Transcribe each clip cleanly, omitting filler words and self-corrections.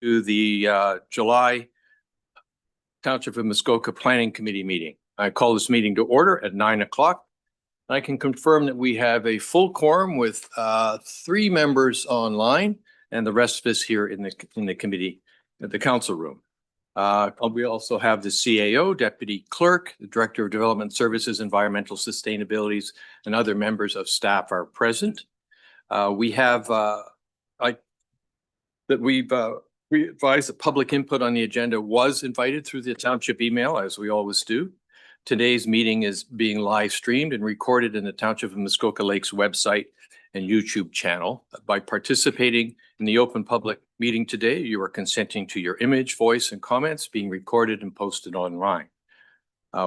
to the July Township of Muskoka Planning Committee meeting. I call this meeting to order at 9 o'clock. I can confirm that we have a full quorum with 3 members online and the rest of us here in the committee, the council room. We also have the CAO, Deputy Clerk, the Director of Development Services, Environmental Sustainabilities, and other members of staff are present. We advise that public input on the agenda was invited through the township email, as we always do. Today's meeting is being live streamed and recorded in the Township of Muskoka Lakes website and YouTube channel. By participating in the open public meeting today, you are consenting to your image, voice, and comments being recorded and posted online.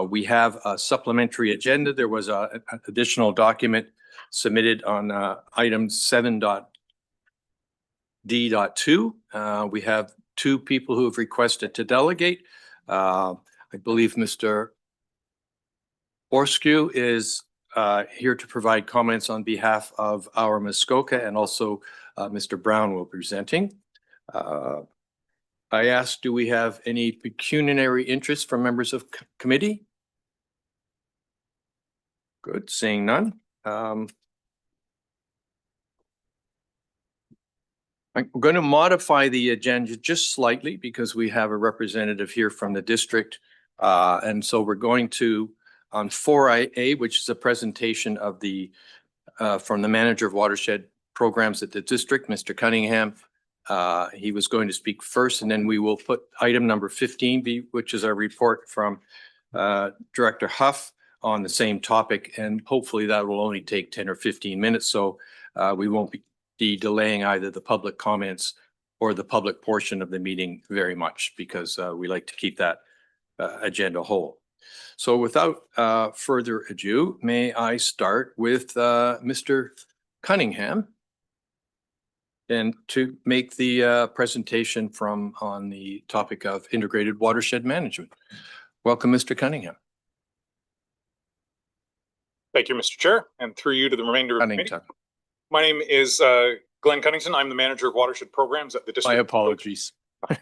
We have a supplementary agenda. There was an additional document submitted on item 7.d.2. We have 2 people who have requested to delegate. I believe Mr. Borskew is here to provide comments on behalf of our Muskoka, and also Mr. Brown will be presenting. I asked, do we have any pecuniary interest from members of committee? Good, seeing none. I'm going to modify the agenda just slightly because we have a representative here from the district. And so we're going to, on 4A, which is a presentation of the from the manager of Watershed programs at the district, Mr. Cunningham. He was going to speak first, and then we will put item number 15B, which is our report from Director Huff on the same topic. And hopefully that will only take 10 or 15 minutes. So we won't be delaying either the public comments or the public portion of the meeting very much, because we like to keep that agenda whole. So without further ado, may I start with Mr. Cunningham and to make the presentation on the topic of integrated watershed management. Welcome, Mr. Cunningham. Thank you, Mr. Chair, and through you to the remainder of the meeting. My name is Glenn Cunnington. I'm the manager of watershed programs at the district. My apologies.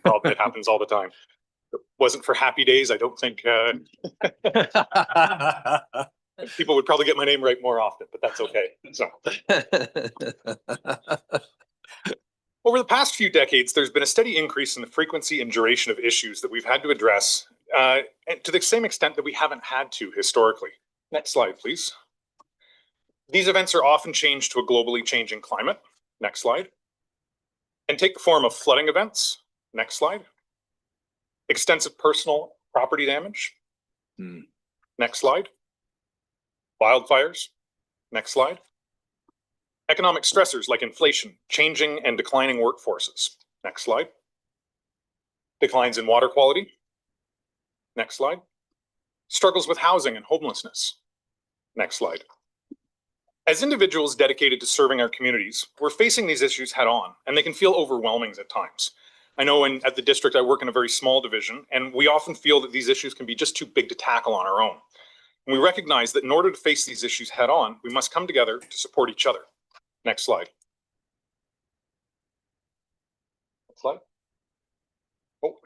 Well, it happens all the time. If it wasn't for happy days, I don't think people would probably get my name right more often, but that's okay. So, over the past few decades, there's been a steady increase in the frequency and duration of issues that we've had to address, and to the same extent that we haven't had to historically. Next slide, please. These events are often changed to a globally changing climate. Next slide. And take the form of flooding events. Next slide. Extensive personal property damage. Next slide. Wildfires. Next slide. Economic stressors like inflation, changing and declining workforces. Next slide. Declines in water quality. Next slide. Struggles with housing and homelessness. Next slide. As individuals dedicated to serving our communities, we're facing these issues head on, and they can feel overwhelming at times. I know at the district, I work in a very small division, and we often feel that these issues can be just too big to tackle on our own. And we recognize that in order to face these issues head on, we must come together to support each other. Next slide. Next slide. Oh.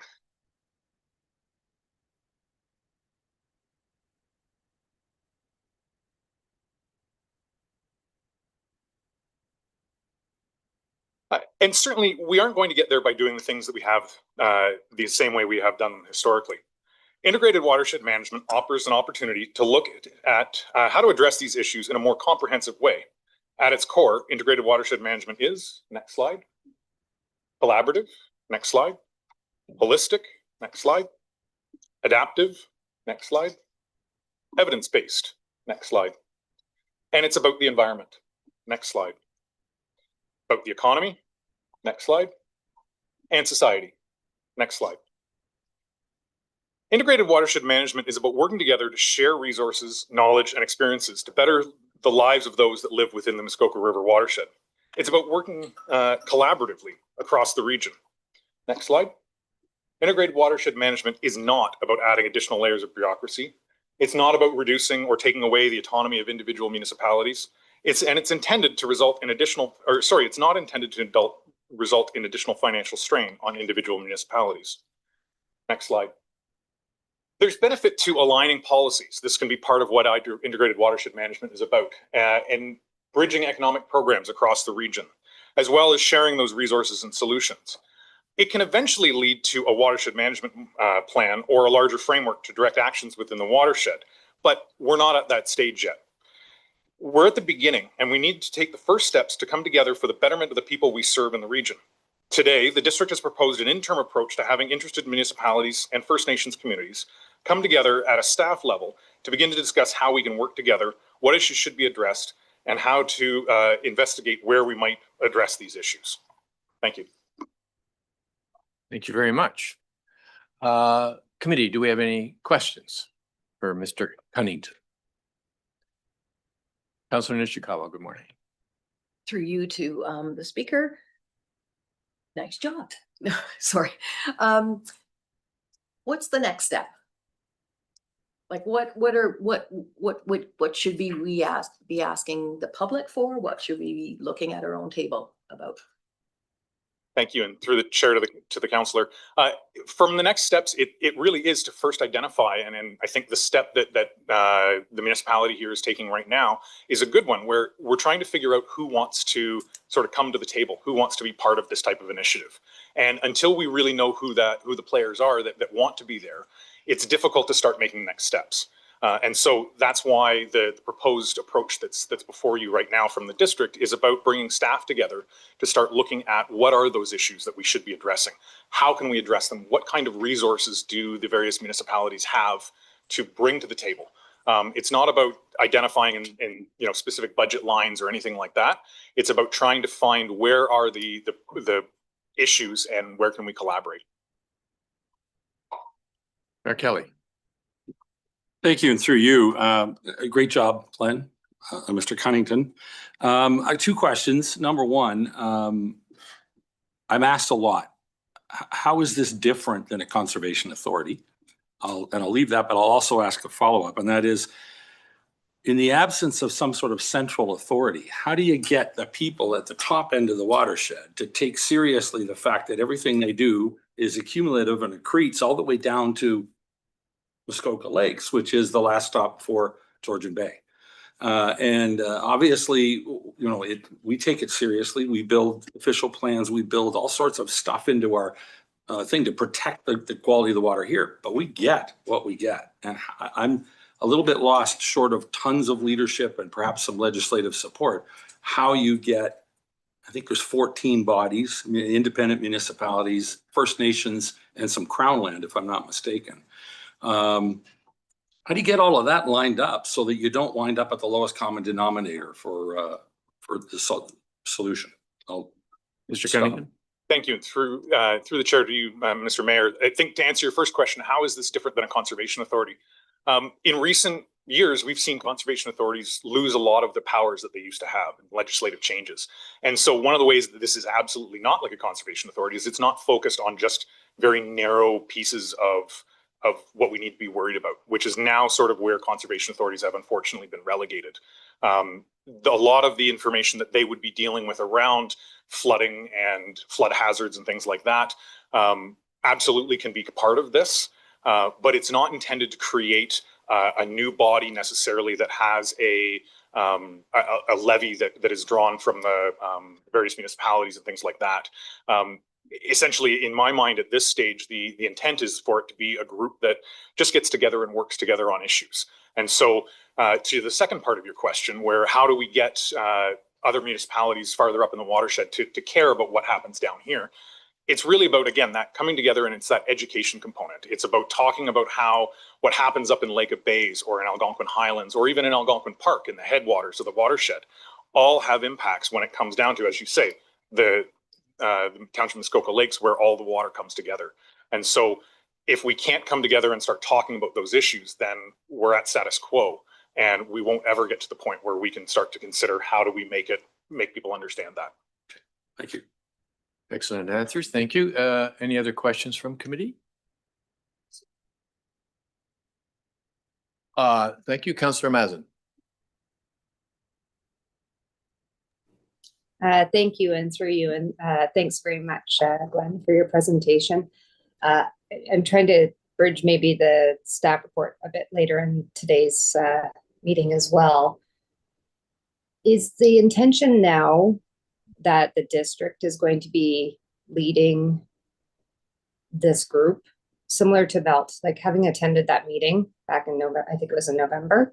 And certainly we aren't going to get there by doing the things that we have the same way we have done historically. Integrated watershed management offers an opportunity to look at how to address these issues in a more comprehensive way. At its core, integrated watershed management is, next slide, collaborative, next slide, holistic, next slide, adaptive, next slide, evidence-based, next slide, and it's about the environment, next slide, about the economy, next slide, and society, next slide. Integrated watershed management is about working together to share resources, knowledge, and experiences to better the lives of those that live within the Muskoka River watershed. It's about working collaboratively across the region. Next slide. Integrated watershed management is not about adding additional layers of bureaucracy. It's not about reducing or taking away the autonomy of individual municipalities. It's intended to result in it's not intended to result in additional financial strain on individual municipalities. Next slide. There's benefit to aligning policies. This can be part of what integrated watershed management is about, and bridging economic programs across the region, as well as sharing those resources and solutions. It can eventually lead to a watershed management plan or a larger framework to direct actions within the watershed, but we're not at that stage yet. We're at the beginning, and we need to take the first steps to come together for the betterment of the people we serve in the region. Today, the district has proposed an interim approach to having interested municipalities and First Nations communities come together at a staff level to begin to discuss how we can work together, what issues should be addressed, and how to investigate where we might address these issues. Thank you. Thank you very much. Committee, do we have any questions for Mr. Cunnington? Councilor Nishikawa, good morning. Through you to the speaker. Nice job. Sorry. What's the next step? Like what should we be asking the public for? What should we be looking at our own table about? Thank you, and through the chair to the councillor. From the next steps, it really is to first identify, and I think the step that the municipality here is taking right now is a good one, where we're trying to figure out who wants to sort of come to the table, who wants to be part of this type of initiative. And until we really know who the players are that want to be there, it's difficult to start making next steps. And so that's why the proposed approach that's before you right now from the district is about bringing staff together to start looking at what are those issues that we should be addressing. How can we address them? What kind of resources do the various municipalities have to bring to the table? It's not about identifying in specific budget lines or anything like that. It's about trying to find where are the issues and where can we collaborate. Mayor Kelly. Thank you, and through you, great job, Glenn, Mr. Cunnington. I have two questions. Number one, I'm asked a lot, how is this different than a conservation authority? I'll leave that, but I'll also ask a follow-up, and that is, in the absence of some sort of central authority, how do you get the people at the top end of the watershed to take seriously the fact that everything they do is accumulative and accretes all the way down to Muskoka Lakes, which is the last stop for Georgian Bay. Obviously, we take it seriously. We build official plans. We build all sorts of stuff into our thing to protect the quality of the water here. But we get what we get. And I'm a little bit lost, short of tons of leadership and perhaps some legislative support, how you get, I think there's 14 bodies, independent municipalities, First Nations, and some Crown land, if I'm not mistaken. How do you get all of that lined up so that you don't wind up at the lowest common denominator for the solution? Mr. Cunnington. Thank you. Through the chair to you, Mr. Mayor, I think to answer your first question, how is this different than a conservation authority? In recent years, we've seen conservation authorities lose a lot of the powers that they used to have in legislative changes. And so one of the ways that this is absolutely not like a conservation authority is it's not focused on just very narrow pieces of what we need to be worried about, which is now sort of where conservation authorities have unfortunately been relegated. A lot of the information that they would be dealing with around flooding and flood hazards and things like that absolutely can be part of this, but it's not intended to create a new body necessarily that has a levy that is drawn from the various municipalities and things like that. Essentially, in my mind, at this stage, the intent is for it to be a group that just gets together and works together on issues. And so to the second part of your question, where how do we get other municipalities farther up in the watershed to care about what happens down here? It's really about, again, that coming together, and it's that education component. It's about talking about how what happens up in Lake of Bays or in Algonquin Highlands or even in Algonquin Park in the headwaters of the watershed all have impacts when it comes down to, as you say, the Township of Muskoka Lakes, where all the water comes together. And so if we can't come together and start talking about those issues, then we're at status quo, and we won't ever get to the point where we can start to consider how do we make people understand that. Thank you. Excellent answers. Thank you. Any other questions from committee? Thank you, Councillor Mazin. Thank you, and through you, and thanks very much, Glenn, for your presentation. I'm trying to bridge maybe the staff report a bit later in today's meeting as well. Is the intention now that the district is going to be leading this group, similar to Belt, like having attended that meeting back in November, I think it was in November?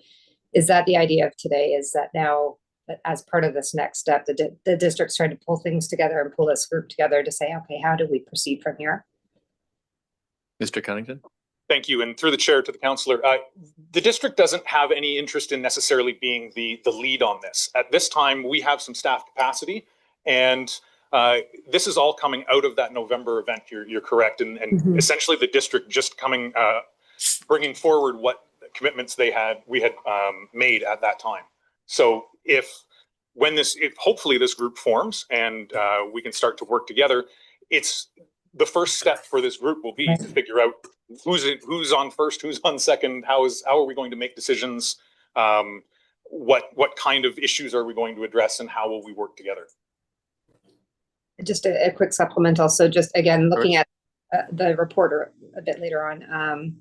Is that the idea of today? Is that now, that as part of this next step, the district's trying to pull things together and pull this group together to say, okay, how do we proceed from here? Mr. Cunnington? Thank you. And through the chair to the councillor, the district doesn't have any interest in necessarily being the lead on this. At this time, we have some staff capacity, and this is all coming out of that November event. You're correct. And essentially the district just bringing forward what commitments we had made at that time. So if hopefully this group forms and we can start to work together, it's the first step for this group will be to figure out who's on first, who's on second, how are we going to make decisions, what kind of issues are we going to address, and how will we work together. Just a quick supplemental. So just again, looking at the reporter a bit later on,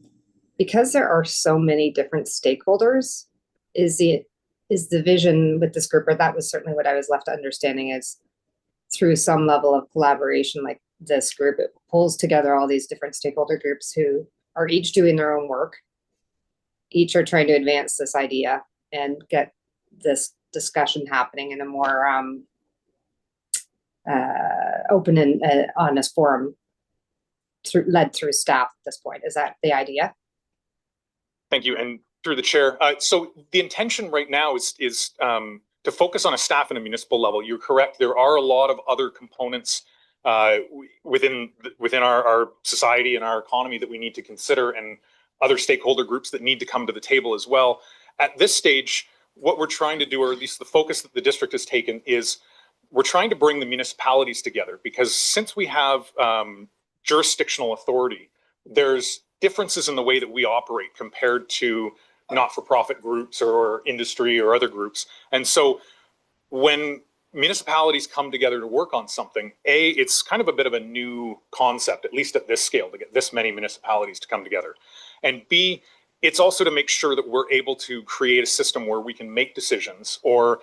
because there are so many different stakeholders, is the vision with this group, or that was certainly what I was left understanding, is through some level of collaboration like this group, it pulls together all these different stakeholder groups who are each doing their own work, each are trying to advance this idea and get this discussion happening in a more open and honest forum led through staff at this point. Is that the idea? Thank you. And through the chair, so the intention right now is to focus on a staff and a municipal level. You're correct. There are a lot of other components within our society and our economy that we need to consider, and other stakeholder groups that need to come to the table as well. At this stage, what we're trying to do, or at least the focus that the district has taken, is we're trying to bring the municipalities together, because since we have jurisdictional authority, there's differences in the way that we operate compared to not-for-profit groups or industry or other groups. And so when municipalities come together to work on something, it's kind of a bit of a new concept, at least at this scale, to get this many municipalities to come together. And B, it's also to make sure that we're able to create a system where we can make decisions, or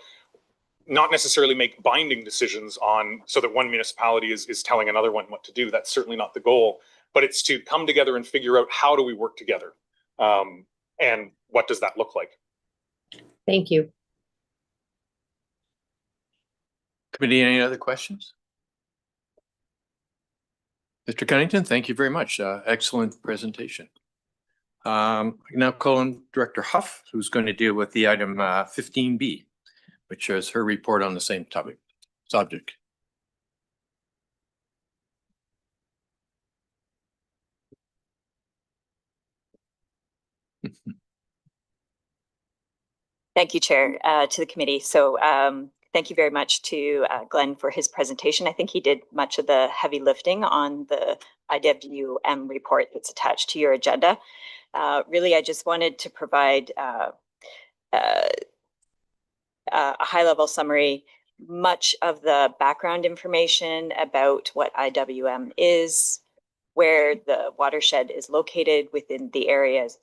not necessarily make binding decisions on, so that one municipality is telling another one what to do. That's certainly not the goal, but it's to come together and figure out, how do we work together? And what does that look like? Thank you. Committee, any other questions? Mr. Cunnington, thank you very much. Excellent presentation. I now call on Director Huff, who's going to deal with the item 15B, which is her report on the same subject. Thank you, Chair, to the committee. So thank you very much to Glenn for his presentation. I think he did much of the heavy lifting on the IWM report that's attached to your agenda. Really, I just wanted to provide a high-level summary. Much of the background information about what IWM is, where the watershed is located within the areas,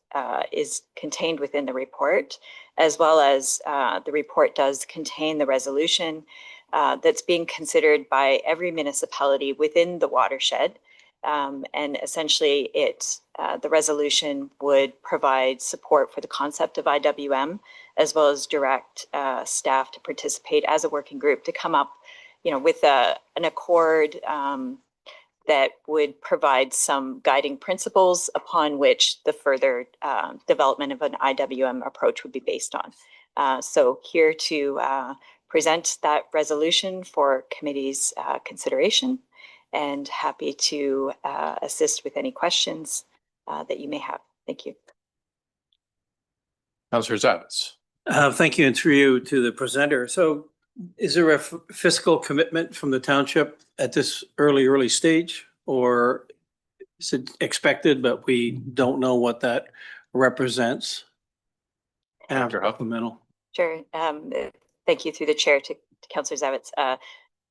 is contained within the report, as well as the report does contain the resolution that's being considered by every municipality within the watershed. And essentially, the resolution would provide support for the concept of IWM, as well as direct staff to participate as a working group to come up, with an accord that would provide some guiding principles upon which the further development of an IWM approach would be based on. So here to present that resolution for committee's consideration, and happy to assist with any questions that you may have. Thank you. Councillor Zavitz. Thank you, and through you to the presenter. So is there a fiscal commitment from the township at this early stage, or is it expected, but we don't know what that represents? Dr. Huff. Supplemental. Sure. Thank you through the chair to Councillor Zavitz.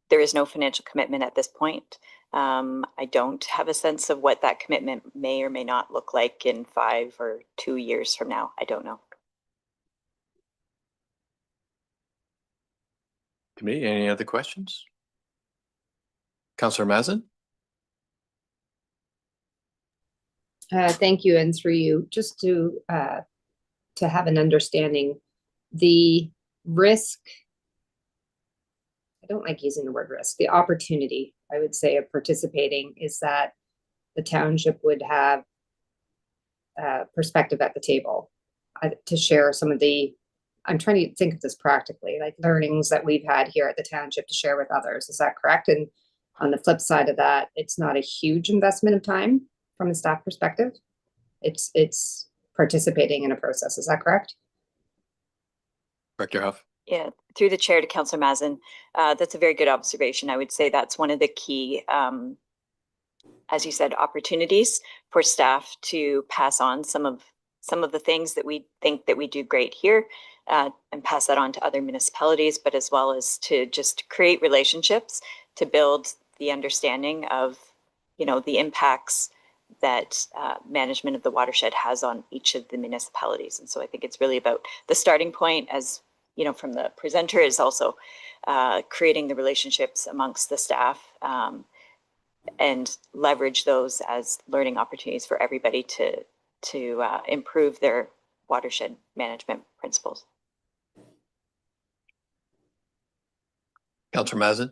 there is no financial commitment at this point. I don't have a sense of what that commitment may or may not look like in 5 or 2 years from now. I don't know. Committee, any other questions? Councillor Mazin? Thank you, and through you, just to have an understanding, the risk, I don't like using the word risk, the opportunity, I would say, of participating is that the township would have perspective at the table to share some of the, I'm trying to think of this practically, like learnings that we've had here at the township to share with others. Is that correct? And on the flip side of that, it's not a huge investment of time from a staff perspective. It's participating in a process. Is that correct? Director Huff? Yeah, through the chair to Councillor Mazin, that's a very good observation. I would say that's one of the key, as you said, opportunities for staff to pass on some of the things that we think that we do great here, and pass that on to other municipalities, but as well as to just create relationships to build the understanding of, you know, the impacts that management of the watershed has on each of the municipalities. And so I think it's really about the starting point, as you know, from the presenter, is also creating the relationships amongst the staff, and leverage those as learning opportunities for everybody to improve their watershed management principles. Councillor Mazin?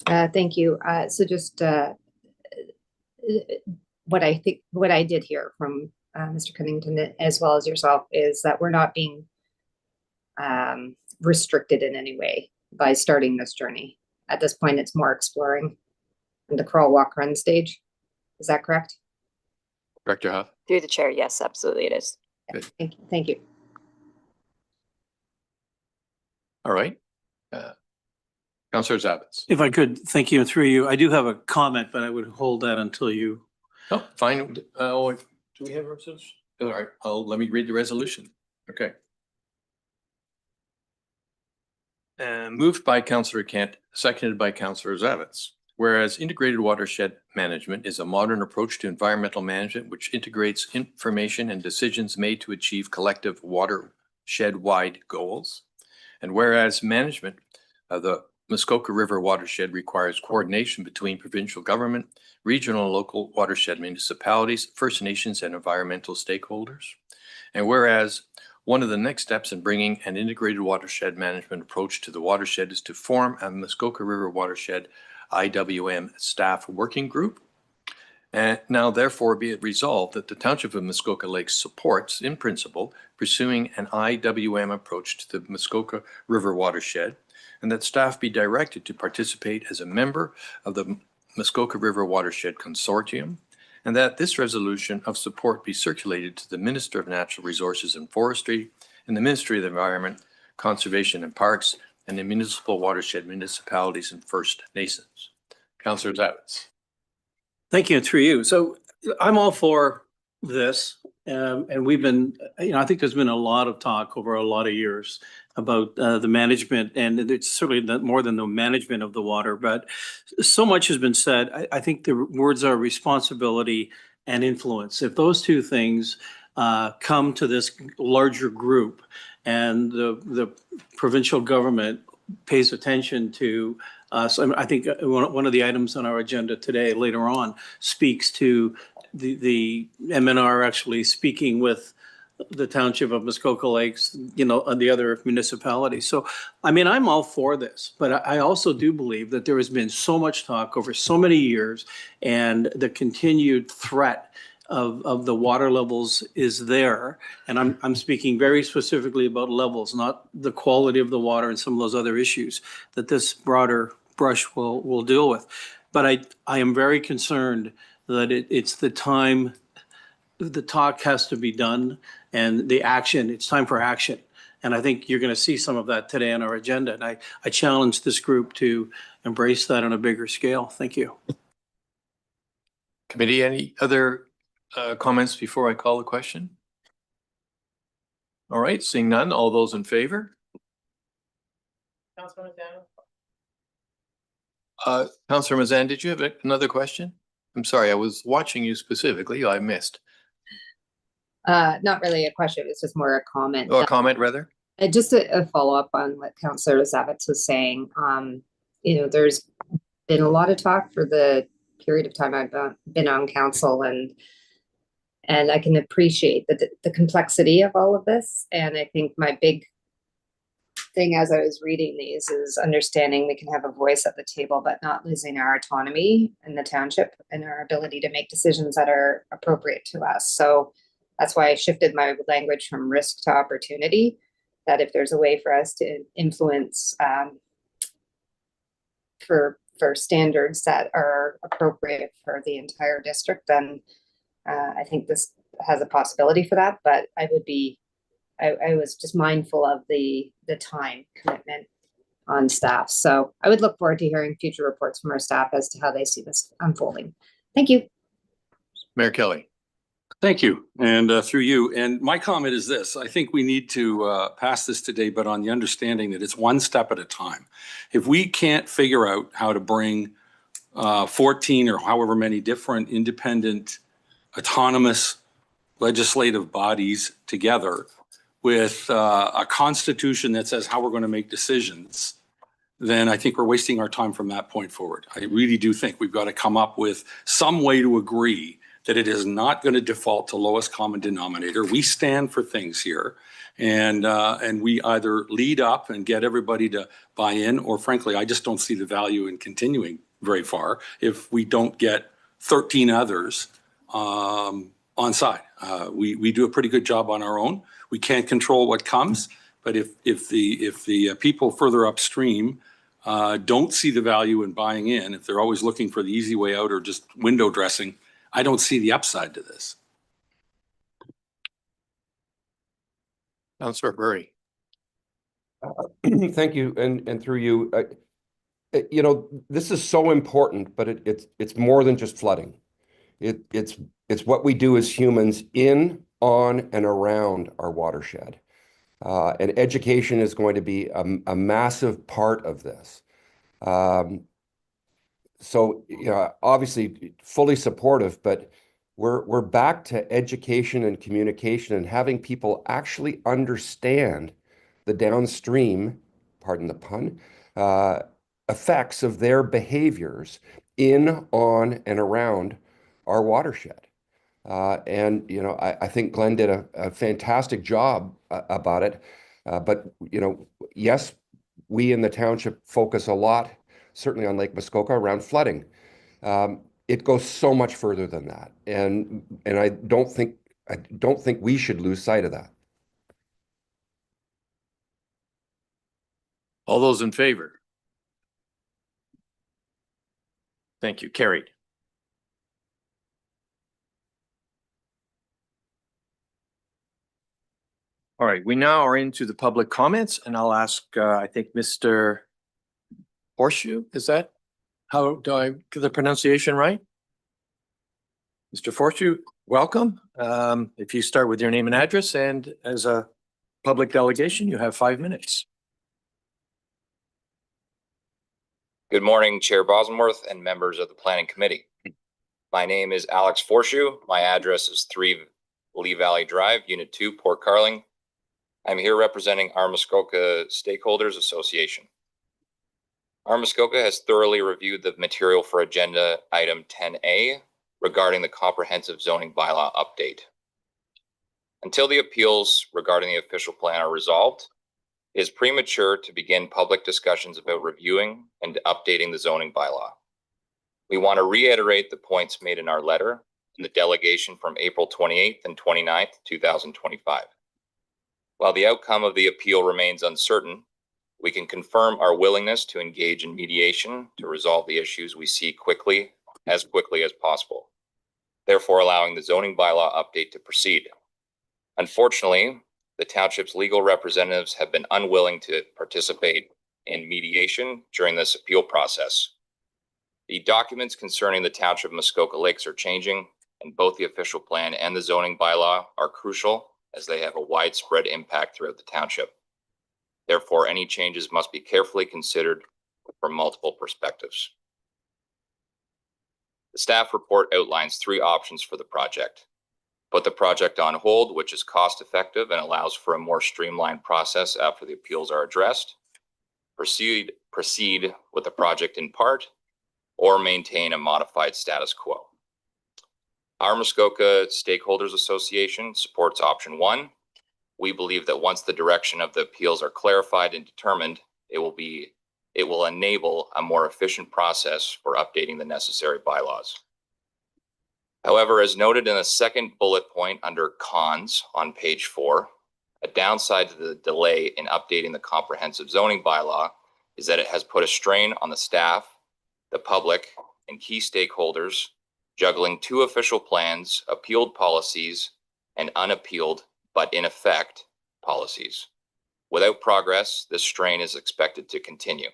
Thank you. So just what I did hear from Mr. Cunnington, as well as yourself, is that we're not being restricted in any way by starting this journey. At this point, it's more exploring in the crawl, walk, run stage. Is that correct? Director Huff? Through the chair, yes, absolutely it is. Good. Thank you. Thank you. All right. Councillor Zavitz? If I could, thank you, and through you, I do have a comment, but I would hold that until you. Oh, fine. Do we have a resolution? All right, let me read the resolution. Okay. Moved by Councillor Kent, seconded by Councillor Zavitz. Whereas integrated watershed management is a modern approach to environmental management which integrates information and decisions made to achieve collective watershed-wide goals. And whereas management of the Muskoka River watershed requires coordination between provincial government, regional and local watershed municipalities, First Nations, and environmental stakeholders. And whereas one of the next steps in bringing an integrated watershed management approach to the watershed is to form a Muskoka River watershed IWM staff working group. And now therefore be it resolved that the Township of Muskoka Lakes supports, in principle, pursuing an IWM approach to the Muskoka River watershed, and that staff be directed to participate as a member of the Muskoka River Watershed Consortium, and that this resolution of support be circulated to the Minister of Natural Resources and Forestry and the Ministry of the Environment, Conservation and Parks, and the municipal watershed municipalities and First Nations. Councillor Zavitz? Thank you, and through you. So I'm all for this, and we've been, you know, I think there's been a lot of talk over a lot of years about the management, and it's certainly more than the management of the water, but so much has been said. I think the words are responsibility and influence. If those two things come to this larger group and the provincial government pays attention to, so I think one of the items on our agenda today, later on, speaks to the MNR actually speaking with the Township of Muskoka Lakes, you know, and the other municipalities. So, I mean, I'm all for this, but I also do believe that there has been so much talk over so many years, and the continued threat of the water levels is there. And I'm speaking very specifically about levels, not the quality of the water and some of those other issues that this broader brush will deal with. But I am very concerned that it's the time, the talk has to be done, and the action, it's time for action. And I think you're going to see some of that today on our agenda. And I challenge this group to embrace that on a bigger scale. Thank you. Committee, any other comments before I call the question? All right, seeing none, all those in favor? Councillor Mazan, did you have another question? I'm sorry, I was watching you specifically. I missed. Not really a question, it's just more a comment. Oh, a comment rather? Just a follow-up on what Councillor Zavitz was saying. There's been a lot of talk for the period of time I've been on council, and I can appreciate the complexity of all of this. And I think my big thing as I was reading these is understanding we can have a voice at the table, but not losing our autonomy in the township and our ability to make decisions that are appropriate to us. So that's why I shifted my language from risk to opportunity, that if there's a way for us to influence for standards that are appropriate for the entire district, then I think this has a possibility for that. But I was just mindful of the time commitment on staff. So I would look forward to hearing future reports from our staff as to how they see this unfolding. Thank you. Mayor Kelly. Thank you. And through you. And my comment is this: I think we need to pass this today, but on the understanding that it's one step at a time. If we can't figure out how to bring 14 or however many different independent, autonomous legislative bodies together with a constitution that says how we're going to make decisions, then I think we're wasting our time from that point forward. I really do think we've got to come up with some way to agree that it is not going to default to lowest common denominator. We stand for things here, and we either lead up and get everybody to buy in, or frankly, I just don't see the value in continuing very far if we don't get 13 others on side. We do a pretty good job on our own. We can't control what comes, but if the people further upstream don't see the value in buying in, if they're always looking for the easy way out or just window dressing, I don't see the upside to this. Councillor Burry. Thank you, and through you, this is so important, but it's more than just flooding. It's what we do as humans in, on, and around our watershed. And education is going to be a massive part of this. So, obviously fully supportive, but we're back to education and communication and having people actually understand the downstream, pardon the pun, effects of their behaviors in, on, and around our watershed. And I think Glenn did a fantastic job about it. But yes, we in the township focus a lot, certainly on Lake Muskoka, around flooding. It goes so much further than that, and I don't think we should lose sight of that. All those in favor? Thank you. Carried. All right, we now are into the public comments, and I'll ask, I think, Mr. Horseshoe, is that how do I get the pronunciation right? Mr. Horseshoe, welcome. If you start with your name and address, and as a public delegation, you have 5 minutes. Good morning, Chair Bosomworth and members of the Planning Committee. My name is Alex Forshew. My address is 3 Lee Valley Drive, Unit 2, Port Carling. I'm here representing our Muskoka Stakeholders Association. Our Muskoka has thoroughly reviewed the material for agenda item 10A regarding the comprehensive zoning bylaw update. Until the appeals regarding the official plan are resolved, it is premature to begin public discussions about reviewing and updating the zoning bylaw. We want to reiterate the points made in our letter in the delegation from April 28th and 29th, 2025. While the outcome of the appeal remains uncertain, we can confirm our willingness to engage in mediation to resolve the issues we see quickly as possible, therefore allowing the zoning bylaw update to proceed. Unfortunately, the township's legal representatives have been unwilling to participate in mediation during this appeal process. The documents concerning the township of Muskoka Lakes are changing, and both the official plan and the zoning bylaw are crucial as they have a widespread impact throughout the township. Therefore, any changes must be carefully considered from multiple perspectives. The staff report outlines 3 options for the project. Put the project on hold, which is cost effective and allows for a more streamlined process after the appeals are addressed. Proceed with the project in part, or maintain a modified status quo. Our Muskoka Stakeholders Association supports option 1. We believe that once the direction of the appeals are clarified and determined, it will enable a more efficient process for updating the necessary bylaws. However, as noted in the second bullet point under cons on page 4, a downside to the delay in updating the comprehensive zoning bylaw is that it has put a strain on the staff, the public, and key stakeholders, juggling 2 official plans, appealed policies, and unappealed but in effect policies. Without progress, this strain is expected to continue.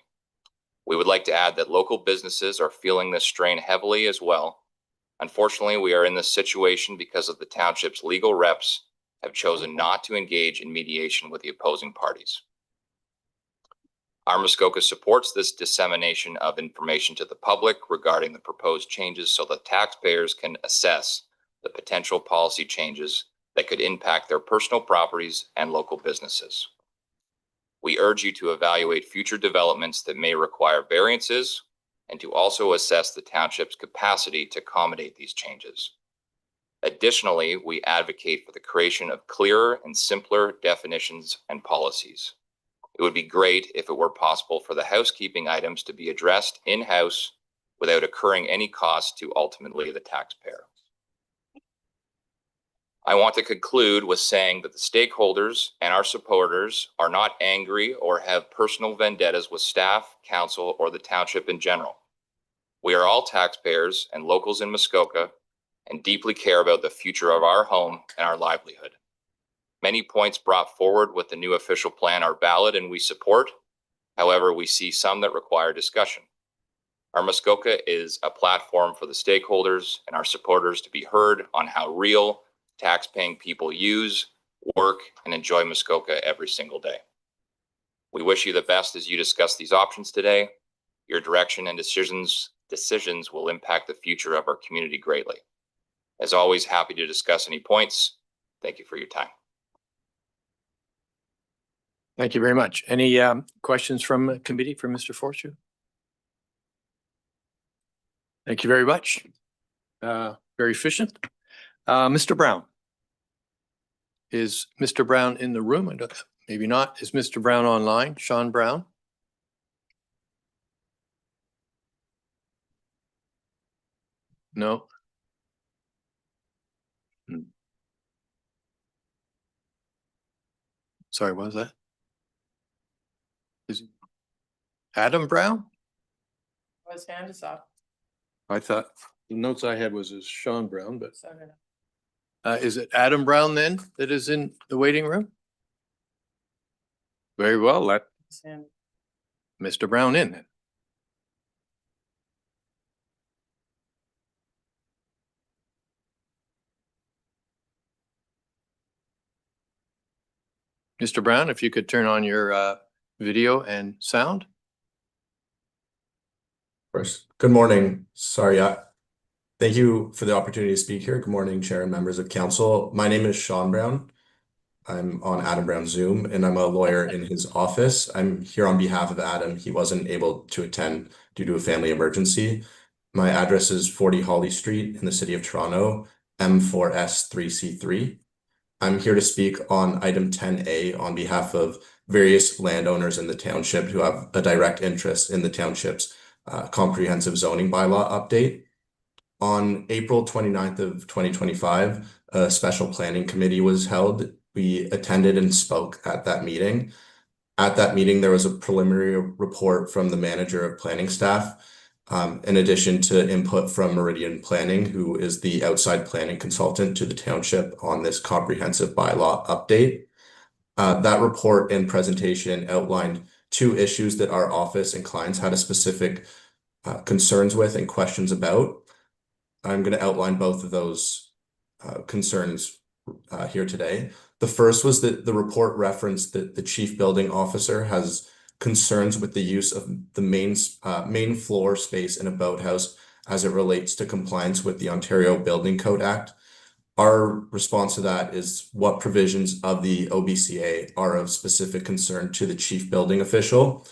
We would like to add that local businesses are feeling this strain heavily as well. Unfortunately, we are in this situation because of the township's legal reps have chosen not to engage in mediation with the opposing parties. Our Muskoka supports this dissemination of information to the public regarding the proposed changes so that taxpayers can assess the potential policy changes that could impact their personal properties and local businesses. We urge you to evaluate future developments that may require variances and to also assess the township's capacity to accommodate these changes. Additionally, we advocate for the creation of clearer and simpler definitions and policies. It would be great if it were possible for the housekeeping items to be addressed in-house without incurring any cost to ultimately the taxpayer. I want to conclude with saying that the stakeholders and our supporters are not angry or have personal vendettas with staff, council, or the township in general. We are all taxpayers and locals in Muskoka and deeply care about the future of our home and our livelihood. Many points brought forward with the new official plan are valid and we support. However, we see some that require discussion. Our Muskoka is a platform for the stakeholders and our supporters to be heard on how real tax-paying people use, work, and enjoy Muskoka every single day. We wish you the best as you discuss these options today. Your direction and decisions will impact the future of our community greatly. As always, happy to discuss any points. Thank you for your time. Thank you very much. Any questions from committee for Mr. Forshaw? Thank you very much. Very efficient. Mr. Brown. Is Mr. Brown in the room? I don't, maybe not. Is Mr. Brown online? Sean Brown? No. Sorry, what was that? Is Adam Brown? His hand is up. I thought the notes I had was Sean Brown, but is it Adam Brown then that is in the waiting room? Very well, let Mr. Brown in then. Mr. Brown, if you could turn on your video and sound. Of course. Good morning. Sorry, thank you for the opportunity to speak here. Good morning, Chair and members of Council. My name is Sean Brown. I'm on Adam Brown's Zoom, and I'm a lawyer in his office. I'm here on behalf of Adam. He wasn't able to attend due to a family emergency. My address is 40 Holly Street in the city of Toronto, M4S3C3. I'm here to speak on item 10A on behalf of various landowners in the township who have a direct interest in the township's comprehensive zoning bylaw update. On April 29th of 2025, a special planning committee was held. We attended and spoke at that meeting. At that meeting, there was a preliminary report from the manager of planning staff, in addition to input from Meridian Planning, who is the outside planning consultant to the township on this comprehensive bylaw update. That report and presentation outlined 2 issues that our office and clients had a specific concerns with and questions about. I'm going to outline both of those concerns here today. The first was that the report referenced that the chief building officer has concerns with the use of the main floor space in a boathouse as it relates to compliance with the Ontario Building Code Act. Our response to that is what provisions of the OBCA are of specific concern to the chief building official?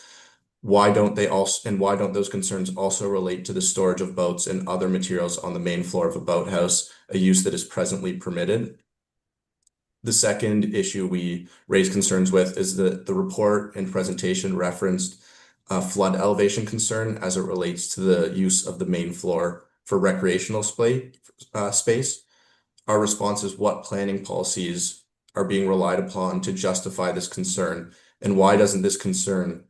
Why don't those concerns also relate to the storage of boats and other materials on the main floor of a boathouse, a use that is presently permitted? The second issue we raised concerns with is that the report and presentation referenced a flood elevation concern as it relates to the use of the main floor for recreational space. Our response is what planning policies are being relied upon to justify this concern, and why doesn't this concern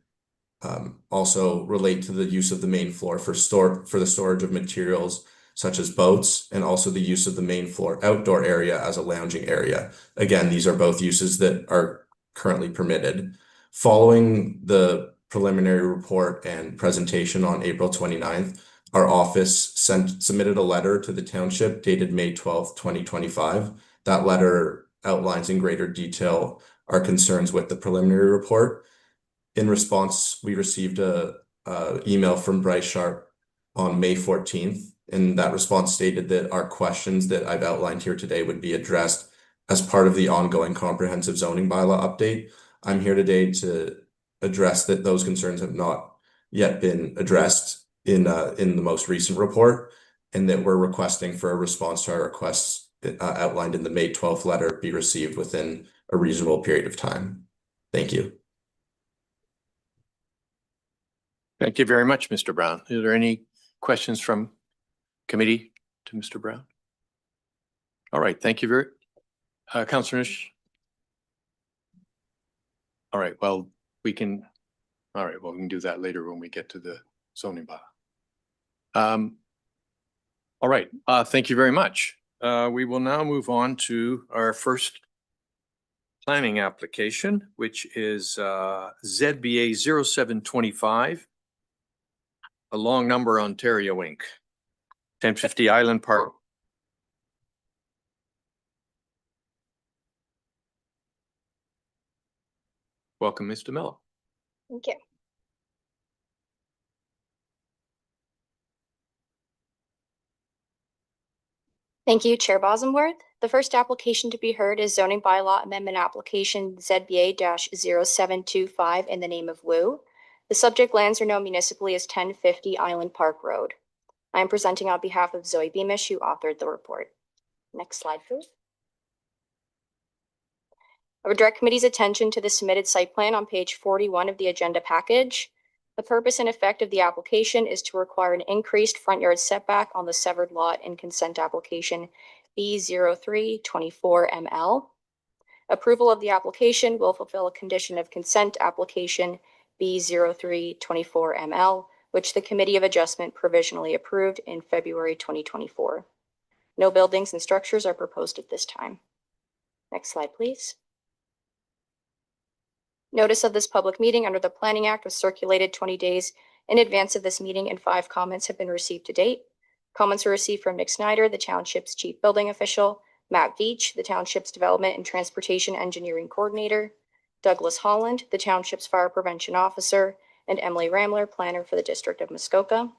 also relate to the use of the main floor for the storage of materials such as boats, and also the use of the main floor outdoor area as a lounging area. Again, these are both uses that are currently permitted. Following the preliminary report and presentation on April 29th, our office submitted a letter to the township dated May 12th, 2025. That letter outlines in greater detail our concerns with the preliminary report. In response, we received a email from Bryce Sharp on May 14th, and that response stated that our questions that I've outlined here today would be addressed as part of the ongoing comprehensive zoning bylaw update. I'm here today to address that those concerns have not yet been addressed in the most recent report, and that we're requesting for a response to our requests outlined in the May 12th letter be received within a reasonable period of time. Thank you. Thank you very much, Mr. Brown. Are there any questions from committee to Mr. Brown? All right, thank you very, Councillor Nish. All right, well, we can do that later when we get to the zoning bylaw. All right, thank you very much. We will now move on to our first planning application, which is ZBA 0725, a long number Ontario Inc., 1050 Island Park. Welcome, Mr. Mello. Thank you. Thank you, Chair Bosomworth. The first application to be heard is zoning bylaw amendment application ZBA-0725 in the name of Woo. The subject lands are known municipally as 1050 Island Park Road. I am presenting on behalf of Zoe Beamish, who authored the report. Next slide, please. I would direct committee's attention to the submitted site plan on page 41 of the agenda package. The purpose and effect of the application is to require an increased front yard setback on the severed lot in consent application B0324ML. Approval of the application will fulfill a condition of consent application B0324ML, which the Committee of Adjustment provisionally approved in February 2024. No buildings and structures are proposed at this time. Next slide, please. Notice of this public meeting under the Planning Act was circulated 20 days in advance of this meeting, and 5 comments have been received to date. Comments were received from Nick Snyder, the Township's Chief Building Official, Matt Veach, the Township's Development and Transportation Engineering Coordinator, Douglas Holland, the Township's Fire Prevention Officer, and Emily Ramler, Planner for the District of Muskoka.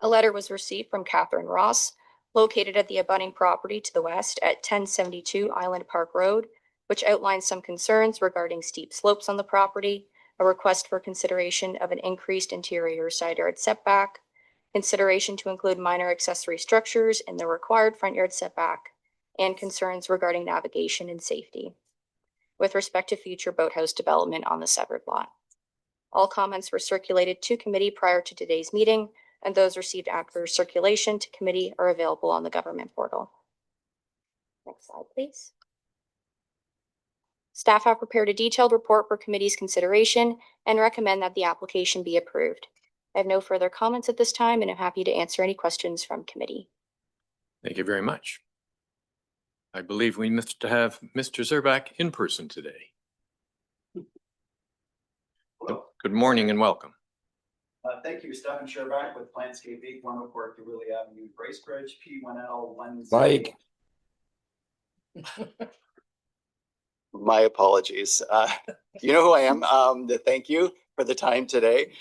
A letter was received from Catherine Ross, located at the abutting property to the west at 1072 Island Park Road, which outlines some concerns regarding steep slopes on the property, a request for consideration of an increased interior side yard setback, consideration to include minor accessory structures in the required front yard setback, and concerns regarding navigation and safety with respect to future boathouse development on the severed lot. All comments were circulated to committee prior to today's meeting, and those received after circulation to committee are available on the government portal. Next slide, please. Staff have prepared a detailed report for committee's consideration and recommend that the application be approved. I have no further comments at this time and I'm happy to answer any questions from committee. Thank you very much. I believe we must have Mr. Zerback in person today. Good morning and welcome. Thank you, Stephen Sherback with Plantscape 8104 Kawili Avenue, Bracebridge, P1L1. Mike. My apologies. You know who I am. Thank you for the time today.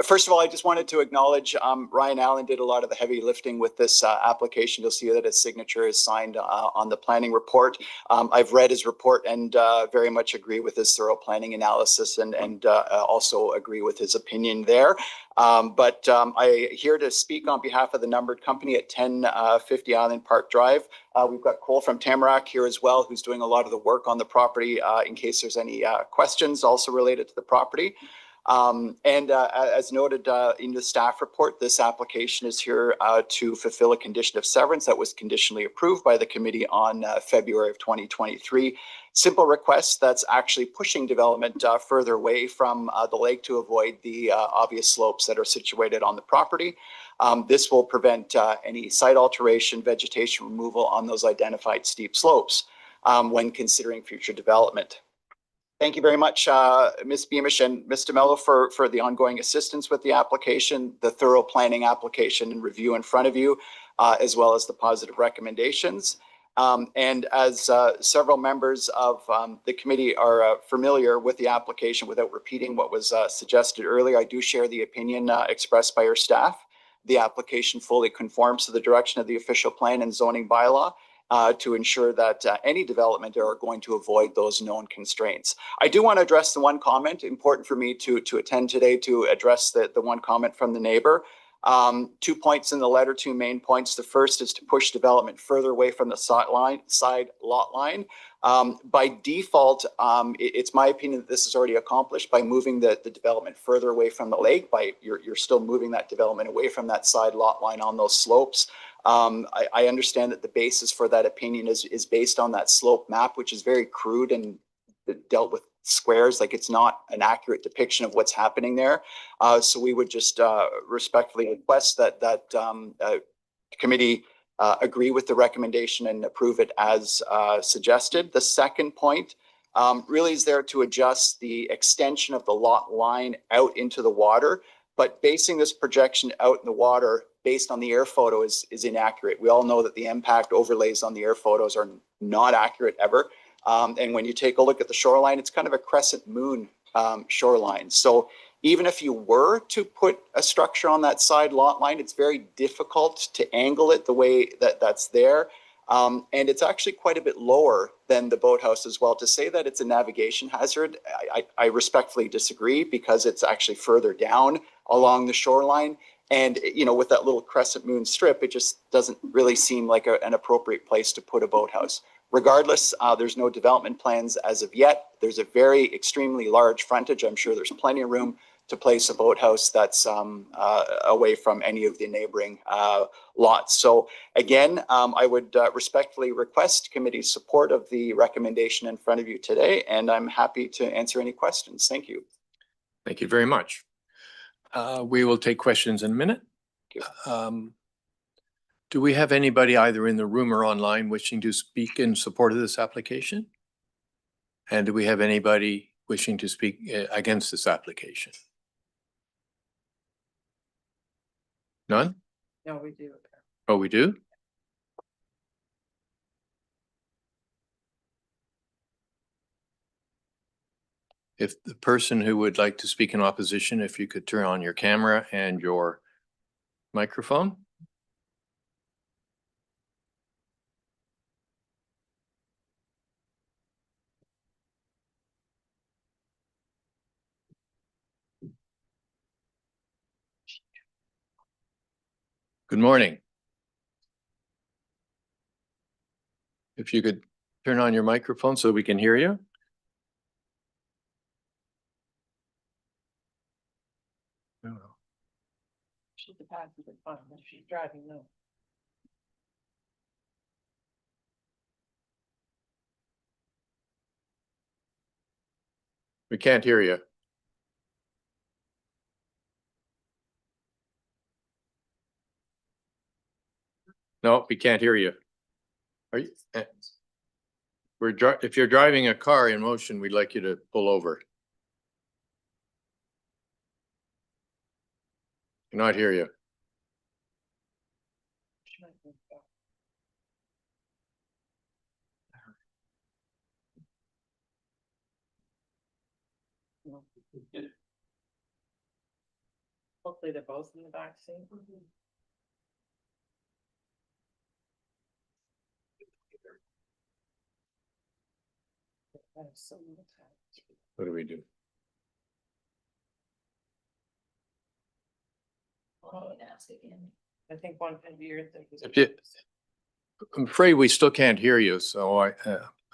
First of all, I just wanted to acknowledge Ryan Allen did a lot of the heavy lifting with this application. You'll see that his signature is signed on the planning report. I've read his report and very much agree with his thorough planning analysis and also agree with his opinion there. But I'm here to speak on behalf of the numbered company at 1050 Island Park Drive. We've got Cole from Tamarack here as well, who's doing a lot of the work on the property in case there's any questions also related to the property. As noted in the staff report, this application is here to fulfill a condition of severance that was conditionally approved by the committee on February of 2023. Simple request that's actually pushing development further away from the lake to avoid the obvious slopes that are situated on the property. This will prevent any site alteration, vegetation removal on those identified steep slopes when considering future development. Thank you very much, Ms. Beamish and Mr. Mello for the ongoing assistance with the application, the thorough planning application and review in front of you, as well as the positive recommendations. And as several members of the committee are familiar with the application without repeating what was suggested earlier, I do share the opinion expressed by our staff. The application fully conforms to the direction of the official plan and zoning bylaw. To ensure that any development are going to avoid those known constraints. I do want to address the one comment, important for me to attend today to address the one comment from the neighbor. 2 points in the letter, 2 main points. The first is to push development further away from the side lot line. By default, it's my opinion that this is already accomplished by moving the development further away from the lake. You're still moving that development away from that side lot line on those slopes. I understand that the basis for that opinion is based on that slope map, which is very crude and dealt with squares, like it's not an accurate depiction of what's happening there. So we would just respectfully request that committee agree with the recommendation and approve it as suggested. The second point really is there to adjust the extension of the lot line out into the water, but basing this projection out in the water based on the air photo is inaccurate. We all know that the impact overlays on the air photos are not accurate ever. And when you take a look at the shoreline, it's kind of a crescent moon shoreline. So even if you were to put a structure on that side lot line, it's very difficult to angle it the way that's there. And it's actually quite a bit lower than the boathouse as well. To say that it's a navigation hazard, I respectfully disagree because it's actually further down along the shoreline. And, you know, with that little crescent moon strip, it just doesn't really seem like an appropriate place to put a boathouse. Regardless, there's no development plans as of yet. There's a very extremely large frontage. I'm sure there's plenty of room to place a boathouse that's away from any of the neighboring lots. So again, I would respectfully request committee support of the recommendation in front of you today, and I'm happy to answer any questions. Thank you. Thank you very much. We will take questions in a minute. Do we have anybody either in the room or online wishing to speak in support of this application? And do we have anybody wishing to speak against this application? None? No, we do. Oh, we do? If the person who would like to speak in opposition, if you could turn on your camera and your microphone. Good morning. If you could turn on your microphone so we can hear you. She's the passenger, fine, but she's driving, no. We can't hear you. No, we can't hear you. Are you? If you're driving a car in motion, we'd like you to pull over. Cannot hear you. She might be back. No. Hopefully they're both in the back seat. What do we do? Ask again. I think one can be your thing. If you, I'm afraid we still can't hear you, so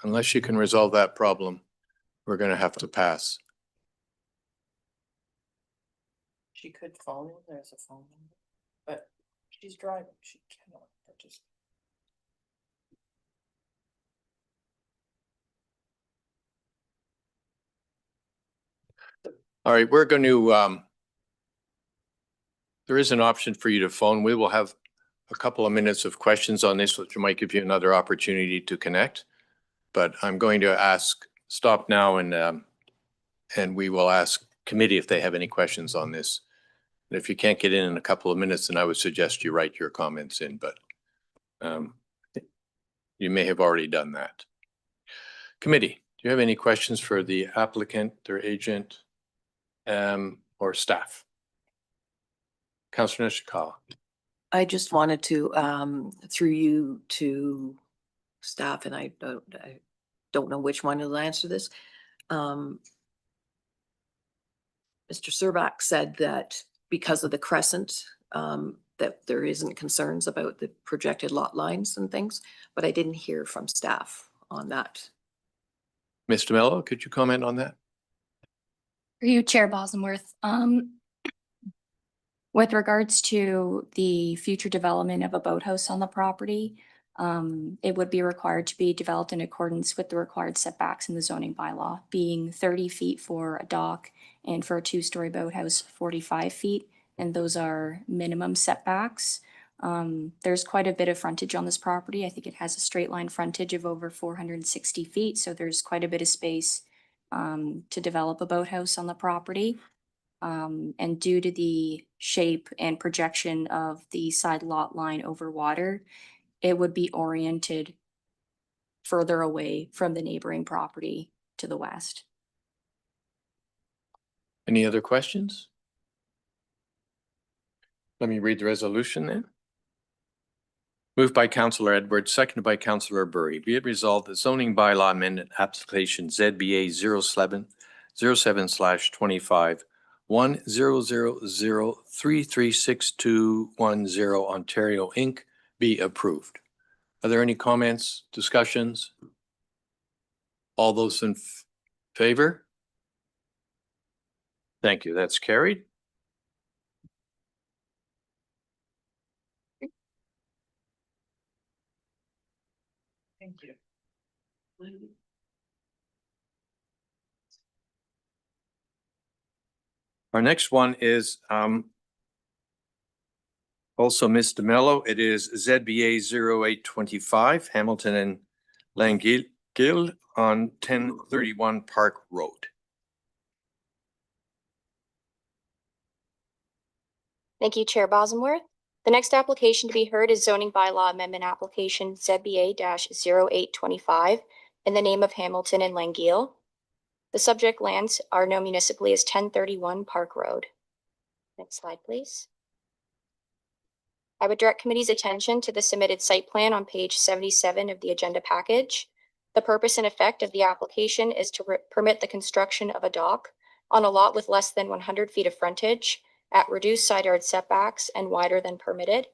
unless you can resolve that problem, we're gonna have to pass. She could phone in, there's a phone number, but she's driving, she cannot participate. All right, we're going to, there is an option for you to phone. We will have a couple of minutes of questions on this, which might give you another opportunity to connect. But I'm going to stop now and we will ask committee if they have any questions on this. And if you can't get in a couple of minutes, then I would suggest you write your comments in, but you may have already done that. Committee, do you have any questions for the applicant, their agent, or staff? Councillor Nishikawa. I just wanted to, through you to staff, and I don't know which one will answer this. Mr. Serbak said that because of the crescent, that there isn't concerns about the projected lot lines and things, but I didn't hear from staff on that. Mr. Mello, could you comment on that? For you, Chair Bosomworth, with regards to the future development of a boathouse on the property, it would be required to be developed in accordance with the required setbacks in the zoning bylaw, being 30 feet for a dock and for a two-story boathouse, 45 feet. And those are minimum setbacks. There's quite a bit of frontage on this property. I think it has a straight line frontage of over 460 feet. So there's quite a bit of space to develop a boathouse on the property. And due to the shape and projection of the side lot line over water, it would be oriented further away from the neighboring property to the west. Any other questions? Let me read the resolution then. Moved by Councillor Edwards, seconded by Councillor Burry. Be it resolved that zoning bylaw amendment application ZBA 07/25 10003362210 Ontario Inc. be approved. Are there any comments, discussions? All those in favor? Thank you. That's carried. Thank you. Our next one is also Mr. Mello. It is ZBA 0825 Hamilton and Langille on 1031 Park Road. Thank you, Chair Bosomworth. The next application to be heard is zoning bylaw amendment application ZBA-0825 in the name of Hamilton and Langille. The subject lands are known municipally as 1031 Park Road. Next slide, please. I would direct committee's attention to the submitted site plan on page 77 of the agenda package. The purpose and effect of the application is to permit the construction of a dock on a lot with less than 100 feet of frontage at reduced side yard setbacks and wider than permitted.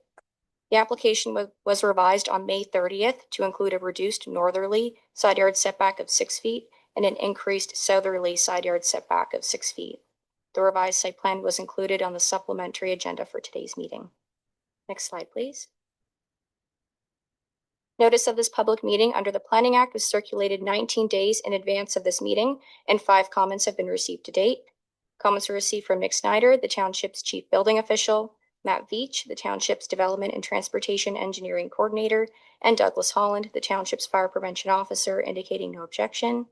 The application was revised on May 30th to include a reduced northerly side yard setback of 6 feet and an increased southerly side yard setback of 6 feet. The revised site plan was included on the supplementary agenda for today's meeting. Next slide, please. Notice of this public meeting under the Planning Act was circulated 19 days in advance of this meeting, and 5 comments have been received to date. Comments were received from Nick Snyder, the Township's Chief Building Official, Matt Veach, the Township's Development and Transportation Engineering Coordinator, and Douglas Holland, the Township's Fire Prevention Officer, indicating no objection.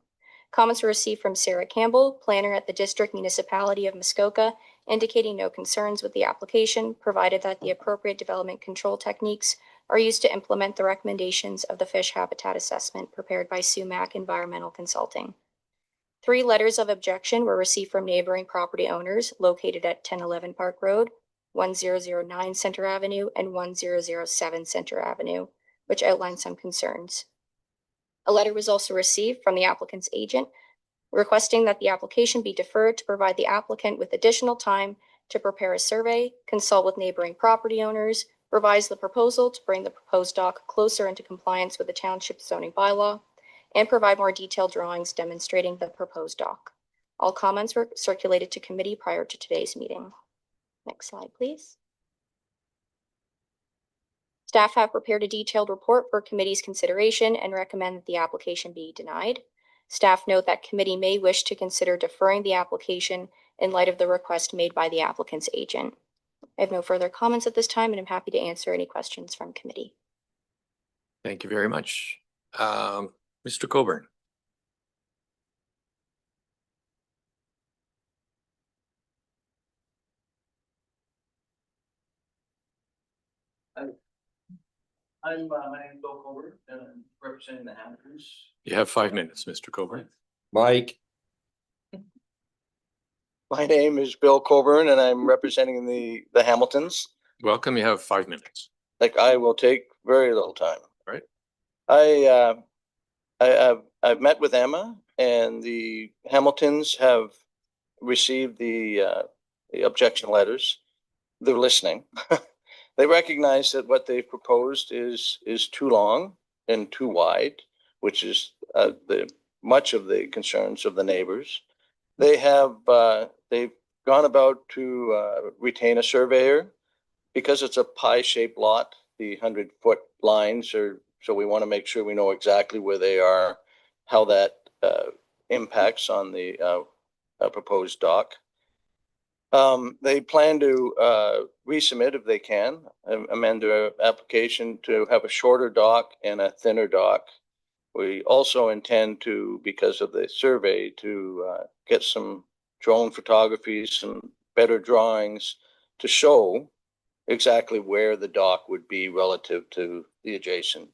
Comments were received from Sarah Campbell, Planner at the District Municipality of Muskoka, indicating no concerns with the application, provided that the appropriate development control techniques are used to implement the recommendations of the Fish Habitat Assessment prepared by Sumac Environmental Consulting. 3 letters of objection were received from neighboring property owners located at 1011 Park Road, 1009 Center Avenue, and 1007 Center Avenue, which outlined some concerns. A letter was also received from the applicant's agent requesting that the application be deferred to provide the applicant with additional time to prepare a survey, consult with neighboring property owners, revise the proposal to bring the proposed dock closer into compliance with the township zoning bylaw, and provide more detailed drawings demonstrating the proposed dock. All comments were circulated to committee prior to today's meeting. Next slide, please. Staff have prepared a detailed report for committee's consideration and recommend that the application be denied. Staff note that committee may wish to consider deferring the application in light of the request made by the applicant's agent. I have no further comments at this time, and I'm happy to answer any questions from committee. Thank you very much. Mr. Coburn. My name is Bill Coburn, and I'm representing the Hamiltons. You have 5 minutes, Mr. Coburn. Mike, My name is Bill Coburn and I'm representing the Hamiltons. Welcome. You have 5 minutes. Like, I will take very little time. Right. I've met with Emma, and the Hamiltons have received the objection letters. They're listening. They recognize that what they've proposed is too long and too wide, which is much of the concerns of the neighbors. They have they've gone about to retain a surveyor because it's a pie-shaped lot. The 100-foot lines are, so we want to make sure we know exactly where they are, how that impacts on the proposed dock. They plan to resubmit, if they can, amend their application to have a shorter dock and a thinner dock. We also intend to, because of the survey, to get some drone photography, some better drawings to show exactly where the dock would be relative to the adjacent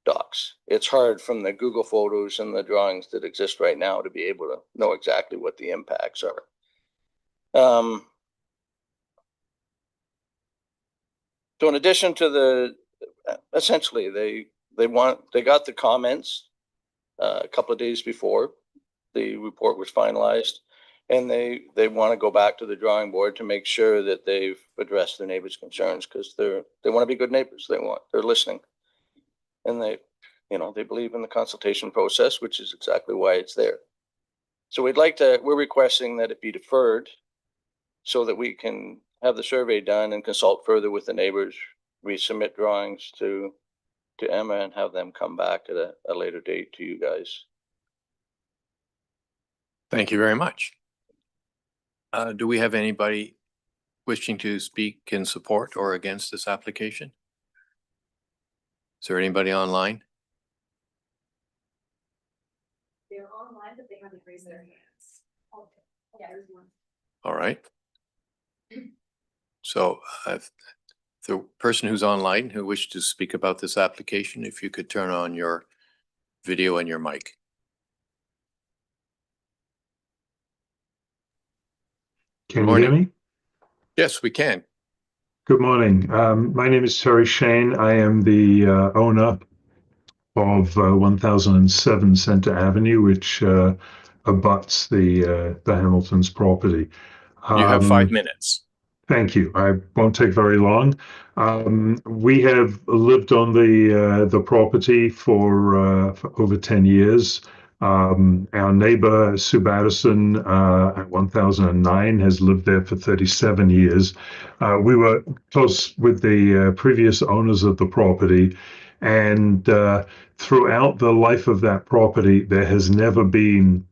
docks. It's hard from the Google photos and the drawings that exist right now to be able to know exactly what the impacts are. So in addition to the, essentially they got the comments a couple of days before the report was finalized, and they want to go back to the drawing board to make sure that they've addressed their neighbors' concerns, because they want to be good neighbors. They're listening, and they believe in the consultation process, which is exactly why it's there. So we're requesting that it be deferred so that we can have the survey done and consult further with the neighbors, resubmit drawings to Emma, and have them come back at a later date to you guys. Thank you very much. Do we have anybody wishing to speak in support or against this application? Is there anybody online? They're online, but they haven't raised their hands. Okay. Yeah, there's one. All right. So the person who's online who wished to speak about this application, if you could turn on your video and your mic. Can you hear me? Yes, we can. Good morning. My name is Terry Shane. I am the owner of 1007 Center Avenue, which abuts the Hamiltons property. You have 5 minutes. Thank you. I won't take very long. We have lived on the property for over 10 years. Our neighbor, Sue Batterson, at 1009 has lived there for 37 years. We were close with the previous owners of the property, and throughout the life of that property, there has never been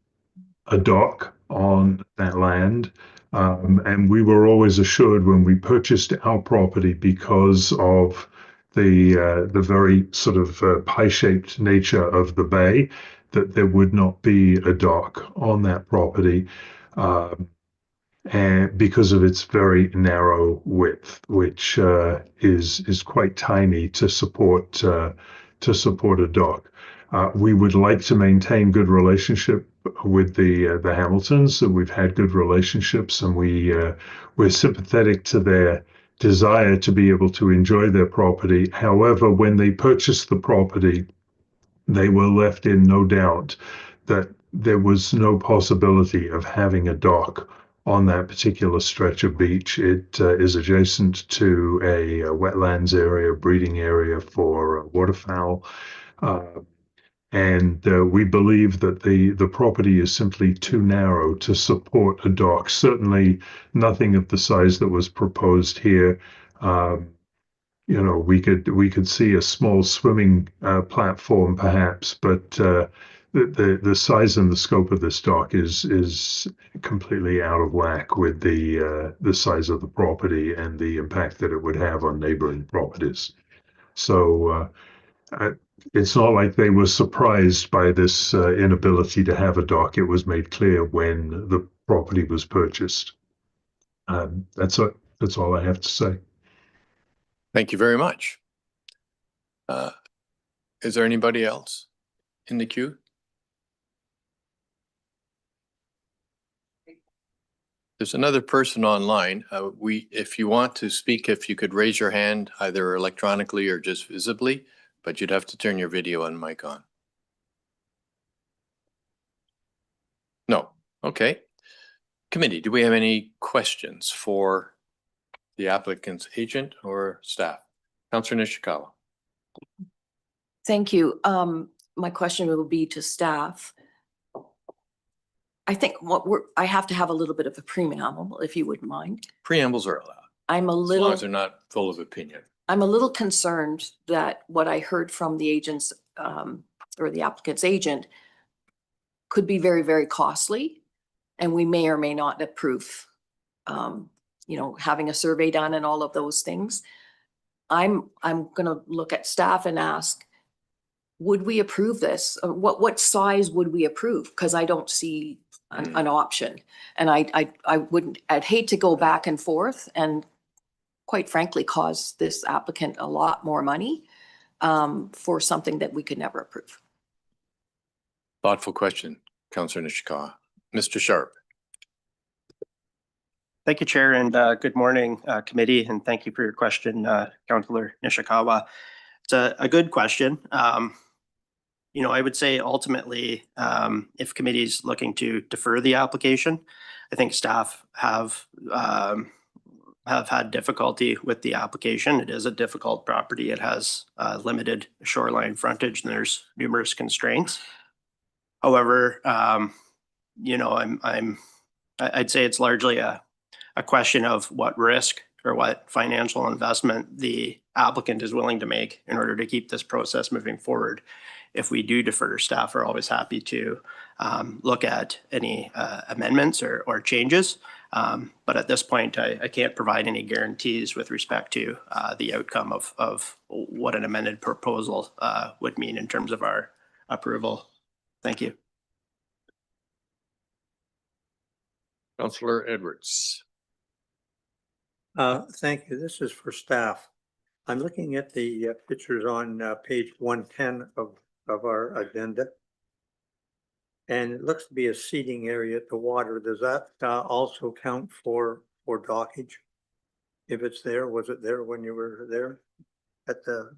a dock on that land. And we were always assured when we purchased our property, because of the very sort of pie-shaped nature of the bay, that there would not be a dock on that property, and because of its very narrow width, which is quite tiny to support to support a dock. We would like to maintain good relationship with the Hamiltons. So we've had good relationships, and we're sympathetic to their desire to be able to enjoy their property. However, when they purchased the property, they were left in no doubt that there was no possibility of having a dock on that particular stretch of beach. It is adjacent to a wetlands area, breeding area for waterfowl. And we believe that the property is simply too narrow to support a dock. Certainly nothing of the size that was proposed here. You know, we could see a small swimming platform perhaps, but the size and the scope of this dock is completely out of whack with the size of the property and the impact that it would have on neighboring properties. So it's not like they were surprised by this inability to have a dock. It was made clear when the property was purchased. That's all I have to say. Thank you very much. Is there anybody else in the queue? There's another person online. If you want to speak, if you could raise your hand either electronically or just visibly, but you'd have to turn your video and mic on. No. Okay. Committee, do we have any questions for the applicant's agent or staff? Councillor Nishikawa. Thank you. My question will be to staff. I think I have to have a little bit of a preamble, if you wouldn't mind. Preambles are allowed, I'm a as long little, as they're not full of opinion. I'm a little concerned that what I heard from the agent's, or the applicant's agent could be very, very costly, and we may or may not approve, you know, having a survey done and all of those things. I'm gonna look at staff and ask, would we approve this? Or what size would we approve? Because I don't see an option. And I'd hate to go back and forth and quite frankly, cause this applicant a lot more money for something that we could never approve. Thoughtful question, Councillor Nishikawa. Mr. Sharp. Thank you, Chair, and good morning, committee, and thank you for your question, Councillor Nishikawa. It's a good question. You know, I would say ultimately, if committee's looking to defer the application, I think staff have had difficulty with the application. It is a difficult property. It has limited shoreline frontage, and there's numerous constraints. However, you know, I'd say it's largely a question of what risk or what financial investment the applicant is willing to make in order to keep this process moving forward. If we do defer, staff are always happy to look at any amendments or changes. But at this point, I can't provide any guarantees with respect to the outcome of what an amended proposal would mean in terms of our approval. Thank you. Councillor Edwards. Thank you. This is for staff. I'm looking at the pictures on page 110 of our agenda. And it looks to be a seating area at the water. Does that also count for dockage? If it's there, was it there when you were there at the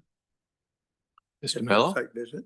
Mr. Mello? site visit?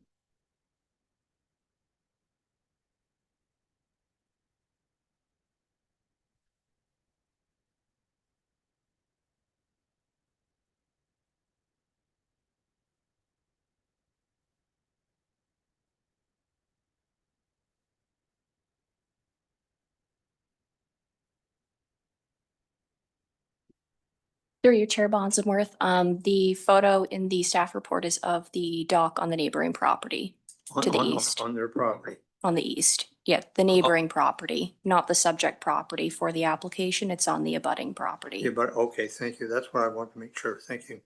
Through you, Chair Bosomworth, the photo in the staff report is of the dock on the neighboring property to the east. On their property. On the east, yeah, the neighboring property, not the subject property for the application. It's on the abutting property. Yeah, but okay, thank you. That's what I want to make sure. Thank you.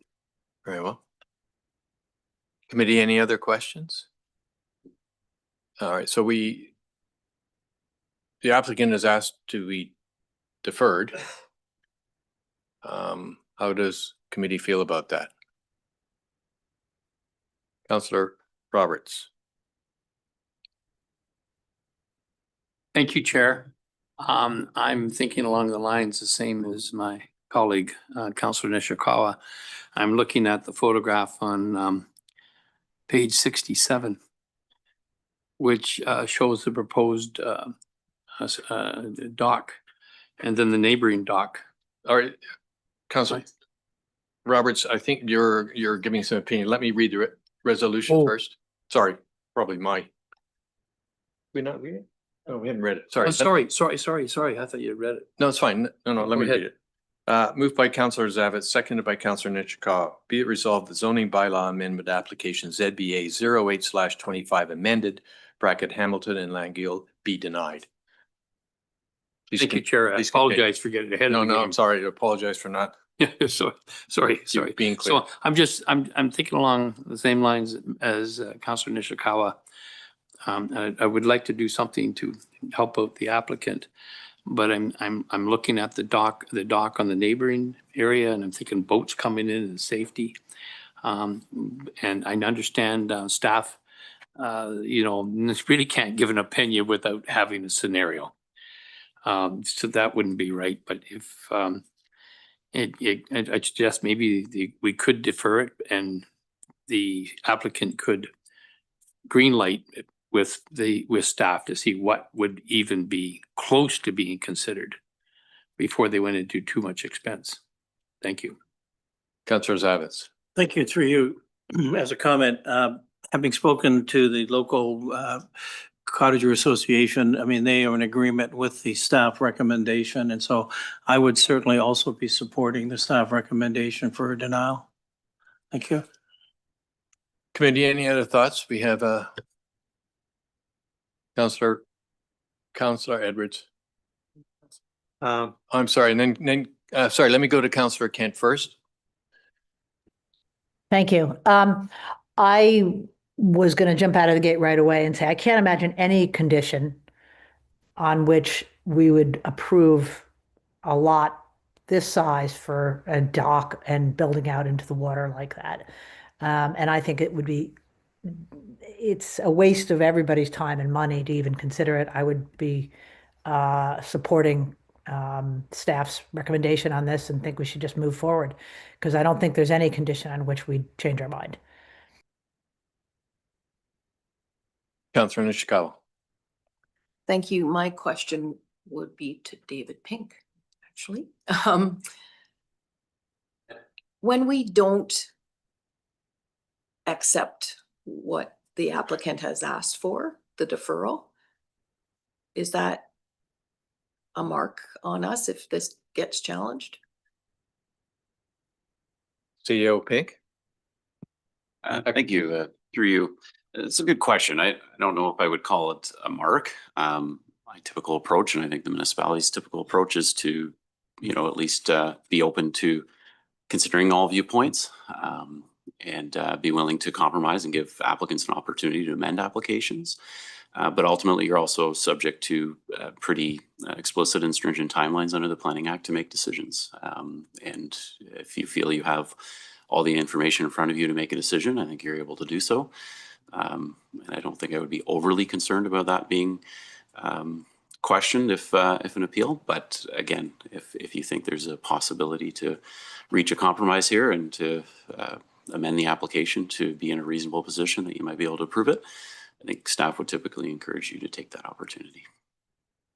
Very well. Committee, any other questions? All right, so the applicant has asked to be deferred. How does committee feel about that? Councillor Roberts. Thank you, Chair. I'm thinking along the lines the same as my colleague, Councillor Nishikawa. I'm looking at the photograph on page 67, which shows the proposed dock and then the neighboring dock. All right, Councillor Roberts, I think you're giving some opinion. Let me read the resolution first. Sorry, probably my. We not read it? Oh, we haven't read it. Sorry. Sorry. I thought you had read it. No, it's fine. No, let Go me ahead. read it. Moved by Councillor Zavitz, seconded by Councillor Nishikawa. Be it resolved, the zoning bylaw amendment application ZBA 08/25 amended, bracket Hamilton and Langill, be denied. Please Thank you, con- Chair. I please continue. apologize for getting ahead of No, the no, game. I'm sorry. I apologize for not Sorry. being clear. So I'm thinking along the same lines as Councillor Nishikawa. I would like to do something to help out the applicant, but I'm looking at the dock on the neighboring area, and I'm thinking boats coming in and safety. And I understand staff, really can't give an opinion without having a scenario. So that wouldn't be right, but if I suggest maybe we could defer it and the applicant could greenlight it with staff to see what would even be close to being considered before they went into too much expense. Thank you. Councillor Zavitz. Thank you. Through you, as a comment, having spoken to the local cottager association, I mean, they are in agreement with the staff recommendation. And so I would certainly also be supporting the staff recommendation for a denial. Thank you. Committee, any other thoughts? We have Councillor Edwards. I'm sorry, and then sorry, let me go to Councillor Kent first. Thank you. I was going to jump out of the gate right away and say, I can't imagine any condition on which we would approve a lot this size for a dock and building out into the water like that. And I think it's a waste of everybody's time and money to even consider it. I would be supporting staff's recommendation on this and think we should just move forward, because I don't think there's any condition on which we'd change our mind. Councillor Nishikawa. Thank you. My question would be to David Pink, actually. When we don't accept what the applicant has asked for, the deferral, is that a mark on us if this gets challenged? CEO Pink. Thank you. Through you. It's a good question. I don't know if I would call it a mark. My typical approach, and I think the municipality's typical approach, is to, at least be open to considering all viewpoints and be willing to compromise and give applicants an opportunity to amend applications. But ultimately, you're also subject to pretty explicit and stringent timelines under the Planning Act to make decisions. And if you feel you have all the information in front of you to make a decision, I think you're able to do so. And I don't think I would be overly concerned about that being questioned if an appeal. But again, if you think there's a possibility to reach a compromise here and to amend the application to be in a reasonable position that you might be able to approve it, I think staff would typically encourage you to take that opportunity.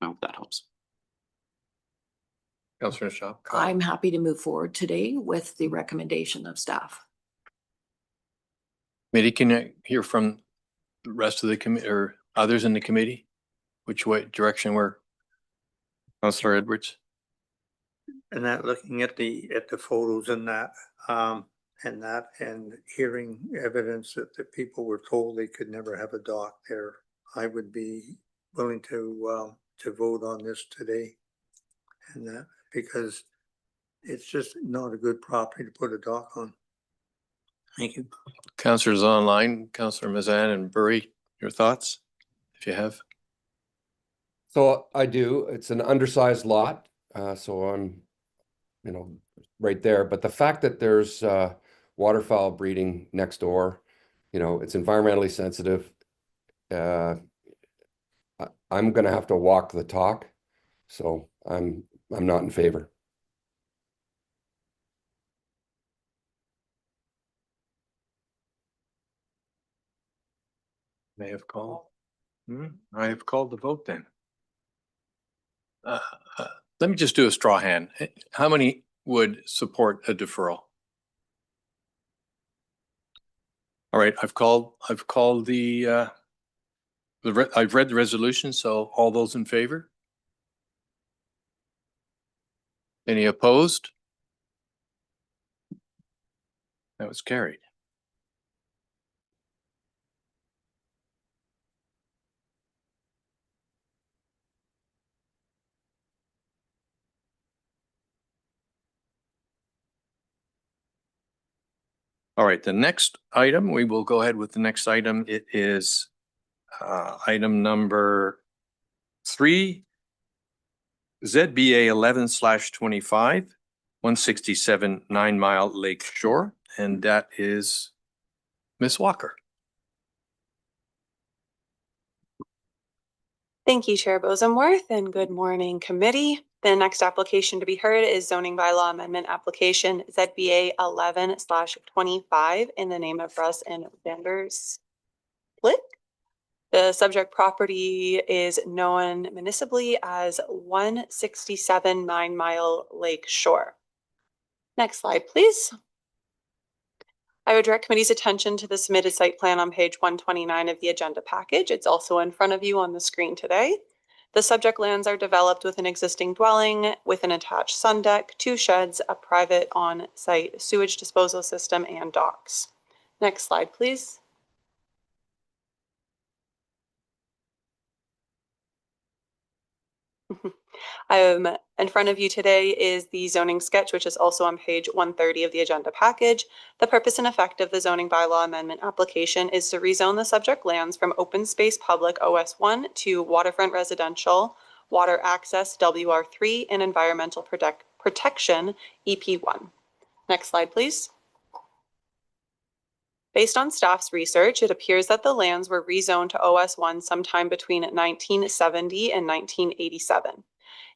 I hope that helps. Councillor Shaw. I'm happy to move forward today with the recommendation of staff. Committee, can I hear from the rest of the committee or others in the committee? Which direction we're? Councillor Edwards. And that, looking at the photos and hearing evidence that the people were told they could never have a dock there, I would be willing to vote on this today. And that, because it's just not a good property to put a dock on. Thank you. Councillors online, Councillor Mazan and Burry, your thoughts, if you have. So I do. It's an undersized lot, so I'm, right there. But the fact that there's waterfowl breeding next door, it's environmentally sensitive. I'm going to have to walk the talk, so I'm not in favor. May have called. I have called the vote then. Let me just do a straw hand. How many would support a deferral? All right, I've called I've read the resolution, so all those in favor? Any opposed? That was carried. All right, the next item, we will go ahead with the next item. It is item number 3, ZBA 11/25, 167 9 Mile Lake Shore, and that is Ms. Walker. Thank you, Chair Bosomworth, and good morning, committee. The next application to be heard is zoning bylaw amendment application ZBA 11/25 in the name of Russ and Vanders Split. The subject property is known municipally as 167 9 Mile Lake Shore. Next slide, please. I would direct committee's attention to the submitted site plan on page 129 of the agenda package. It's also in front of you on the screen today. The subject lands are developed with an existing dwelling with an attached sun deck, 2 sheds, a private on-site sewage disposal system, and docks. Next slide, please. In front of you today is the zoning sketch, which is also on page 130 of the agenda package. The purpose and effect of the zoning bylaw amendment application is to rezone the subject lands from open space public OS1 to waterfront residential, water access WR3, and environmental protection EP1. Next slide, please. Based on staff's research, it appears that the lands were rezoned to OS1 sometime between 1970 and 1987.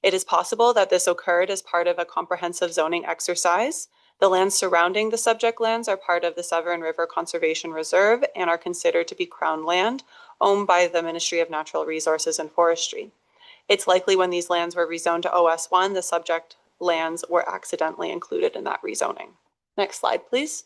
It is possible that this occurred as part of a comprehensive zoning exercise. The lands surrounding the subject lands are part of the Severn River Conservation Reserve and are considered to be Crown land owned by the Ministry of Natural Resources and Forestry. It's likely when these lands were rezoned to OS1, the subject lands were accidentally included in that rezoning. Next slide, please.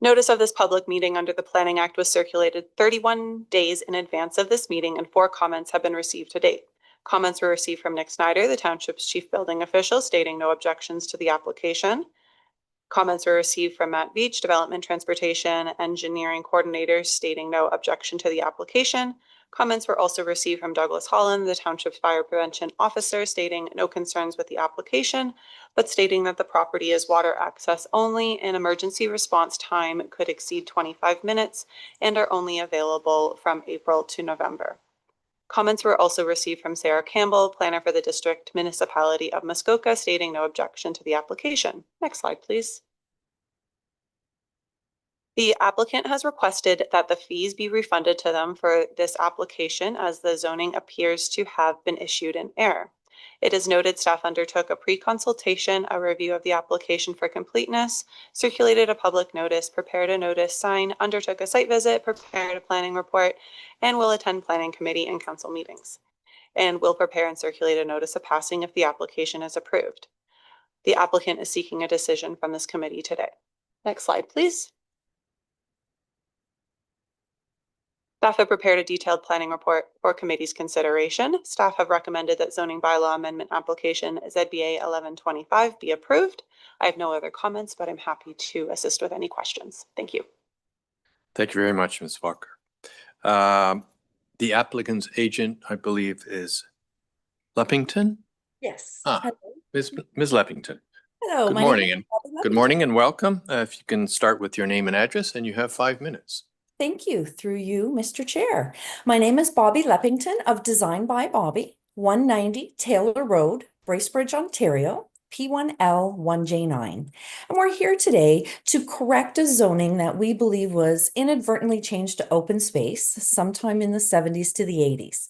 Notice of this public meeting under the Planning Act was circulated 31 days in advance of this meeting, and 4 comments have been received to date. Comments were received from Nick Snyder, the township's chief building official, stating no objections to the application. Comments were received from Matt Beach, development transportation engineering coordinator, stating no objection to the application. Comments were also received from Douglas Holland, the township's fire prevention officer, stating no concerns with the application, but stating that the property is water access only and emergency response time could exceed 25 minutes and are only available from April to November. Comments were also received from Sarah Campbell, planner for the district municipality of Muskoka, stating no objection to the application. Next slide, please. The applicant has requested that the fees be refunded to them for this application as the zoning appears to have been issued in error. It is noted staff undertook a pre-consultation, a review of the application for completeness, circulated a public notice, prepared a notice sign, undertook a site visit, prepared a planning report, and will attend planning committee and council meetings, and will prepare and circulate a notice of passing if the application is approved. The applicant is seeking a decision from this committee today. Next slide, please. Staff have prepared a detailed planning report for committee's consideration. Staff have recommended that zoning bylaw amendment application ZBA 11/25 be approved. I have no other comments, but I'm happy to assist with any questions. Thank you. Thank you very much, Ms. Walker. The applicant's agent, I believe, is Leppington. Yes. Ms. Leppington. Hello. Good my morning, name and is Bobby good Leppington. morning and welcome. If you can start with your name and address, and you have 5 minutes. Thank you. Through you, Mr. Chair. My name is Bobby Leppington of Design by Bobby, 190 Taylor Road, Bracebridge, Ontario. P1L1J9. And we're here today to correct a zoning that we believe was inadvertently changed to open space sometime in the 70s to the 80s.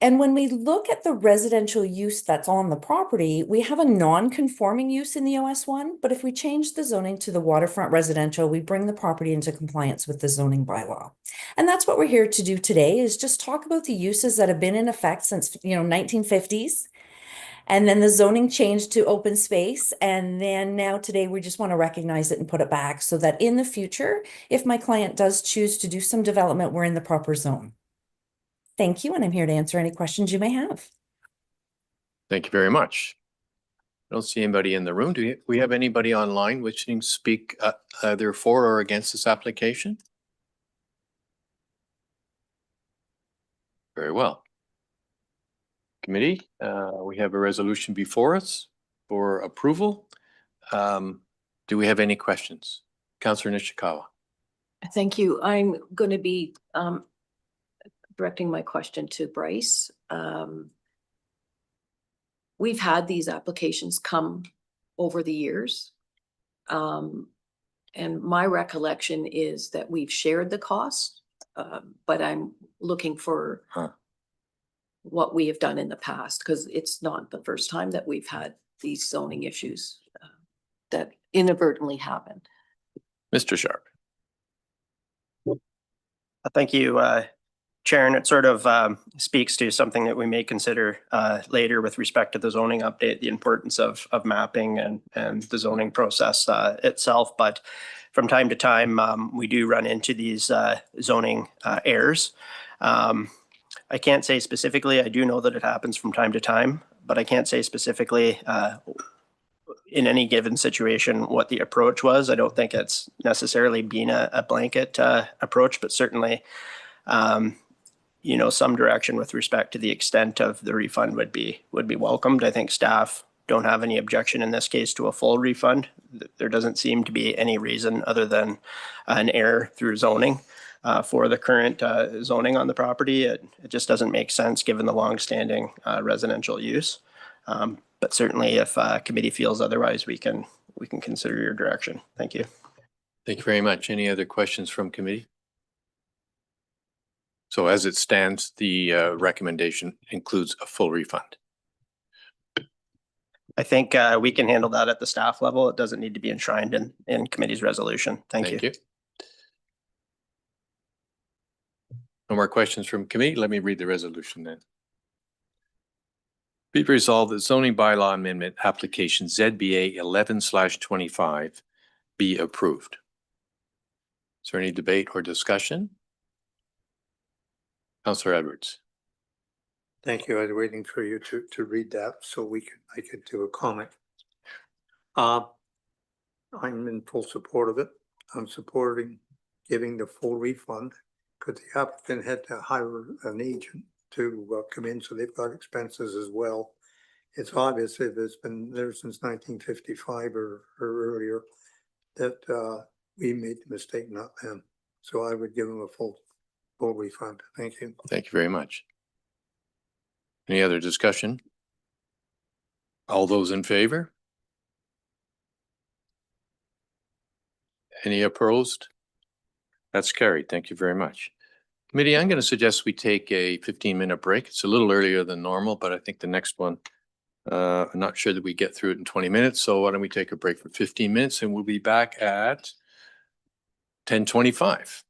And when we look at the residential use that's on the property, we have a non-conforming use in the OS1, but if we change the zoning to the waterfront residential, we bring the property into compliance with the zoning bylaw. And that's what we're here to do today, is just talk about the uses that have been in effect since, 1950s. And then the zoning changed to open space. And then now today, we just want to recognize it and put it back so that in the future, if my client does choose to do some development, we're in the proper zone. Thank you, and I'm here to answer any questions you may have. Thank you very much. I don't see anybody in the room. Do we have anybody online wishing to speak either for or against this application? Very well. Committee, we have a resolution before us for approval. Do we have any questions? Councillor Nishikawa. Thank you. I'm going to be directing my question to Bryce. We've had these applications come over the years. And my recollection is that we've shared the cost, but I'm looking for what we have done in the past, because it's not the first time that we've had these zoning issues that inadvertently happened. Mr. Sharp. Thank you, Chair, and it sort of speaks to something that we may consider later with respect to the zoning update, the importance of mapping and the zoning process itself. But from time to time, we do run into these zoning errors. I can't say specifically. I do know that it happens from time to time, but I can't say specifically in any given situation what the approach was. I don't think it's necessarily been a blanket approach, but certainly some direction with respect to the extent of the refund would be welcomed. I think staff don't have any objection in this case to a full refund. There doesn't seem to be any reason other than an error through zoning for the current zoning on the property. It just doesn't make sense given the longstanding residential use. But certainly if committee feels otherwise, we can consider your direction. Thank you. Thank you very much. Any other questions from committee? So as it stands, the recommendation includes a full refund. I think we can handle that at the staff level. It doesn't need to be enshrined in committee's resolution. Thank you. No more questions from committee. Let me read the resolution then. Be it resolved that zoning bylaw amendment application ZBA 11/25 be approved. Is there any debate or discussion? Councillor Edwards. Thank you. I was waiting for you to read that so I could do a comment. I'm in full support of it. I'm supporting giving the full refund because the applicant had to hire an agent to come in, so they've got expenses as well. It's obvious if it's been there since 1955 or earlier that we made the mistake, not them. So I would give them a full refund. Thank you. Thank you very much. Any other discussion? All those in favor? Any opposed? That's carried. Thank you very much. Committee, I'm going to suggest we take a 15-minute break. It's a little earlier than normal, but I think the next one, I'm not sure that we get through it in 20 minutes. So why don't we take a break for 15 minutes and we'll be back at 10:25.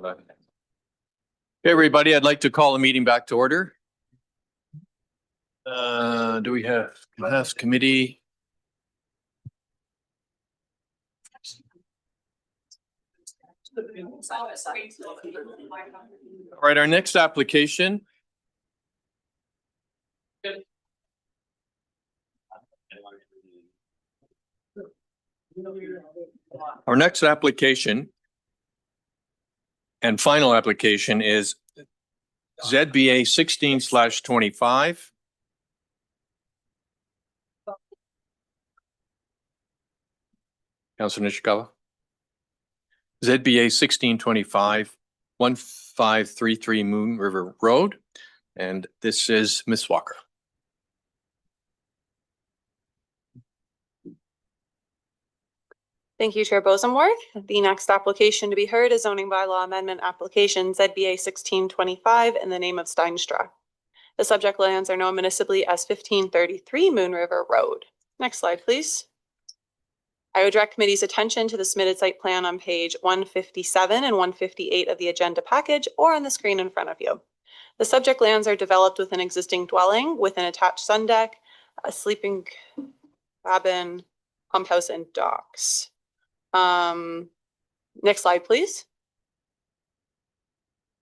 Hey, everybody, I'd like to call the meeting back to order. Do we have last committee? All right, our next application. Our next application and final application is ZBA 16/25. Councilor Nishikawa. ZBA 1625, 1533 Moon River Road. And this is Ms. Walker. Thank you, Chair Bosomworth. The next application to be heard is zoning bylaw amendment application ZBA 1625 in the name of Steinstra. The subject lands are known municipally as 1533 Moon River Road. Next slide, please. I would direct committee's attention to the submitted site plan on page 157 and 158 of the agenda package or on the screen in front of you. The subject lands are developed with an existing dwelling with an attached sun deck, a sleeping cabin, pump house, and docks. Next slide, please.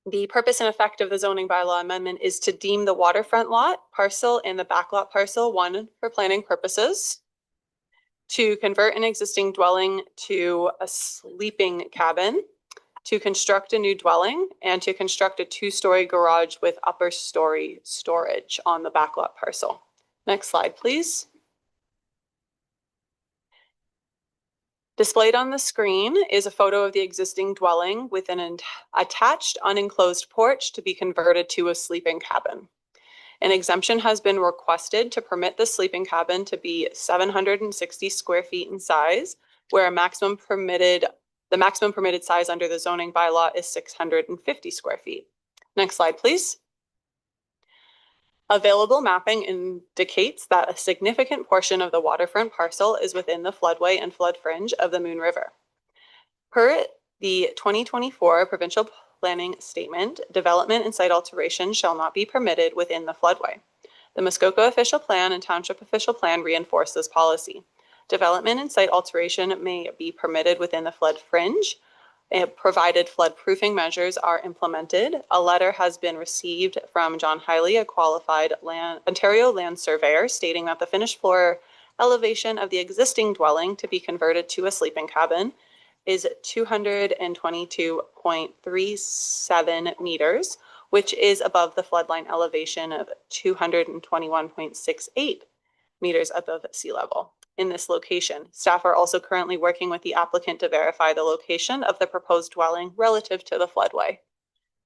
The purpose and effect of the zoning bylaw amendment is to deem the waterfront lot parcel and the backlot parcel one for planning purposes, to convert an existing dwelling to a sleeping cabin, to construct a new dwelling, and to construct a two-story garage with upper story storage on the backlot parcel. Next slide, please. Displayed on the screen is a photo of the existing dwelling with an attached unenclosed porch to be converted to a sleeping cabin. An exemption has been requested to permit the sleeping cabin to be 760 square feet in size, where the maximum permitted size under the zoning bylaw is 650 square feet. Next slide, please. Available mapping indicates that a significant portion of the waterfront parcel is within the floodway and flood fringe of the Moon River. Per the 2024 Provincial Planning Statement, development and site alteration shall not be permitted within the floodway. The Muskoka Official Plan and Township Official Plan reinforce this policy. Development and site alteration may be permitted within the flood fringe, provided flood-proofing measures are implemented. A letter has been received from John Hiley, a qualified Ontario land surveyor, stating that the finished floor elevation of the existing dwelling to be converted to a sleeping cabin is 222.37 meters, which is above the floodline elevation of 221.68 meters above sea level. In this location, staff are also currently working with the applicant to verify the location of the proposed dwelling relative to the floodway.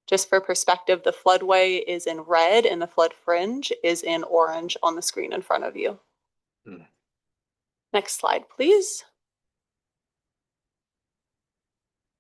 Just for perspective, the floodway is in red and the flood fringe is in orange on the screen in front of you. Next slide, please.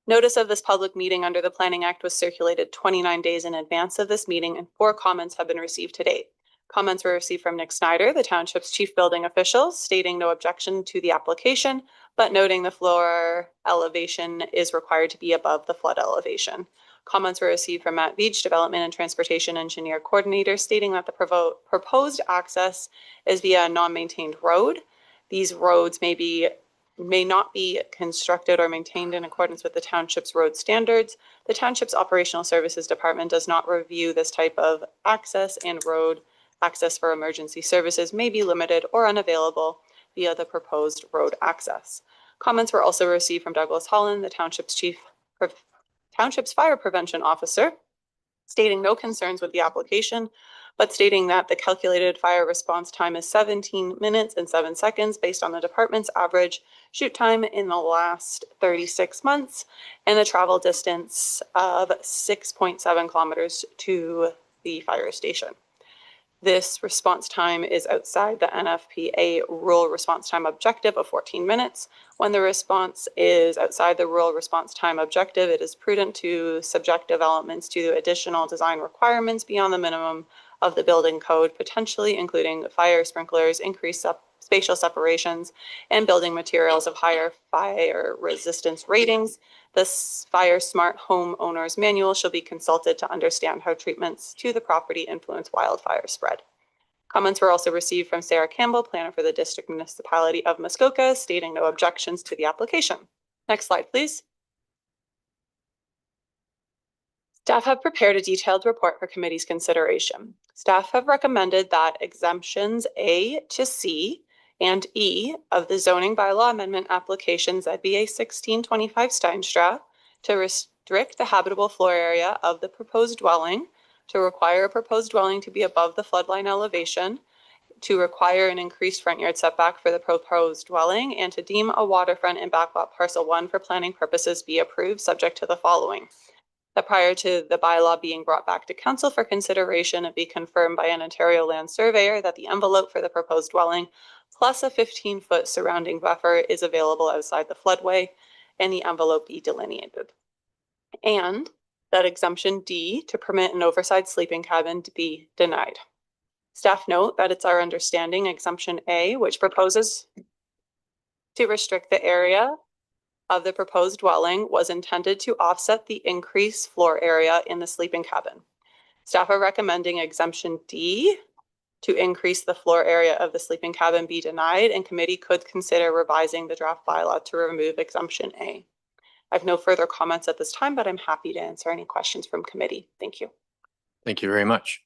Notice of this public meeting under the Planning Act was circulated 29 days in advance of this meeting, and 4 comments have been received to date. Comments were received from Nick Snyder, the township's chief building official, stating no objection to the application, but noting the floor elevation is required to be above the flood elevation. Comments were received from Matt Veach, development and transportation engineer coordinator, stating that the proposed access is via a non-maintained road. These roads may not be constructed or maintained in accordance with the township's road standards. The township's operational services department does not review this type of access, and road access for emergency services may be limited or unavailable via the proposed road access. Comments were also received from Douglas Holland, the township's fire prevention officer, stating no concerns with the application, but stating that the calculated fire response time is 17 minutes and 7 seconds based on the department's average shoot time in the last 36 months and the travel distance of 6.7 kilometers to the fire station. This response time is outside the NFPA rural response time objective of 14 minutes. When the response is outside the rural response time objective, it is prudent to subject developments to additional design requirements beyond the minimum of the building code, potentially including fire sprinklers, increased spatial separations, and building materials of higher fire resistance ratings. This Fire Smart Home Owner's Manual shall be consulted to understand how treatments to the property influence wildfire spread. Comments were also received from Sarah Campbell, planner for the District Municipality of Muskoka, stating no objections to the application. Next slide, please. Staff have prepared a detailed report for committee's consideration. Staff have recommended that exemptions A to C and E of the zoning bylaw amendment application ZBA 1625 Steinstra to restrict the habitable floor area of the proposed dwelling, to require a proposed dwelling to be above the floodline elevation, to require an increased front yard setback for the proposed dwelling, and to deem a waterfront and backlot parcel 1 for planning purposes be approved, subject to the following. That prior to the bylaw being brought back to council for consideration, it be confirmed by an Ontario land surveyor that the envelope for the proposed dwelling plus a 15-foot surrounding buffer is available outside the floodway, and the envelope be delineated. And that exemption D, to permit an oversized sleeping cabin, to be denied. Staff note that it's our understanding exemption A, which proposes to restrict the area of the proposed dwelling, was intended to offset the increased floor area in the sleeping cabin. Staff are recommending exemption D, to increase the floor area of the sleeping cabin, be denied, and committee could consider revising the draft bylaw to remove exemption A. I have no further comments at this time, but I'm happy to answer any questions from committee. Thank you. Thank you very much.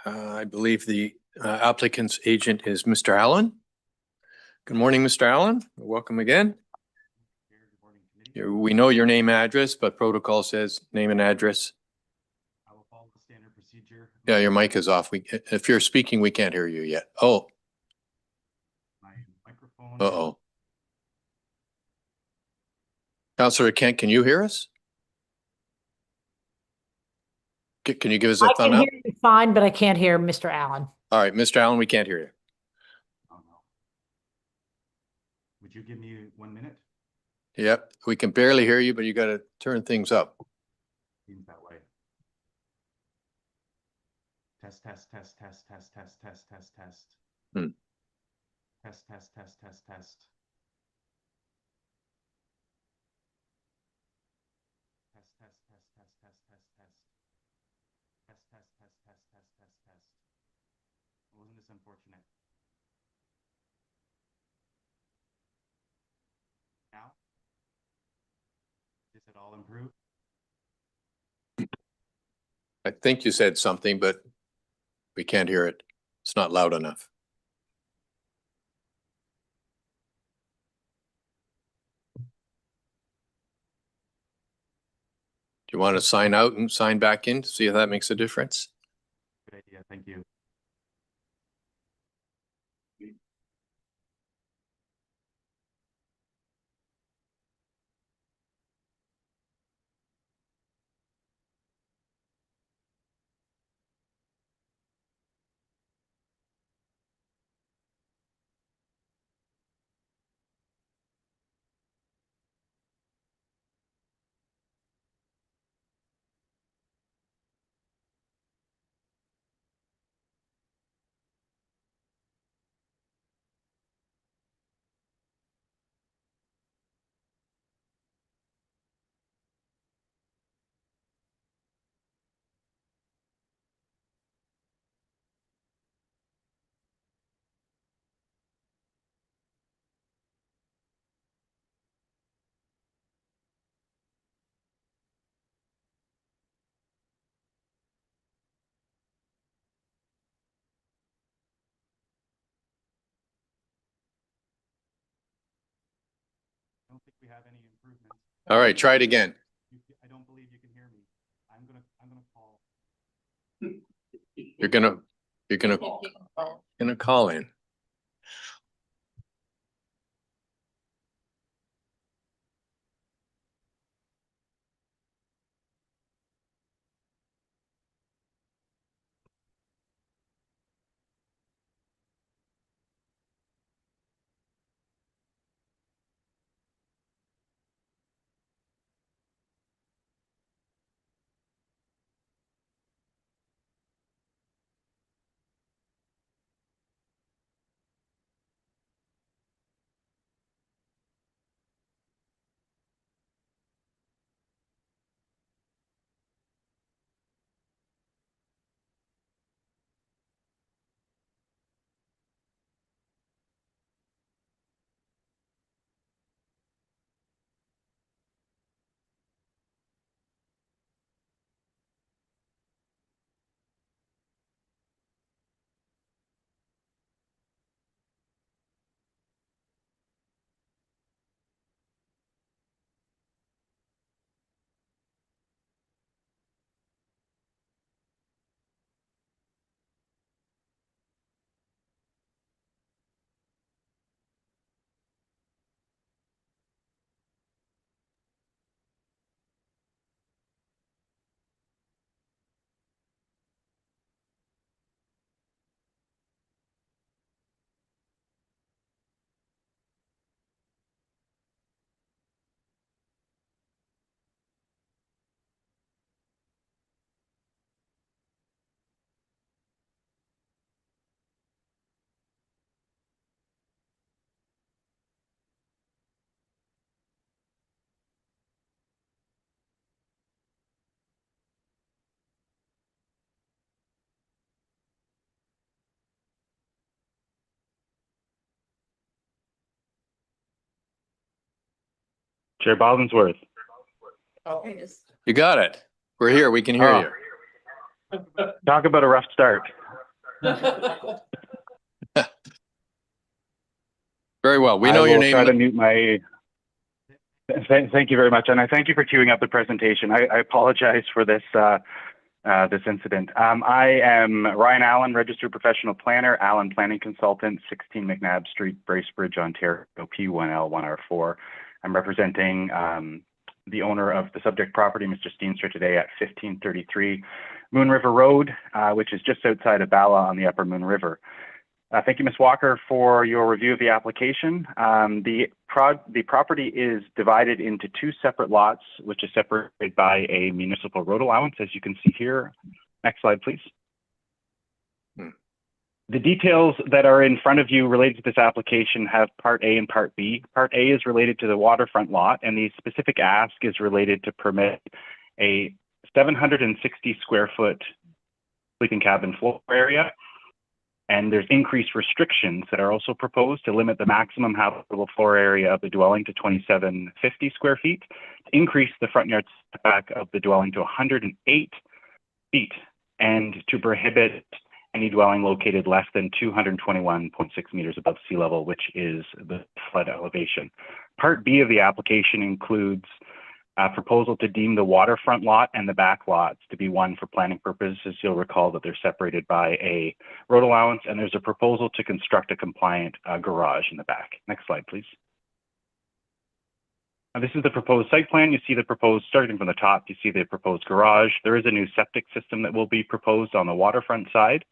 I believe the applicant's agent is Mr. Allen. Good morning, Mr. Allen. Welcome again. We know your name, address, but protocol says name and address. I will follow the standard procedure. Yeah, your mic is off. If you're speaking, we can't hear you yet. Oh. My microphone. Uh-oh. Councillor Kent, can you hear us? Can you give us a I thumb can up? hear you fine, but I can't hear Mr. Allen. All right, Mr. Allen, we can't hear you. Oh, no. Would you give me 1 minute? Yep, we can barely hear you, but you got to turn things up. Seems that way. Test, test, test, test, test, test, test, test, test. Hmm. Test, test, test, test, test. Test, test, test, test, test, test, test. Test, test, test, test, test, test, test. Wasn't this unfortunate? Now? Is it all improved? I think you said something, but we can't hear it. It's not loud enough. Do you want to sign out and sign back in to see if that makes a difference? Good idea. Thank you. I don't think we have any improvements. All right, try it again. I don't believe you can hear me. I'm gonna call. You're gonna call in. Chair Bosomworth. You got it. We're here. We can hear Oh. you. Talk about a rough start. Very well. We I know your will name. try to mute my. Thank you very much, and I thank you for queuing up the presentation. I apologize for this this incident. I am Ryan Allen, registered professional planner, Allen Planning Consultant, 16 McNabb Street, Bracebridge, Ontario, P1L1R4. I'm representing the owner of the subject property, Mr. Steenstra, today at 1533 Moon River Road, which is just outside of Bala on the Upper Moon River. Thank you, Ms. Walker, for your review of the application. The property is divided into two separate lots, which is separated by a municipal road allowance, as you can see here. Next slide, please. The details that are in front of you related to this application have Part A and Part B. Part A is related to the waterfront lot, and the specific ask is related to permit a 760 square foot sleeping cabin floor area. And there's increased restrictions that are also proposed to limit the maximum habitable floor area of the dwelling to 2750 square feet, to increase the front yard setback of the dwelling to 108 feet, and to prohibit any dwelling located less than 221.6 meters above sea level, which is the flood elevation. Part B of the application includes a proposal to deem the waterfront lot and the back lots to be one for planning purposes. You'll recall that they're separated by a road allowance, and there's a proposal to construct a compliant garage in the back. Next slide, please. Now, this is the proposed site plan. You see the proposed, starting from the top, you see the proposed garage. There is a new septic system that will be proposed on the waterfront side.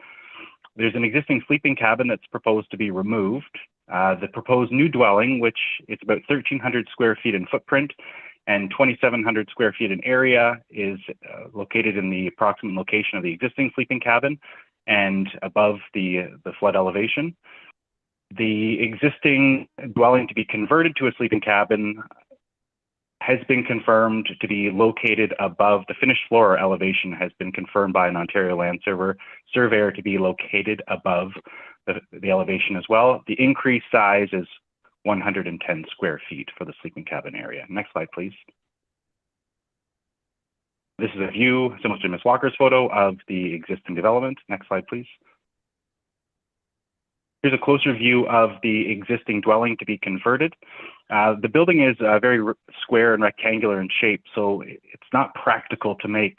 There's an existing sleeping cabin that's proposed to be removed. The proposed new dwelling, which it's about 1,300 square feet in footprint, and 2,700 square feet in area, is located in the approximate location of the existing sleeping cabin and above the flood elevation. The existing dwelling to be converted to a sleeping cabin has been confirmed to be located above the finished floor elevation, has been confirmed by an Ontario land surveyor to be located above the elevation as well. The increased size is 110 square feet for the sleeping cabin area. Next slide, please. This is a view similar to Ms. Walker's photo of the existing development. Next slide, please. Here's a closer view of the existing dwelling to be converted. The building is very square and rectangular in shape, so it's not practical to make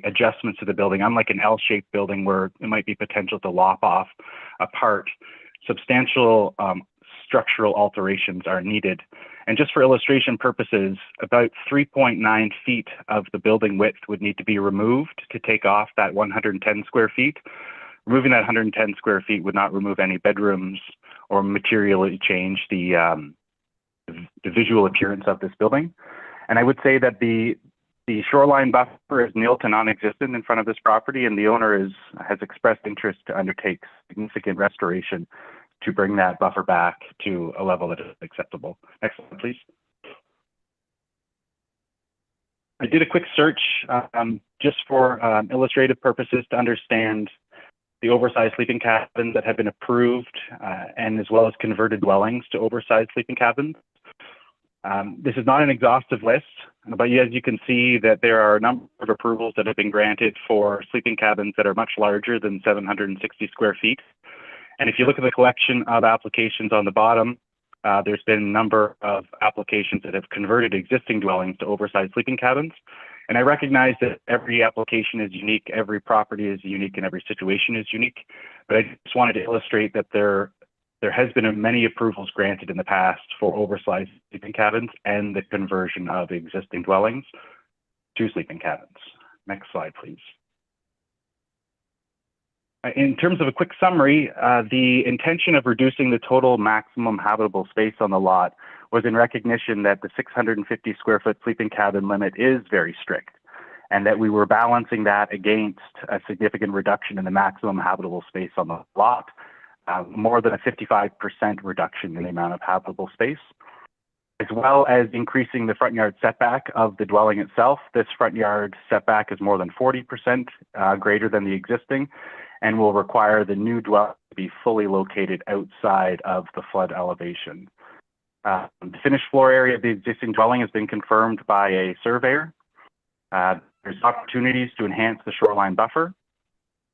adjustments to the building. Unlike an L-shaped building where it might be potential to lop off a part, substantial structural alterations are needed. And just for illustration purposes, about 3.9 feet of the building width would need to be removed to take off that 110 square feet. Removing that 110 square feet would not remove any bedrooms or materially change the visual appearance of this building. And I would say that the shoreline buffer is nil to non-existent in front of this property, and the owner has expressed interest to undertake significant restoration to bring that buffer back to a level that is acceptable. Next slide, please. I did a quick search just for illustrative purposes to understand the oversized sleeping cabins that have been approved and as well as converted dwellings to oversized sleeping cabins. This is not an exhaustive list, but as you can see that there are a number of approvals that have been granted for sleeping cabins that are much larger than 760 square feet. And if you look at the collection of applications on the bottom, there's been a number of applications that have converted existing dwellings to oversized sleeping cabins. And I recognize that every application is unique, every property is unique, and every situation is unique. But I just wanted to illustrate that there has been many approvals granted in the past for oversized sleeping cabins and the conversion of existing dwellings to sleeping cabins. Next slide, please. In terms of a quick summary, the intention of reducing the total maximum habitable space on the lot was in recognition that the 650 square foot sleeping cabin limit is very strict, and that we were balancing that against a significant reduction in the maximum habitable space on the lot, more than a 55% reduction in the amount of habitable space, as well as increasing the front yard setback of the dwelling itself. This front yard setback is more than 40% greater than the existing, and will require the new dwelling to be fully located outside of the flood elevation. The finished floor area of the existing dwelling has been confirmed by a surveyor. There's opportunities to enhance the shoreline buffer.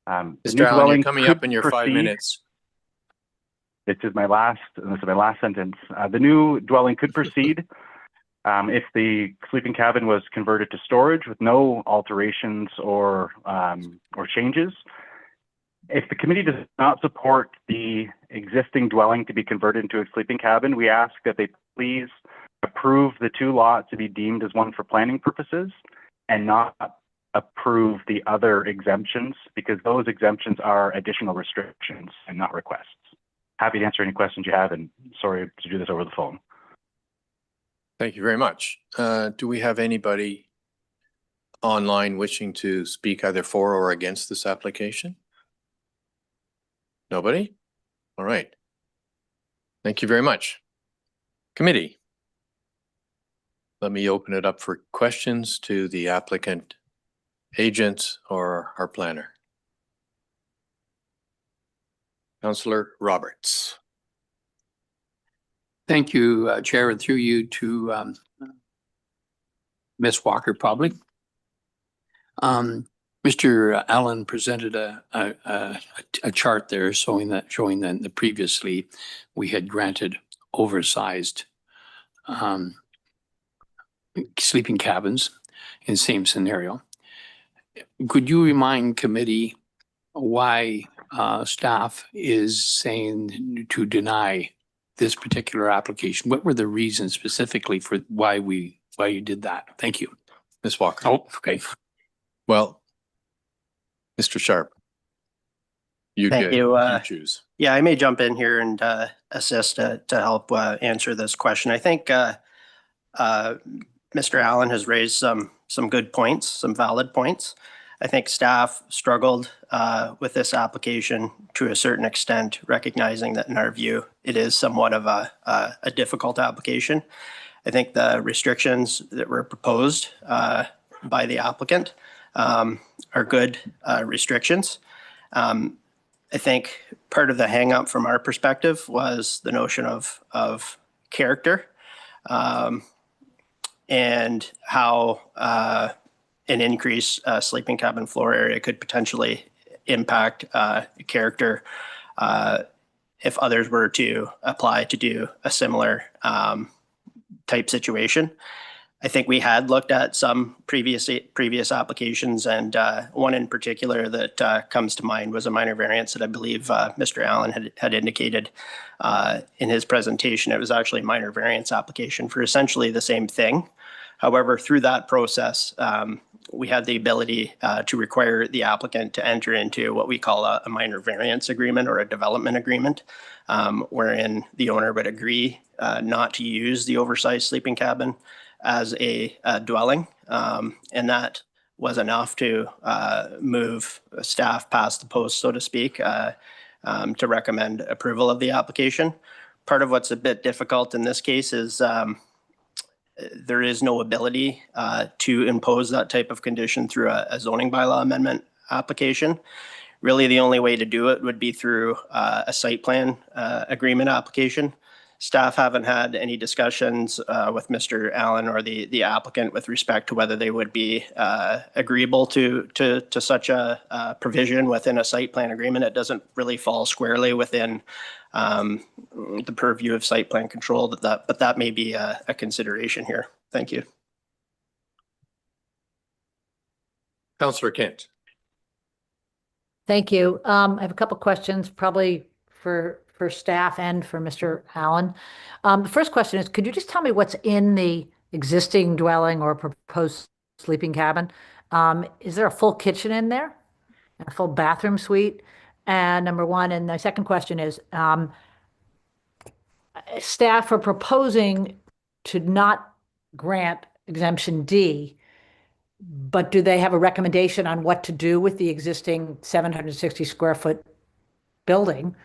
The new Mr. Allen, you're dwelling coming up could in your 5 proceed- minutes. This is my last sentence. The new dwelling could proceed if the sleeping cabin was converted to storage with no alterations or changes. If the committee does not support the existing dwelling to be converted into a sleeping cabin, we ask that they please approve the 2 lots to be deemed as one for planning purposes and not approve the other exemptions, because those exemptions are additional restrictions and not requests. Happy to answer any questions you have, and sorry to do this over the phone. Thank you very much. Do we have anybody online wishing to speak either for or against this application? Nobody? All right. Thank you very much. Committee. Let me open it up for questions to the applicant, agent, or our planner. Councillor Roberts. Thank you, Chair, and through you to Ms. Walker, probably. Mr. Allen presented a chart there showing that previously we had granted oversized sleeping cabins in the same scenario. Could you remind committee why staff is saying to deny this particular application? What were the reasons specifically for why you did that? Thank you. Ms. Walker. Oh, okay. Well, Mr. Sharp. You Thank you. You choose. Yeah, I may jump in here and assist to help answer this question. I think Mr. Allen has raised some good points, some valid points. I think staff struggled with this application to a certain extent, recognizing that in our view, it is somewhat of a difficult application. I think the restrictions that were proposed by the applicant are good restrictions. I think part of the hang up from our perspective was the notion of character and how an increased sleeping cabin floor area could potentially impact character if others were to apply to do a similar type situation. I think we had looked at some previous applications, and one in particular that comes to mind was a minor variance that I believe Mr. Allen had indicated in his presentation. It was actually a minor variance application for essentially the same thing. However, through that process, we had the ability to require the applicant to enter into what we call a minor variance agreement or a development agreement, wherein the owner would agree not to use the oversized sleeping cabin as a dwelling. And that was enough to move staff past the post, so to speak, to recommend approval of the application. Part of what's a bit difficult in this case is there is no ability to impose that type of condition through a zoning bylaw amendment application. Really, the only way to do it would be through a site plan agreement application. Staff haven't had any discussions with Mr. Allen or the applicant with respect to whether they would be agreeable to such a provision within a site plan agreement. It doesn't really fall squarely within the purview of site plan control, but that may be a consideration here. Thank you. Councillor Kent. Thank you. I have a couple questions, probably for staff and for Mr. Allen. The first question is, could you just tell me what's in the existing dwelling or proposed sleeping cabin? Is there a full kitchen in there? A full bathroom suite? And number one, and the second question is, staff are proposing to not grant exemption D, but do they have a recommendation on what to do with the existing 760 square foot building?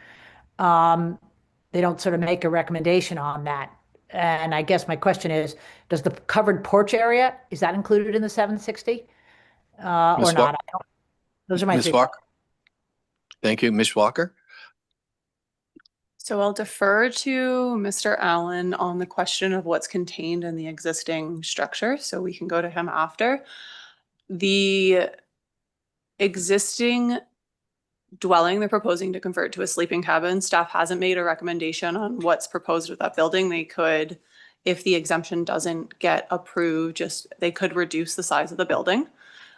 They don't sort of make a recommendation on that. And I guess my question is, does the covered porch area, is that included in the 760 or not? Those are my Ms. Walker. Thank you. Ms. Walker. So I'll defer to Mr. Allen on the question of what's contained in the existing structure, so we can go to him after. The existing dwelling they're proposing to convert to a sleeping cabin, staff hasn't made a recommendation on what's proposed with that building. They could, if the exemption doesn't get approved, they could reduce the size of the building.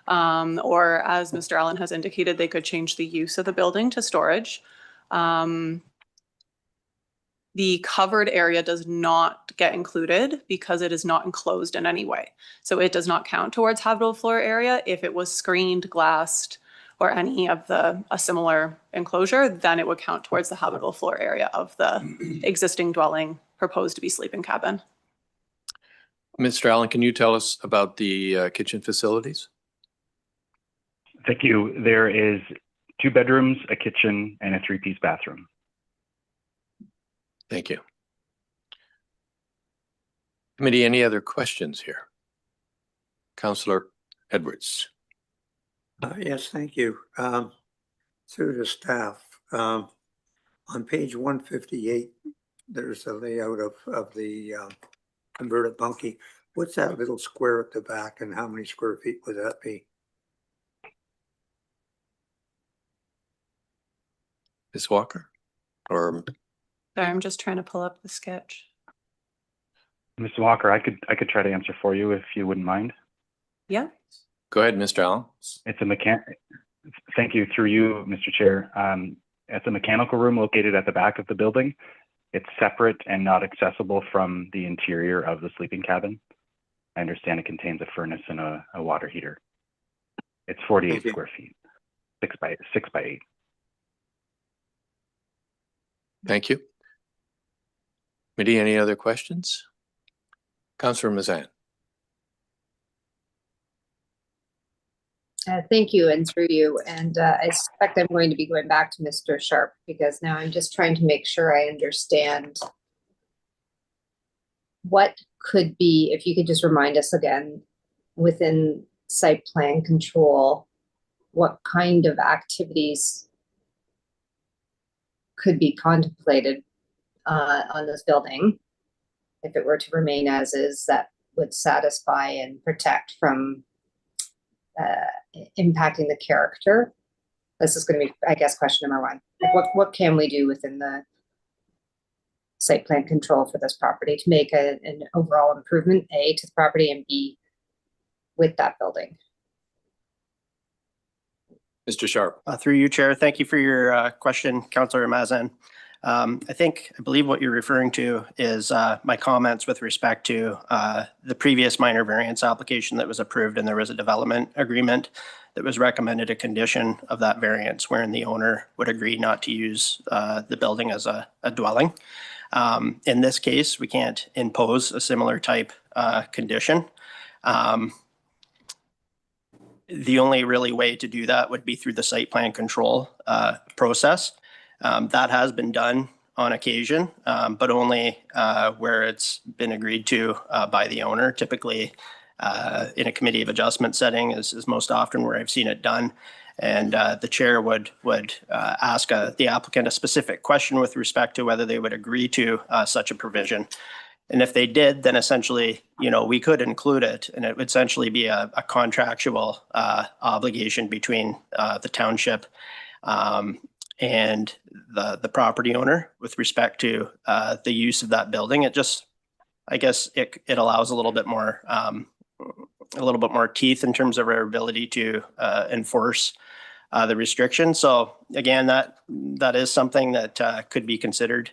Or as Mr. Allen has indicated, they could change the use of the building to storage. The covered area does not get included because it is not enclosed in any way. So it does not count towards habitable floor area. If it was screened, glassed, or any of a similar enclosure, then it would count towards the habitable floor area of the existing dwelling proposed to be sleeping cabin. Mr. Allen, can you tell us about the kitchen facilities? Thank you. There is 2 bedrooms, a kitchen, and a 3-piece bathroom. Thank you. Committee, any other questions here? Councillor Edwards. Yes, thank you. Through the staff, on page 158, there's a layout of the converted bunkie. What's that little square at the back, and how many square feet would that be? Ms. Walker? Or Sorry, I'm just trying to pull up the sketch. Mr. Walker, I could try to answer for you if you wouldn't mind. Yeah. Go ahead, Mr. Allen. It's a Thank you, through you, Mr. Chair. It's a mechanical room located at the back of the building. It's separate and not accessible from the interior of the sleeping cabin. I understand it contains a furnace and a water heater. It's 48 square feet, 6 by 8. Thank you. Committee, any other questions? Councillor Mazan. Thank you, and through you. And I suspect I'm going to be going back to Mr. Sharp because now I'm just trying to make sure I understand what could be, if you could just remind us again, within site plan control, what kind of activities could be contemplated on this building if it were to remain as is, that would satisfy and protect from impacting the character. This is going to be, I guess, question number 1. Like what can we do within the site plan control for this property to make an overall improvement, A, to the property, and B, with that building? Mr. Sharp. Through you, Chair. Thank you for your question, Councillor Mazan. I believe what you're referring to is my comments with respect to the previous minor variance application that was approved, and there was a development agreement that was recommended a condition of that variance wherein the owner would agree not to use the building as a dwelling. In this case, we can't impose a similar type condition. The only really way to do that would be through the site plan control process. That has been done on occasion, but only where it's been agreed to by the owner. Typically, in a committee of adjustment setting is most often where I've seen it done. And the chair would ask the applicant a specific question with respect to whether they would agree to such a provision. And if they did, then essentially, we could include it, and it would essentially be a contractual obligation between the township and the property owner with respect to the use of that building. It just, I guess, it allows a little bit more teeth in terms of our ability to enforce the restriction. So again, that is something that could be considered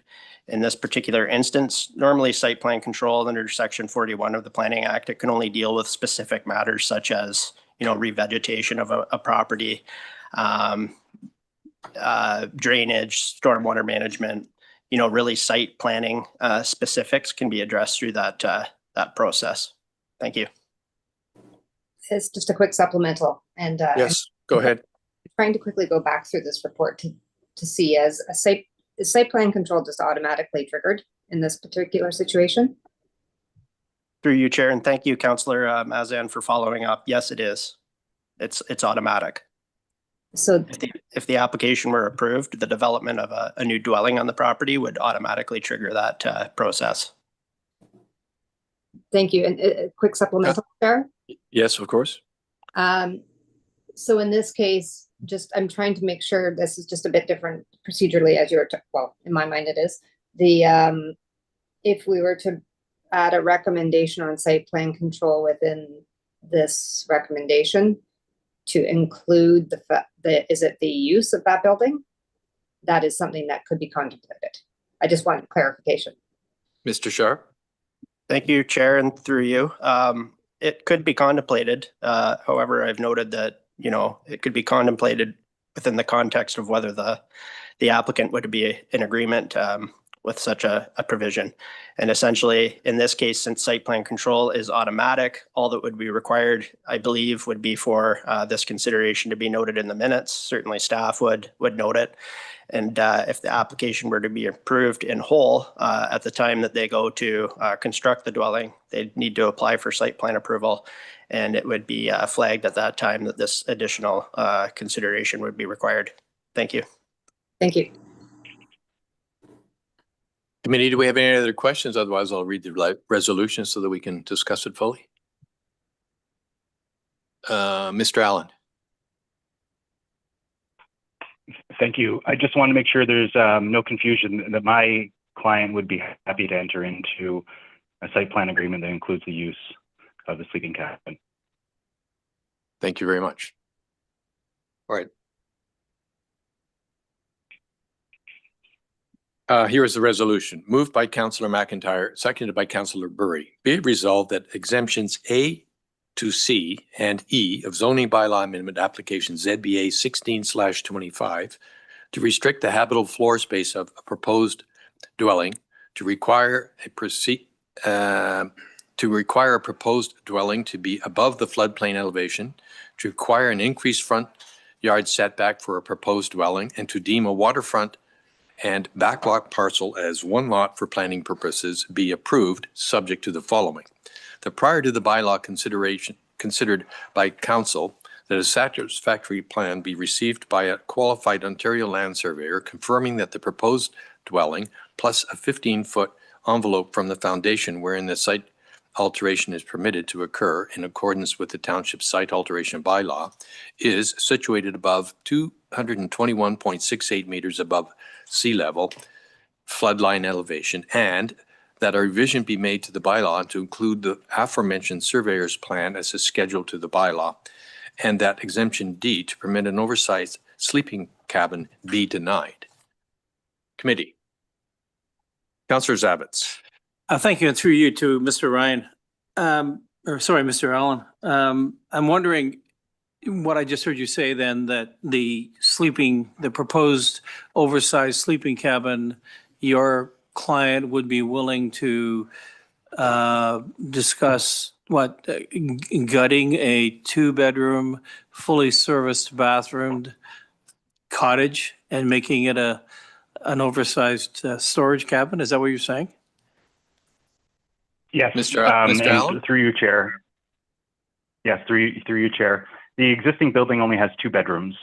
in this particular instance. Normally, site plan control under Section 41 of the Planning Act, it can only deal with specific matters such as, revegetation of a property, drainage, stormwater management, really site planning specifics can be addressed through that process. Thank you. It's just a quick supplemental, and yes, go ahead. I'm trying to quickly go back through this report to see is site plan control just automatically triggered in this particular situation? Through you, Chair, and thank you, Councillor Mazan, for following up. Yes, it is. It's automatic. So If the application were approved, the development of a new dwelling on the property would automatically trigger that process. thank you. And a quick supplemental, Chair. Yes, of course. So in this case, just, I'm trying to make sure this is just a bit different procedurally as you're, well, in my mind it is. If we were to add a recommendation on site plan control within this recommendation to include is it the use of that building? That is something that could be contemplated. I just want clarification. Mr. Sharp? Thank you, Chair, and through you. It could be contemplated. However, I've noted that, it could be contemplated within the context of whether the applicant would be in agreement with such a provision. And essentially, in this case, since site plan control is automatic, all that would be required, I believe, would be for this consideration to be noted in the minutes. Certainly staff would note it. And if the application were to be approved in whole, at the time that they go to construct the dwelling, they'd need to apply for site plan approval. And it would be flagged at that time that this additional consideration would be required. Thank you. Thank you. Committee, do we have any other questions? Otherwise, I'll read the resolution so that we can discuss it fully. Mr. Allen. Thank you. I just want to make sure there's no confusion that my client would be happy to enter into a site plan agreement that includes the use of the sleeping cabin. Thank you very much. All right. Here is the resolution. Moved by Councillor McIntyre, seconded by Councillor Burry. Be it resolved that exemptions A to C and E of zoning bylaw amendment application ZBA 16/25 to restrict the habitable floor space of a proposed dwelling, to require a proposed dwelling to be above the floodplain elevation, to require an increased front yard setback for a proposed dwelling, and to deem a waterfront and backlot parcel as one lot for planning purposes be approved, subject to the following. The prior to the bylaw considered by council that a satisfactory plan be received by a qualified Ontario land surveyor confirming that the proposed dwelling plus a 15-foot envelope from the foundation wherein the site alteration is permitted to occur in accordance with the township site alteration bylaw is situated above 221.68 meters above sea level floodline elevation, and that a revision be made to the bylaw to include the aforementioned surveyor's plan as a schedule to the bylaw, and that exemption D to permit an oversized sleeping cabin be denied. Committee. Councillor Zavitz. Thank you, and through you to Mr. Ryan, Mr. Allen. I'm wondering what I just heard you say then, that the proposed oversized sleeping cabin, your client would be willing to discuss gutting a 2-bedroom, fully serviced bathroomed cottage and making it an oversized storage cabin. Is that what you're saying? Yes, Mr. Allen? Through you, Chair. Yes, through you, Chair. The existing building only has 2 bedrooms,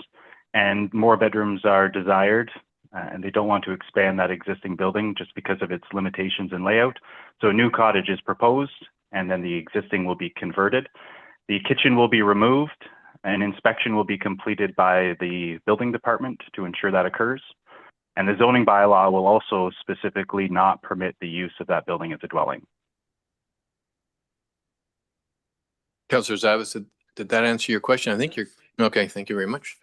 and more bedrooms are desired, and they don't want to expand that existing building just because of its limitations and layout. So a new cottage is proposed, and then the existing will be converted. The kitchen will be removed. An inspection will be completed by the building department to ensure that occurs. And the zoning bylaw will also specifically not permit the use of that building as a dwelling. Councillor Zavitz, did that answer your question? I think you're okay. Thank you very much.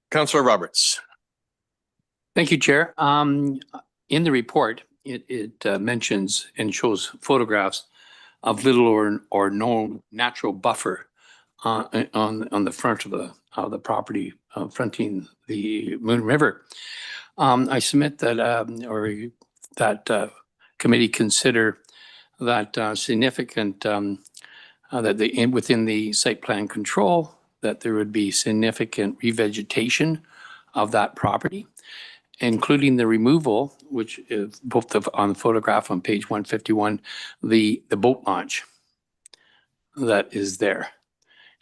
Councillor Roberts. Thank you, Chair. In the report, it mentions and shows photographs of little or no natural buffer on the front of the property fronting the Moon River. I submit that that committee consider that significant that within the site plan control that there would be significant revegetation of that property, including the removal, which is both on the photograph on page 151, the boat launch that is there.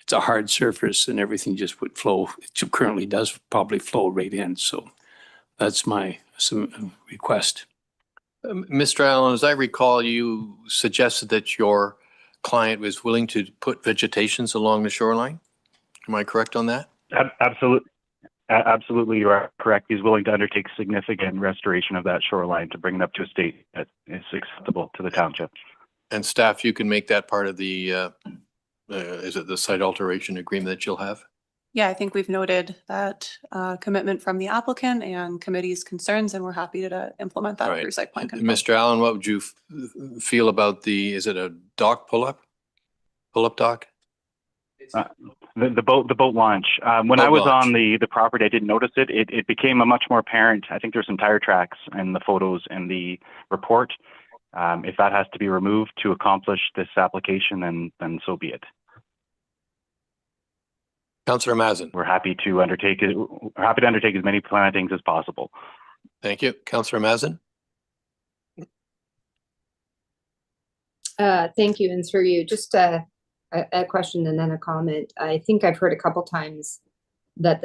it's a hard surface and everything just would flow. It currently does probably flow right in. So that's my request. Mr. Allen, as I recall, you suggested that your client was willing to put vegetations along the shoreline. Am I correct on that? Absolutely. Absolutely, you are correct. He's willing to undertake significant restoration of that shoreline to bring it up to a state that is acceptable to the township. And staff, you can make that part of the, is it the site alteration agreement that you'll have? Yeah, I think we've noted that commitment from the applicant and committee's concerns, and we're happy to implement that Right. through site plan control. Mr. Allen, what would you feel about the, is it a dock pull-up dock? The boat launch. When I was on the property, I didn't notice it. It became a much more apparent. I think there's some tire tracks in the photos in the report. If that has to be removed to accomplish this application, then so be it. Councillor Mazin. We're happy to undertake it. We're happy to undertake as many plantings as possible. Thank you. Councillor Mazin. Thank you, and through you, just a question and then a comment. I think I've heard a couple times that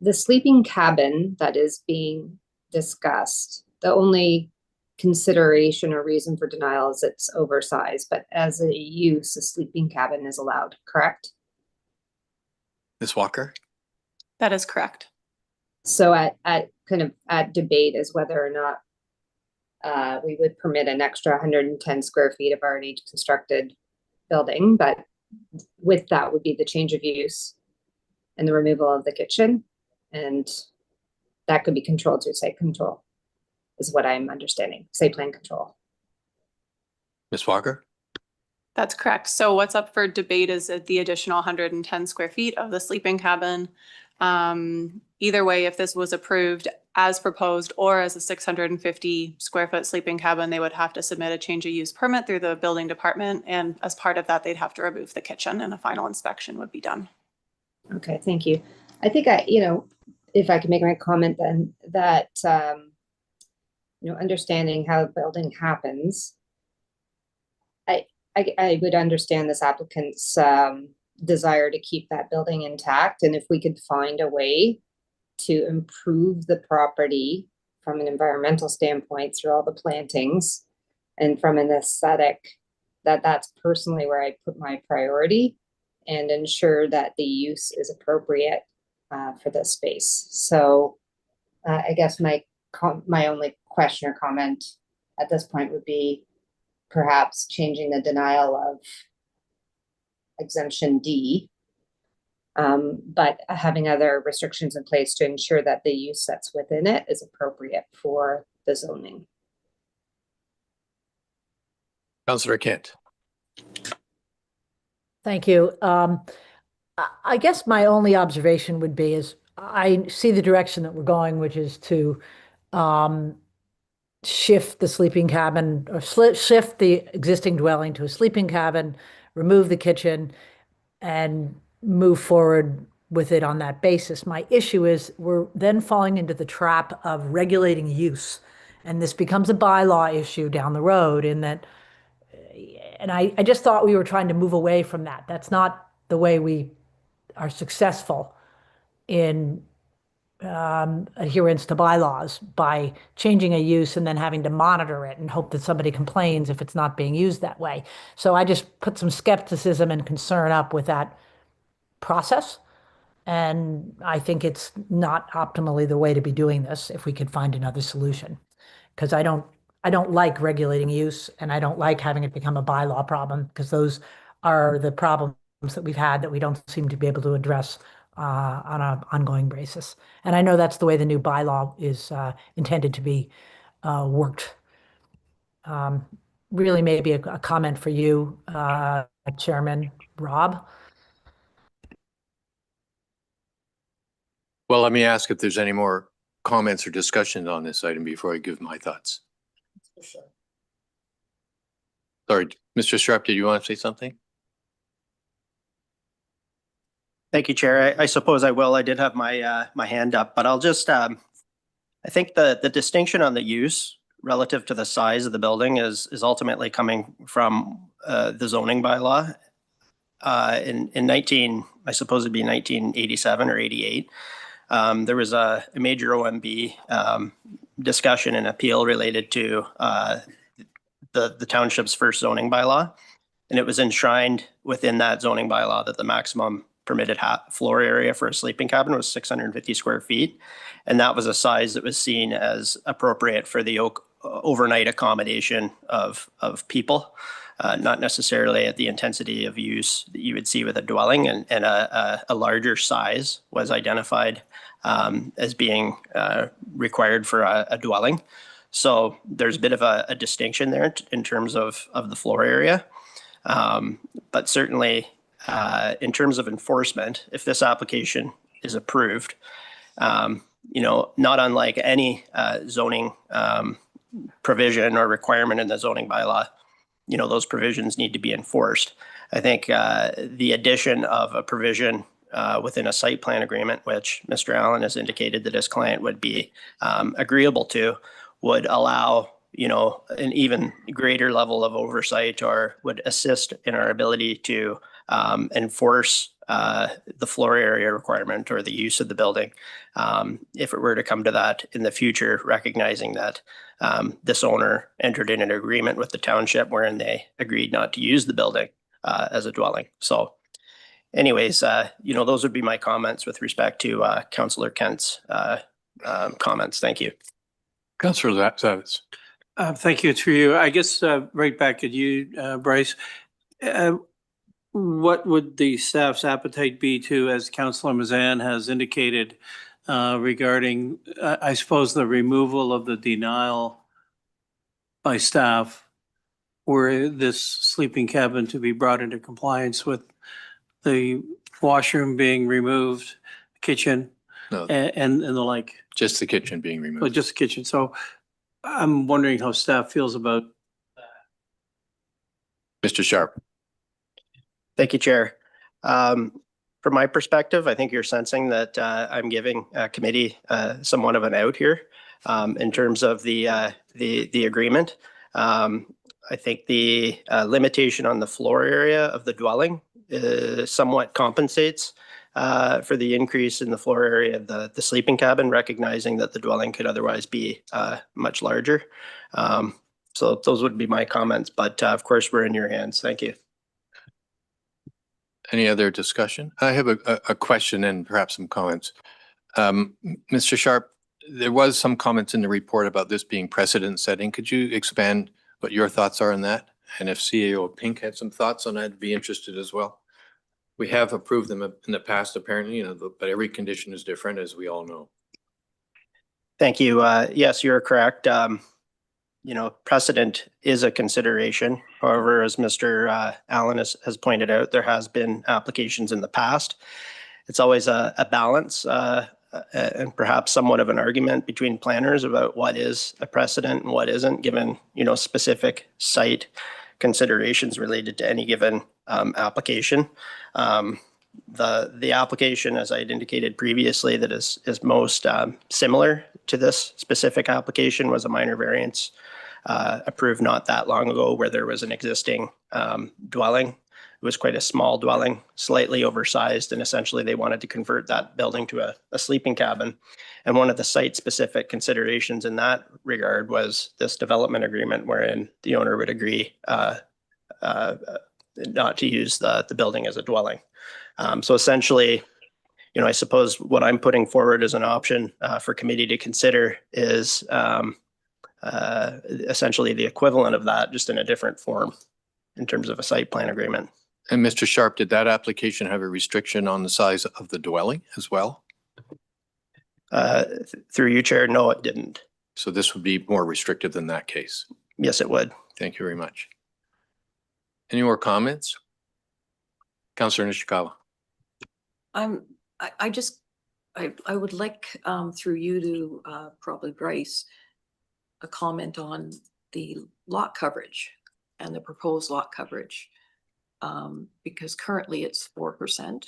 the sleeping cabin that is being discussed, the only consideration or reason for denial is it's oversized, but as a use, a sleeping cabin is allowed, correct? Ms. Walker? That is correct. So at debate is whether or not we would permit an extra 110 square feet of already constructed building, but with that would be the change of use and the removal of the kitchen, and that could be controlled through site control, is what I'm understanding, site plan control. Ms. Walker? That's correct. So what's up for debate is the additional 110 square feet of the sleeping cabin. Either way, if this was approved as proposed or as a 650 square foot sleeping cabin, they would have to submit a change of use permit through the building department. And as part of that, they'd have to remove the kitchen and a final inspection would be done. Okay, thank you. I think if I could make my comment then that, understanding how the building happens, I would understand this applicant's desire to keep that building intact. And if we could find a way to improve the property from an environmental standpoint through all the plantings and from an aesthetic, that's personally where I put my priority and ensure that the use is appropriate for this space. So I guess my only question or comment at this point would be perhaps changing the denial of exemption D, but having other restrictions in place to ensure that the use that's within it is appropriate for the zoning. Councillor Kent. Thank you. I guess my only observation would be is I see the direction that we're going, which is to shift the sleeping cabin or shift the existing dwelling to a sleeping cabin, remove the kitchen, and move forward with it on that basis. My issue is we're then falling into the trap of regulating use. And this becomes a bylaw issue down the road in that, and I just thought we were trying to move away from that. That's not the way we are successful in adherence to bylaws, by changing a use and then having to monitor it and hope that somebody complains if it's not being used that way. So I just put some skepticism and concern up with that process. And I think it's not optimally the way to be doing this if we could find another solution. Because I don't like regulating use, and I don't like having it become a bylaw problem, because those are the problems that we've had that we don't seem to be able to address on an ongoing basis. And I know that's the way the new bylaw is intended to be worked. Really maybe a comment for you, Chairman Rob. Well, let me ask if there's any more comments or discussion on this item before I give my thoughts. For sure. Sorry, Mr. Sharp, did you want to say something? Thank you, Chair. I suppose I will. I did have my my hand up, but I'll just, I think the distinction on the use relative to the size of the building is ultimately coming from the zoning bylaw. in I suppose it'd be 1987 or 88, there was a major OMB discussion and appeal related to the township's first zoning bylaw. And it was enshrined within that zoning bylaw that the maximum permitted floor area for a sleeping cabin was 650 square feet. And that was a size that was seen as appropriate for the overnight accommodation of people, not necessarily at the intensity of use that you would see with a dwelling. And a larger size was identified as being required for a dwelling. So there's a bit of a distinction there in terms of the floor area. But certainly, in terms of enforcement, if this application is approved, not unlike any zoning provision or requirement in the zoning bylaw, those provisions need to be enforced. I think the addition of a provision within a site plan agreement, which Mr. Allen has indicated that his client would be agreeable to, would allow an even greater level of oversight, or would assist in our ability to enforce the floor area requirement or the use of the building, if it were to come to that in the future, recognizing that this owner entered in an agreement with the township wherein they agreed not to use the building as a dwelling. So anyways, those would be my comments with respect to Councillor Kent's comments. Thank you. Councillor Savitz. Thank you, through you. I guess right back at you, Bryce. What would the staff's appetite be to, as Councillor Mazan has indicated, regarding, I suppose, the removal of the denial by staff, were this sleeping cabin to be brought into compliance with the washroom being removed, kitchen, No, and the like? just the kitchen being Oh, removed. just the kitchen. So I'm wondering how staff feels about Mr. Sharp. Thank you, Chair. From my perspective, I think you're sensing that I'm giving committee somewhat of an out here in terms of the agreement. I think the limitation on the floor area of the dwelling somewhat compensates for the increase in the floor area of the sleeping cabin, recognizing that the dwelling could otherwise be much larger. So those would be my comments, but of course, we're in your hands. Thank you. Any other discussion? I have a question and perhaps some comments. Mr. Sharp, there was some comments in the report about this being precedent setting. Could you expand what your thoughts are on that? And if CAO Pink had some thoughts on that, I'd be interested as well. We have approved them in the past, apparently, but every condition is different, as we all know. Thank you. Yes, you're correct. Precedent is a consideration. However, as Mr. Allen has pointed out, there has been applications in the past. It's always a balance and perhaps somewhat of an argument between planners about what is a precedent and what isn't, given, specific site considerations related to any given application. The application, as I had indicated previously, that is most similar to this specific application was a minor variance approved not that long ago, where there was an existing dwelling. It was quite a small dwelling, slightly oversized, and essentially they wanted to convert that building to a sleeping cabin. And one of the site-specific considerations in that regard was this development agreement, wherein the owner would agree not to use the building as a dwelling. So essentially, I suppose what I'm putting forward as an option for committee to consider is essentially the equivalent of that, just in a different form in terms of a site plan agreement. And Mr. Sharp, did that application have a restriction on the size of the dwelling as well? Through you, Chair, no, it didn't. So this would be more restrictive than that case? Yes, it would. Thank you very much. Any more comments? Councillor Nishikawa. I would like through you to probably Bryce, a comment on the lot coverage and the proposed lot coverage. Because currently it's 4%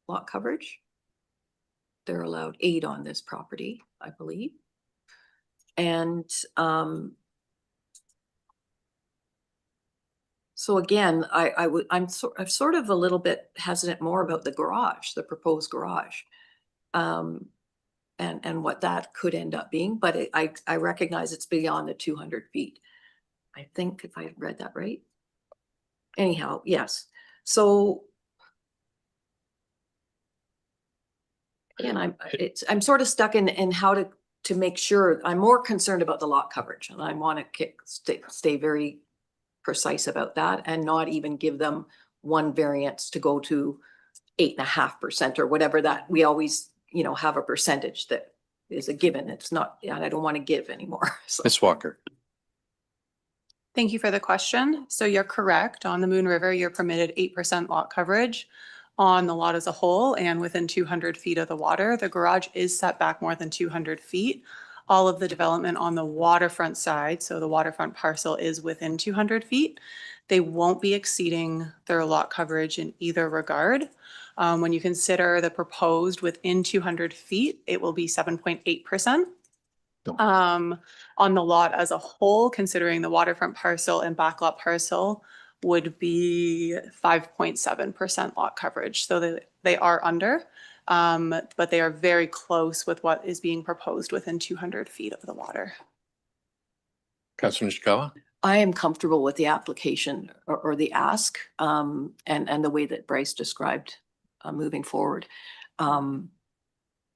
lot coverage. They're allowed 8 on this property, I believe. And So again, I'm sort of a little bit hesitant more about the garage, the proposed garage. And what that could end up being, but I recognize it's beyond the 200 feet. I think if I read that right. Anyhow, yes. So again, I'm sort of stuck in how to make sure. I'm more concerned about the lot coverage, and I want to stay very precise about that and not even give them one variance to go to 8.5% or whatever that we always, have a percentage that is a given. It's not, and I don't want to give anymore. So. Ms. Walker. Thank you for the question. So you're correct. On the Moon River, you're permitted 8% lot coverage on the lot as a whole and within 200 feet of the water. The garage is set back more than 200 feet. All of the development on the waterfront side, so the waterfront parcel is within 200 feet. They won't be exceeding their lot coverage in either regard. When you consider the proposed within 200 feet, it will be 7.8%. On the lot as a whole, considering the waterfront parcel and backlot parcel, would be 5.7% lot coverage. So they are under, but they are very close with what is being proposed within 200 feet of the water. Councilor Nishikawa? I am comfortable with the application or the ask and the way that Bryce described moving forward. The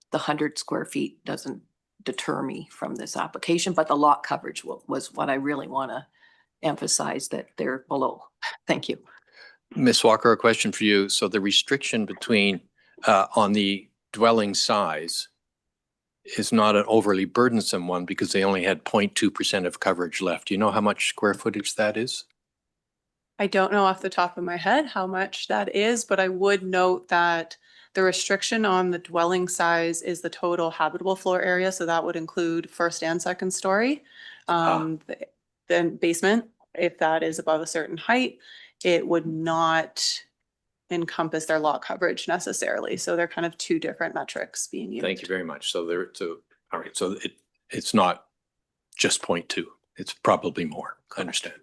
100 square feet doesn't deter me from this application, but the lot coverage was what I really want to emphasize, that they're below. Thank you. Ms. Walker, a question for you. So the restriction between on the dwelling size is not an overly burdensome one because they only had 0.2% of coverage left. Do you know how much square footage that is? I don't know off the top of my head how much that is, but I would note that the restriction on the dwelling size is the total habitable floor area. So that would include first and second story. The basement, if that is above a certain height, it would not encompass their lot coverage necessarily. So they're kind of two different metrics being used. Thank you very much. So all right. So it's not just 0.2. It's probably more. I understand.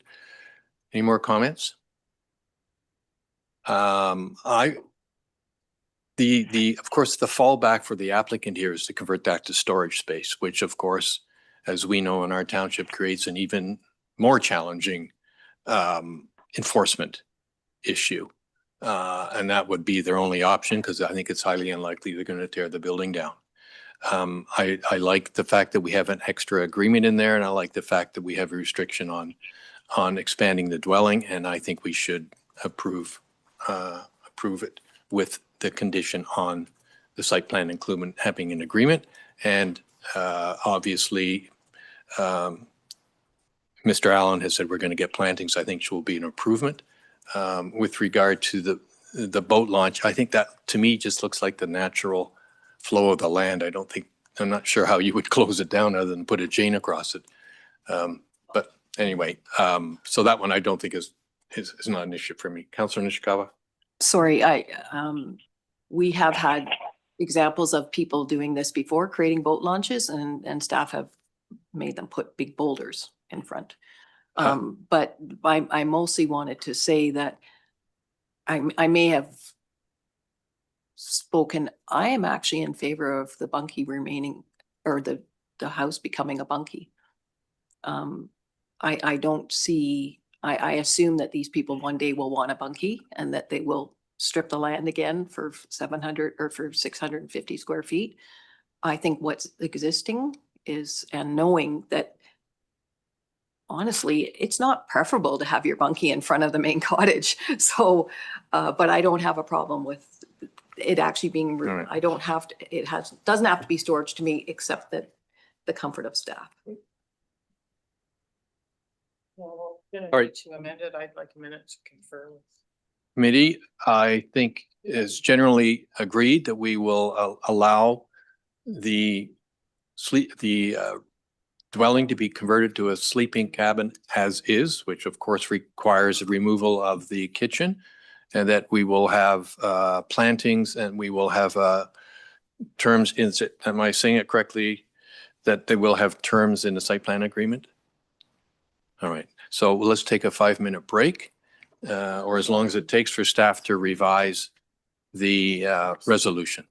Any more comments? Of course, the fallback for the applicant here is to convert that to storage space, which of course, as we know in our township, creates an even more challenging enforcement issue. And that would be their only option because I think it's highly unlikely they're going to tear the building down. I like the fact that we have an extra agreement in there, and I like the fact that we have a restriction on expanding the dwelling, and I think we should approve it with the condition on the site plan inclusion having an agreement. And obviously, Mr. Allen has said we're going to get plantings. I think which will be an improvement. With regard to the boat launch, I think that to me just looks like the natural flow of the land. I'm not sure how you would close it down other than put a chain across it. But anyway, so that one I don't think is not an issue for me. Councilor Nishikawa? Sorry, we have had examples of people doing this before, creating boat launches, and staff have made them put big boulders in front. But I mostly wanted to say that I may have spoken, I am actually in favor of the bunkie remaining, or the house becoming a bunkie. I don't see, I assume that these people one day will want a bunkie and that they will strip the land again for 700 or for 650 square feet. I think what's existing is, and knowing that honestly, it's not preferable to have your bunkie in front of the main cottage. So, but I don't have a problem with it actually being, right. I don't have to, doesn't have to be storage to me, except that the comfort of staff. Well, we're All gonna right. need to amend it. I'd like a minute to confirm. Committee, I think is generally agreed that we will allow the dwelling to be converted to a sleeping cabin as is, which of course requires the removal of the kitchen, and that we will have plantings and we will have terms in, am I saying it correctly, that they will have terms in the site plan agreement? All right, so let's take a 5-minute break. or as long as it takes for staff to revise the resolution.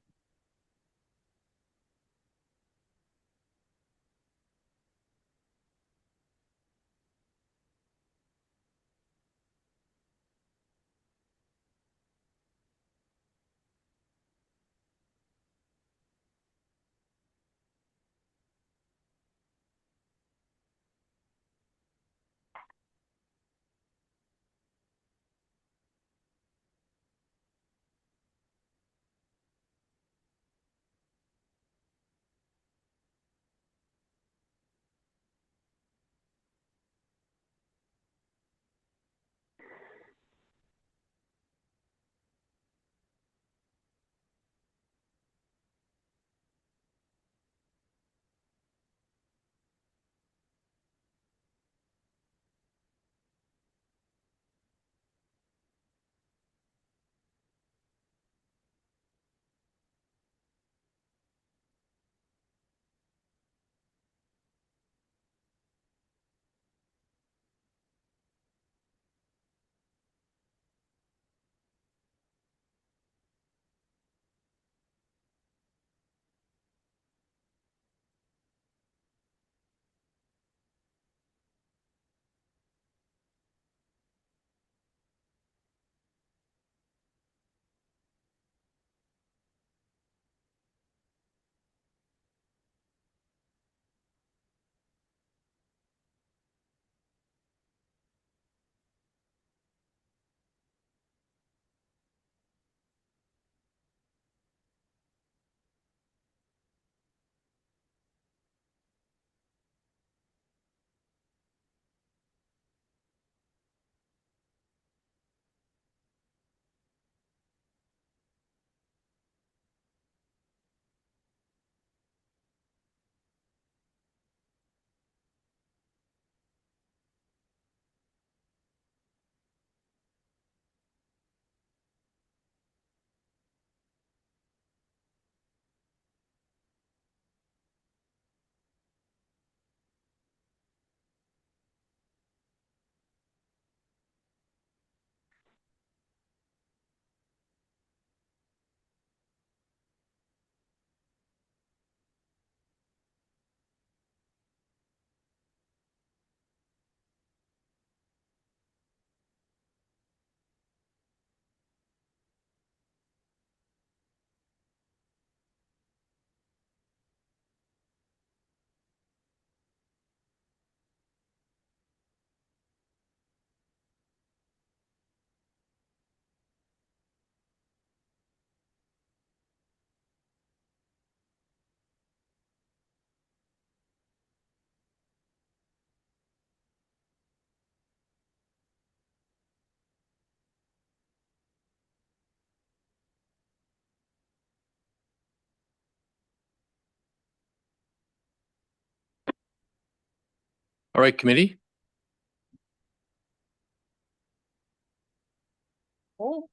All right, committee. Oh.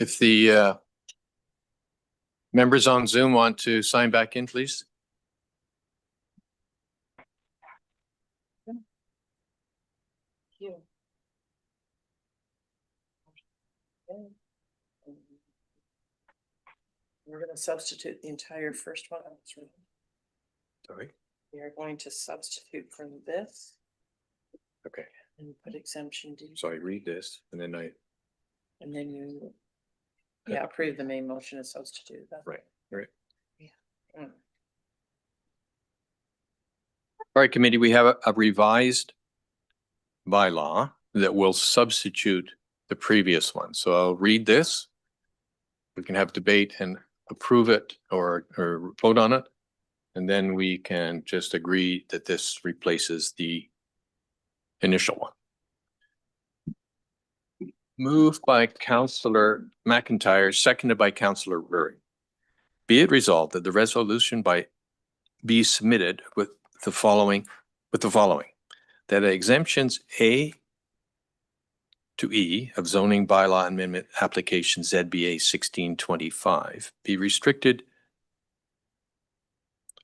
If the members on Zoom want to sign back in, please. You. We're gonna substitute the entire first one. Sorry. We are going to substitute from this Okay. and put exemption D. So I read this and then And then you, yeah, approve the main motion and substitute that. right. Mm. All right, committee, we have a revised bylaw that will substitute the previous one. So I'll read this. We can have debate and approve it or vote on it. And then we can just agree that this replaces the initial one. Moved by Councillor McIntyre, seconded by Councillor Ruri. Be it resolved that the resolution be submitted with the following, that exemptions A to E of zoning bylaw amendment application ZBA 1625 be restricted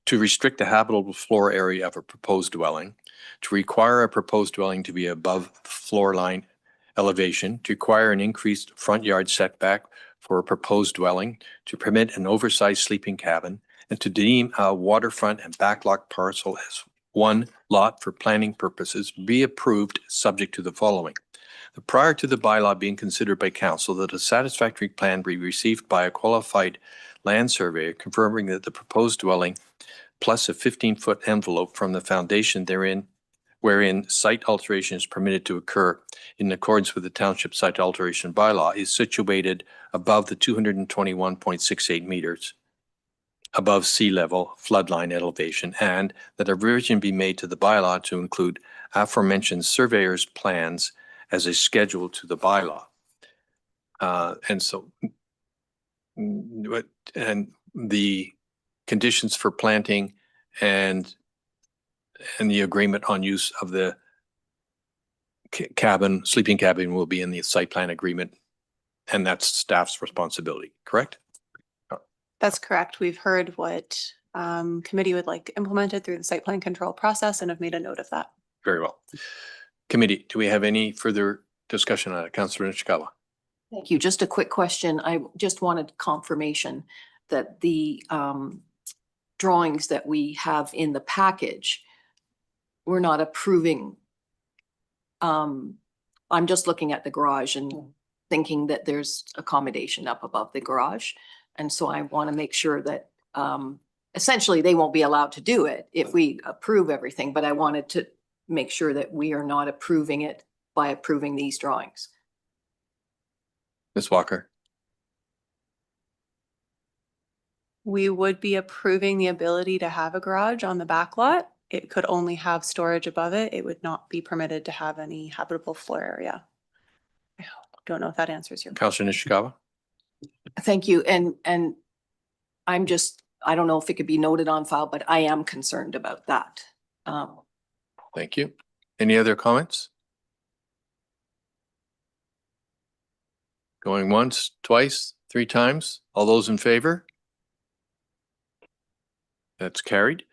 to restrict the habitable floor area of a proposed dwelling, to require a proposed dwelling to be above floor line elevation, to require an increased front yard setback for a proposed dwelling, to permit an oversized sleeping cabin, and to deem a waterfront and backlot parcel as one lot for planning purposes be approved subject to the following. Prior to the bylaw being considered by council, that a satisfactory plan be received by a qualified land surveyor confirming that the proposed dwelling plus a 15-foot envelope from the foundation therein wherein site alteration is permitted to occur in accordance with the township site alteration bylaw is situated above the 221.68 meters above sea level floodline elevation, and that a revision be made to the bylaw to include aforementioned surveyor's plans as a schedule to the bylaw. And the conditions for planting and the agreement on use of the cabin, sleeping cabin, will be in the site plan agreement, and that's staff's responsibility, correct? That's correct. We've heard what committee would like implemented through the site plan control process and have made a note of that. Very well. Committee, do we have any further discussion on it? Councillor Nishikawa. Thank you. Just a quick question. I just wanted confirmation that the drawings that we have in the package, we're not approving. I'm just looking at the garage and thinking that there's accommodation up above the garage. And so I want to make sure that essentially they won't be allowed to do it if we approve everything, but I wanted to make sure that we are not approving it by approving these drawings. Ms. Walker. We would be approving the ability to have a garage on the back lot. It could only have storage above it. It would not be permitted to have any habitable floor area. I don't know if that answers your question. Councillor Nishikawa. Thank you. And I'm just, I don't know if it could be noted on file, but I am concerned about that. Thank you. Any other comments? Going once, twice, three times. All those in favor? That's carried.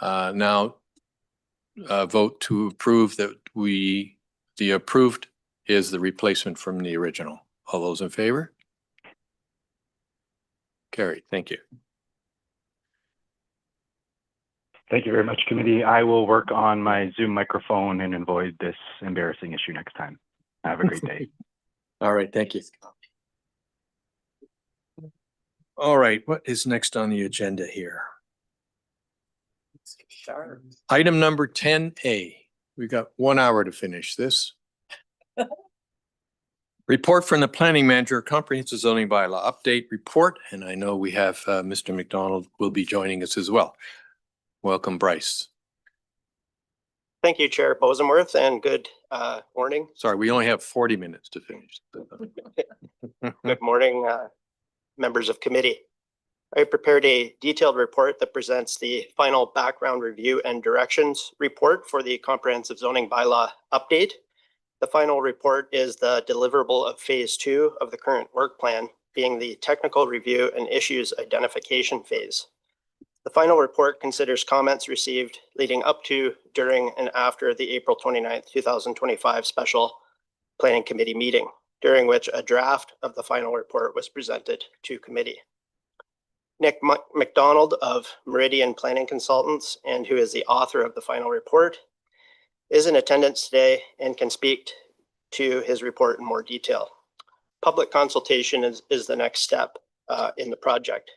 Now vote to approve that the approved is the replacement from the original. All those in favor? Carried. Thank you. Thank you very much, committee. I will work on my Zoom microphone and avoid this embarrassing issue next time. Have a great day. All right. Thank you. All right. What is next on the agenda here? Item number 10A. We've got 1 hour to finish this. Report from the planning manager, comprehensive zoning bylaw update report. And I know we have Mr. McDonald will be joining us as well. Welcome, Bryce. Thank you, Chair Bosomworth, and good morning. Sorry, we only have 40 minutes to finish. Good morning, members of committee. I prepared a detailed report that presents the final background review and directions report for the comprehensive zoning bylaw update. The final report is the deliverable of phase 2 of the current work plan, being the technical review and issues identification phase. The final report considers comments received leading up to, during, and after the April 29th, 2025 special planning committee meeting, during which a draft of the final report was presented to committee. Nick McDonald of Meridian Planning Consultants, and who is the author of the final report, is in attendance today and can speak to his report in more detail. Public consultation is the next step in the project.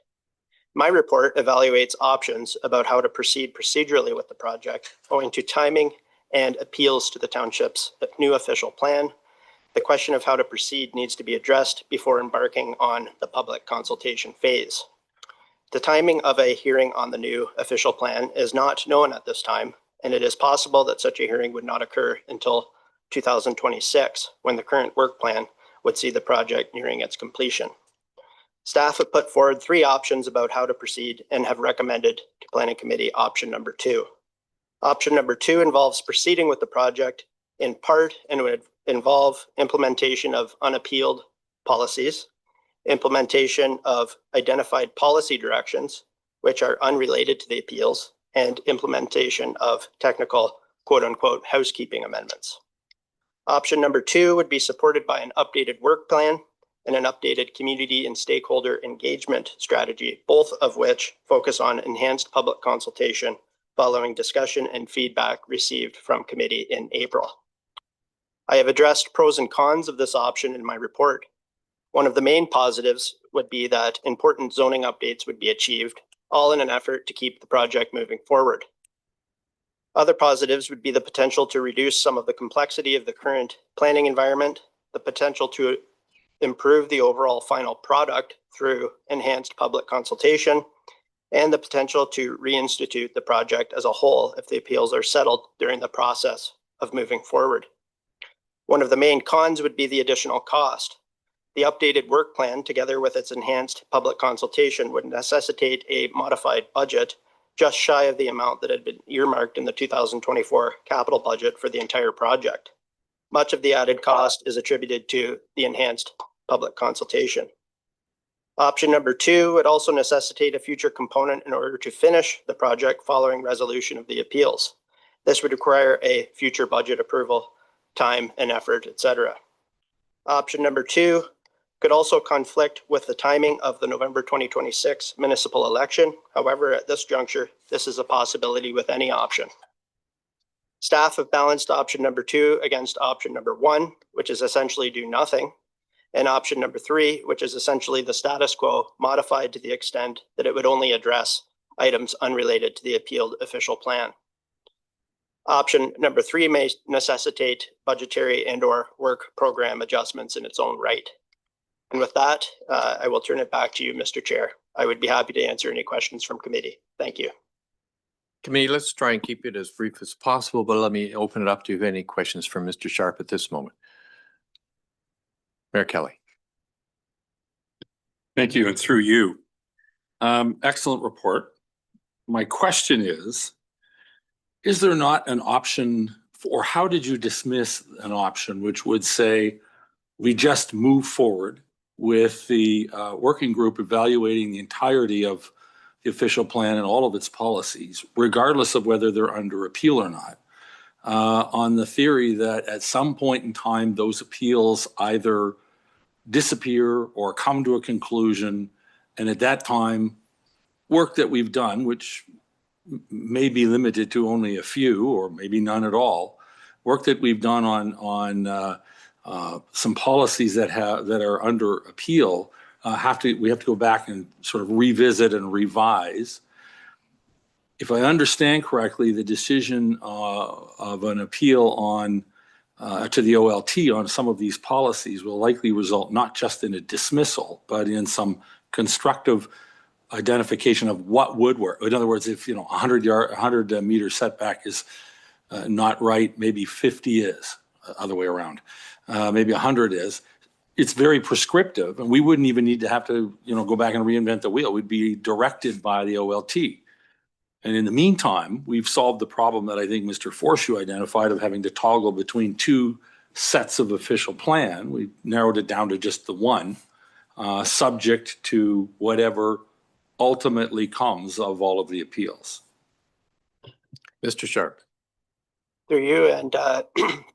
My report evaluates options about how to proceed procedurally with the project, owing to timing and appeals to the township's new official plan. The question of how to proceed needs to be addressed before embarking on the public consultation phase. The timing of a hearing on the new official plan is not known at this time, and it is possible that such a hearing would not occur until 2026, when the current work plan would see the project nearing its completion. Staff have put forward 3 options about how to proceed and have recommended to Planning Committee option number 2. Option number 2 involves proceeding with the project in part and would involve implementation of unappealed policies, implementation of identified policy directions, which are unrelated to the appeals, and implementation of technical quote unquote housekeeping amendments. Option number 2 would be supported by an updated work plan and an updated community and stakeholder engagement strategy, both of which focus on enhanced public consultation following discussion and feedback received from committee in April. I have addressed pros and cons of this option in my report. One of the main positives would be that important zoning updates would be achieved, all in an effort to keep the project moving forward. Other positives would be the potential to reduce some of the complexity of the current planning environment, the potential to improve the overall final product through enhanced public consultation, and the potential to reinstitute the project as a whole if the appeals are settled during the process of moving forward. One of the main cons would be the additional cost. The updated work plan, together with its enhanced public consultation, would necessitate a modified budget just shy of the amount that had been earmarked in the 2024 capital budget for the entire project. Much of the added cost is attributed to the enhanced public consultation. Option number 2 would also necessitate a future component in order to finish the project following resolution of the appeals. This would require a future budget approval, time and effort, etc. Option number 2 could also conflict with the timing of the November 2026 municipal election. However, at this juncture, this is a possibility with any option. Staff have balanced option number 2 against option number 1, which is essentially do nothing, and option number 3, which is essentially the status quo modified to the extent that it would only address items unrelated to the appealed official plan. Option number 3 may necessitate budgetary and/or work program adjustments in its own right. And with that, I will turn it back to you, Mr. Chair. I would be happy to answer any questions from committee. Thank you. Committee, let's try and keep it as brief as possible, but let me open it up to you if any questions from Mr. Sharp at this moment. Mayor Kelly. Thank you, and through you. Excellent report. My question is there not an option, or how did you dismiss an option which would say we just move forward with the working group evaluating the entirety of the official plan and all of its policies, regardless of whether they're under appeal or not, on the theory that at some point in time, those appeals either disappear or come to a conclusion, and at that time, work that we've done, which may be limited to only a few or maybe none at all, work that we've done on some policies that are under appeal, we have to go back and sort of revisit and revise. If I understand correctly, the decision of an appeal on to the OLT on some of these policies will likely result not just in a dismissal, but in some constructive identification of what would work. In other words, if 100 meter setback is not right, maybe 50 is, other way around. Maybe 100 is. It's very prescriptive, and we wouldn't even need to have to go back and reinvent the wheel. We'd be directed by the OLT. And in the meantime, we've solved the problem that I think Mr. Forshaw identified of having to toggle between two sets of official plan. We narrowed it down to just the one, subject to whatever ultimately comes of all of the appeals. Mr. Sharp. Through you, and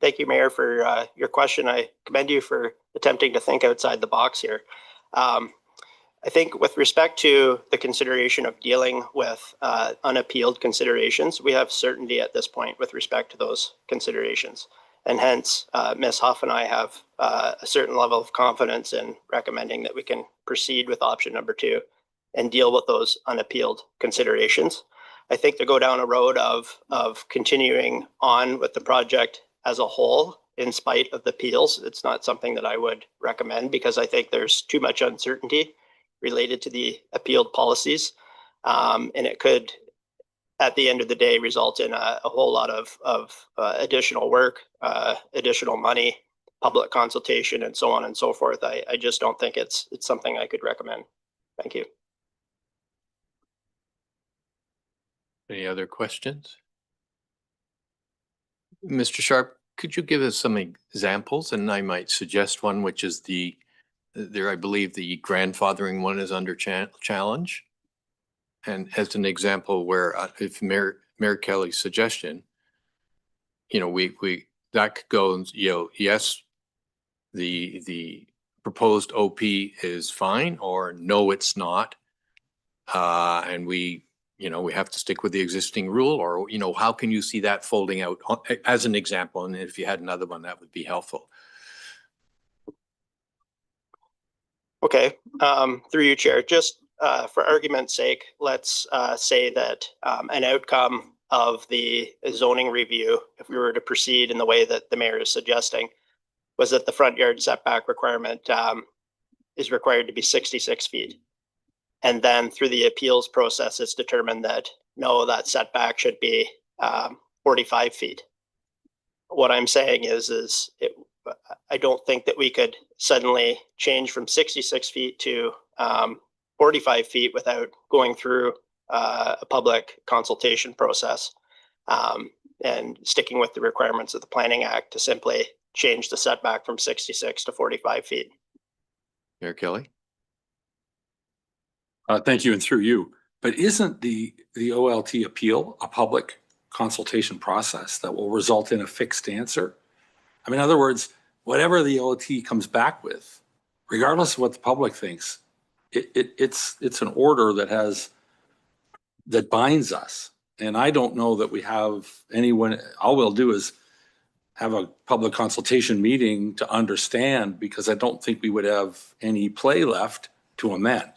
thank you, Mayor, for your question. I commend you for attempting to think outside the box here. I think with respect to the consideration of dealing with unappealed considerations, we have certainty at this point with respect to those considerations. And hence, Ms. Huff and I have a certain level of confidence in recommending that we can proceed with option number 2 and deal with those unappealed considerations. I think to go down a road of continuing on with the project as a whole in spite of the appeals, it's not something that I would recommend, because I think there's too much uncertainty related to the appealed policies. And it could, at the end of the day, result in a whole lot of additional work, additional money, public consultation, and so on and so forth. I just don't think it's something I could recommend. Thank you. Any other questions? Mr. Sharp, could you give us some examples? And I might suggest one, which is I believe the grandfathering one is under challenge. And as an example where if Mayor Kelly's suggestion, that could go, yes, the proposed OP is fine, or no, it's not. And we have to stick with the existing rule, or, how can you see that folding out as an example? And if you had another one, that would be helpful. Okay, through you, Chair, just for argument's sake, let's say that an outcome of the zoning review, if we were to proceed in the way that the mayor is suggesting, was that the front yard setback requirement is required to be 66 feet. And then through the appeals process, it's determined that no, that setback should be 45 feet. What I'm saying is I don't think that we could suddenly change from 66 feet to 45 feet without going through a public consultation process and sticking with the requirements of the Planning Act to simply change the setback from 66 to 45 feet. Mayor Kelly? Thank you, and through you. But isn't the OLT appeal a public consultation process that will result in a fixed answer? I mean, in other words, whatever the OLT comes back with, regardless of what the public thinks, it's an order that binds us. And I don't know that we have anyone. All we'll do is have a public consultation meeting to understand, because I don't think we would have any play left to amend.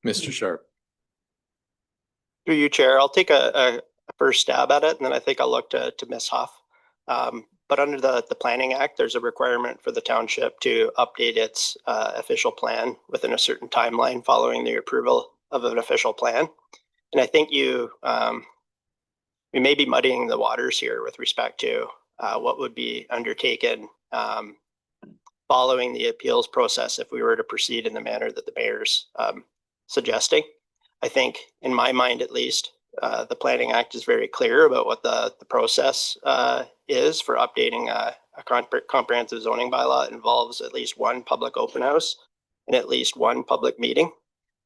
Mr. Sharp. Through you, Chair, I'll take a first stab at it, and then I think I'll look to Ms. Huff. But under the Planning Act, there's a requirement for the township to update its official plan within a certain timeline following the approval of an official plan. And I think we may be muddying the waters here with respect to what would be undertaken following the appeals process if we were to proceed in the manner that the mayor's suggesting. I think, in my mind at least, the Planning Act is very clear about what the process is for updating a comprehensive zoning bylaw. It involves at least one public open house and at least one public meeting.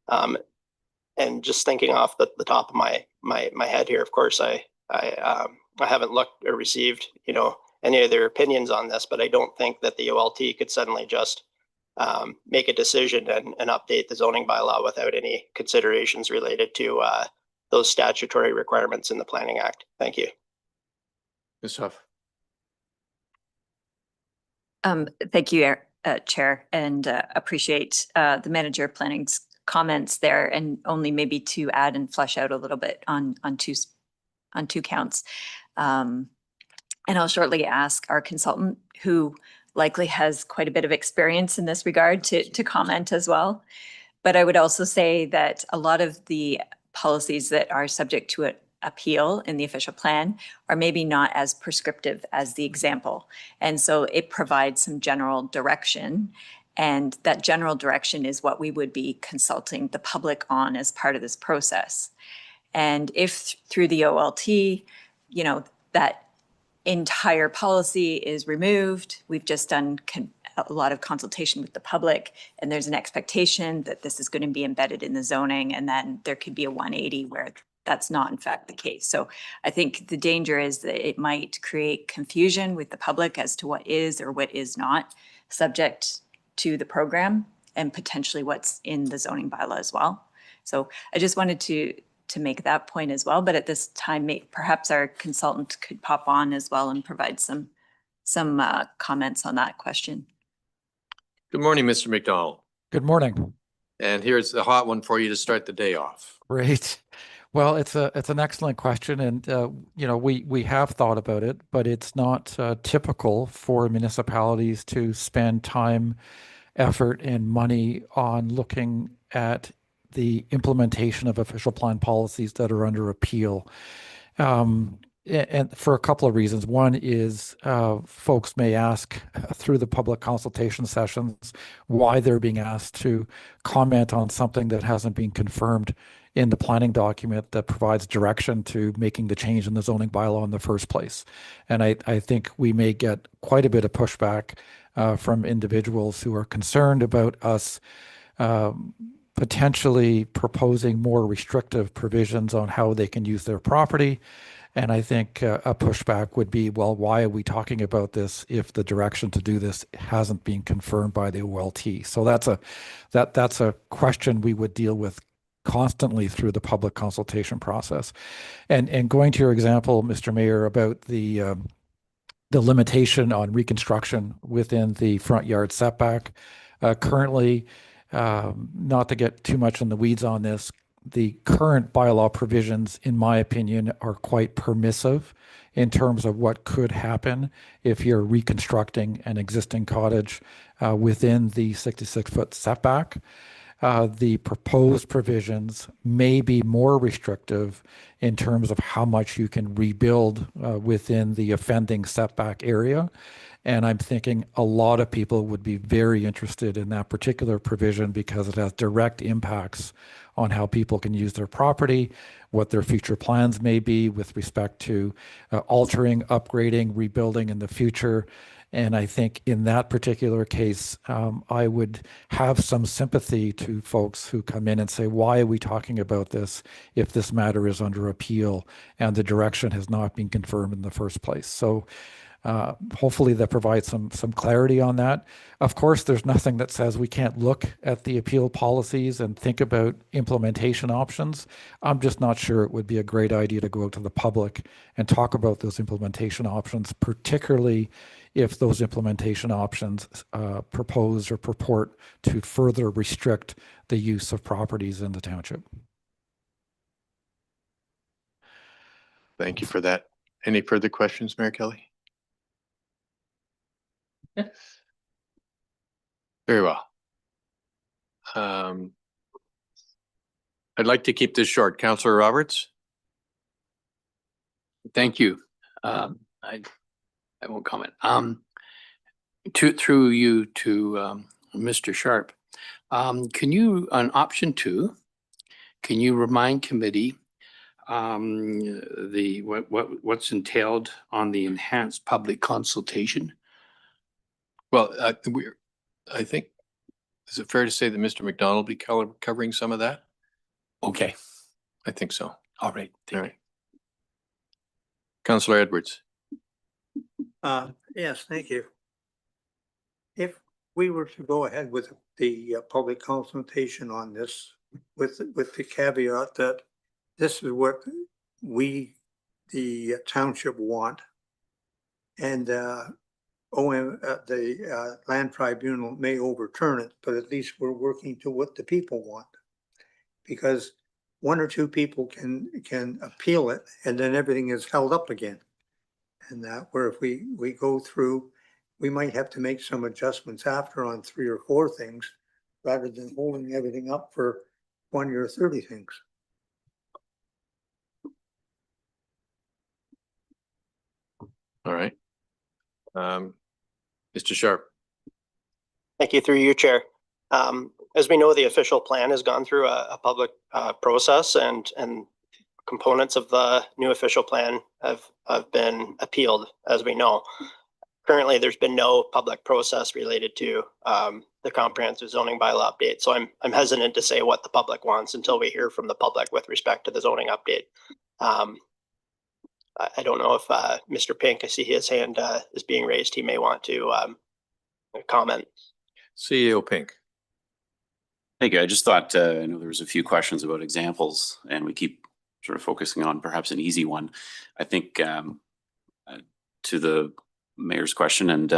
And just thinking off the top of my head here, of course, I haven't looked or received any of their opinions on this, but I don't think that the OLT could suddenly just make a decision and update the zoning bylaw without any considerations related to those statutory requirements in the Planning Act. Thank you. Ms. Huff. Thank you, Chair, and appreciate the manager of planning's comments there, and only maybe to add and flesh out a little bit on two counts. And I'll shortly ask our consultant, who likely has quite a bit of experience in this regard, to comment as well. But I would also say that a lot of the policies that are subject to an appeal in the official plan are maybe not as prescriptive as the example. And so it provides some general direction. And that general direction is what we would be consulting the public on as part of this process. And if through the OLT, that entire policy is removed, we've just done a lot of consultation with the public, and there's an expectation that this is going to be embedded in the zoning, and then there could be a 180 where that's not in fact the case. So I think the danger is that it might create confusion with the public as to what is or what is not subject to the program, and potentially what's in the zoning bylaw as well. So I just wanted to make that point as well. But at this time, perhaps our consultant could pop on as well and provide some comments on that question. Good morning, Mr. McDonald. Good morning. And here's the hot one for you to start the day off. Great. Well, it's an excellent question, and we have thought about it, but it's not typical for municipalities to spend time, effort, and money on looking at the implementation of official plan policies that are under appeal. And for a couple of reasons. One is folks may ask through the public consultation sessions why they're being asked to comment on something that hasn't been confirmed in the planning document that provides direction to making the change in the zoning bylaw in the first place. And I think we may get quite a bit of pushback from individuals who are concerned about us potentially proposing more restrictive provisions on how they can use their property. And I think a pushback would be, well, why are we talking about this if the direction to do this hasn't been confirmed by the OLT? So that's a question we would deal with constantly through the public consultation process. And going to your example, Mr. Mayor, about the limitation on reconstruction within the front yard setback, currently, not to get too much in the weeds on this, the current bylaw provisions, in my opinion, are quite permissive in terms of what could happen if you're reconstructing an existing cottage within the 66-foot setback. The proposed provisions may be more restrictive in terms of how much you can rebuild within the offending setback area. And I'm thinking a lot of people would be very interested in that particular provision because it has direct impacts on how people can use their property, what their future plans may be with respect to altering, upgrading, rebuilding in the future. And I think in that particular case, I would have some sympathy to folks who come in and say, why are we talking about this if this matter is under appeal and the direction has not been confirmed in the first place? So hopefully that provides some clarity on that. Of course, there's nothing that says we can't look at the appeal policies and think about implementation options. I'm just not sure it would be a great idea to go out to the public and talk about those implementation options, particularly if those implementation options propose or purport to further restrict the use of properties in the township. Thank you for that. Any further questions, Mayor Kelly? Very well. I'd like to keep this short. Councillor Roberts? Thank you. I won't comment. Through you to Mr. Sharp, can you, on option 2, can you remind committee what's entailed on the enhanced public consultation? Well, I think, is it fair to say that Mr. McDonald will be covering some of that? Okay. I think so. All right. All right. Councillor Edwards. Yes, thank you. If we were to go ahead with the public consultation on this, with the caveat that this is what we, the township, want, and the land tribunal may overturn it, but at least we're working to what the people want. Because 1 or 2 people can appeal it, and then everything is held up again. And that, where if we go through, we might have to make some adjustments after on 3 or 4 things, rather than holding everything up for 20 or 30 things. All right. Mr. Sharp. Thank you, through you, Chair. As we know, the official plan has gone through a public process, and components of the new official plan have been appealed, as we know. Currently, there's been no public process related to the comprehensive zoning bylaw update. So I'm hesitant to say what the public wants until we hear from the public with respect to the zoning update. I don't know if Mr. Pink, I see his hand is being raised. He may want to comment. CEO Pink. Thank you. I just thought, I know there was a few questions about examples, and we keep sort of focusing on perhaps an easy one. I think to the mayor's question and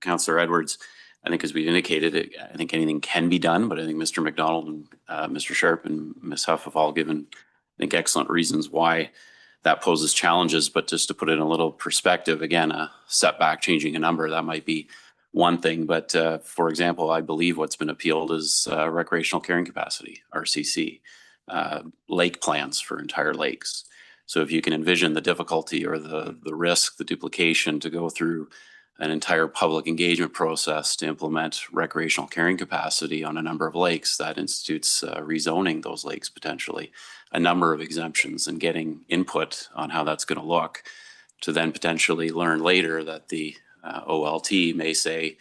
Councillor Edwards, I think as we indicated, I think anything can be done, but I think Mr. McDonald and Mr. Sharp and Ms. Huff have all given, I think, excellent reasons why that poses challenges. But just to put it in a little perspective, again, a setback, changing a number, that might be one thing. But for example, I believe what's been appealed is recreational carrying capacity, RCC, lake plans for entire lakes. So if you can envision the difficulty or the risk, the duplication to go through an entire public engagement process to implement recreational carrying capacity on a number of lakes, that institutes rezoning those lakes potentially, a number of exemptions, and getting input on how that's going to look, to then potentially learn later that the OLT may say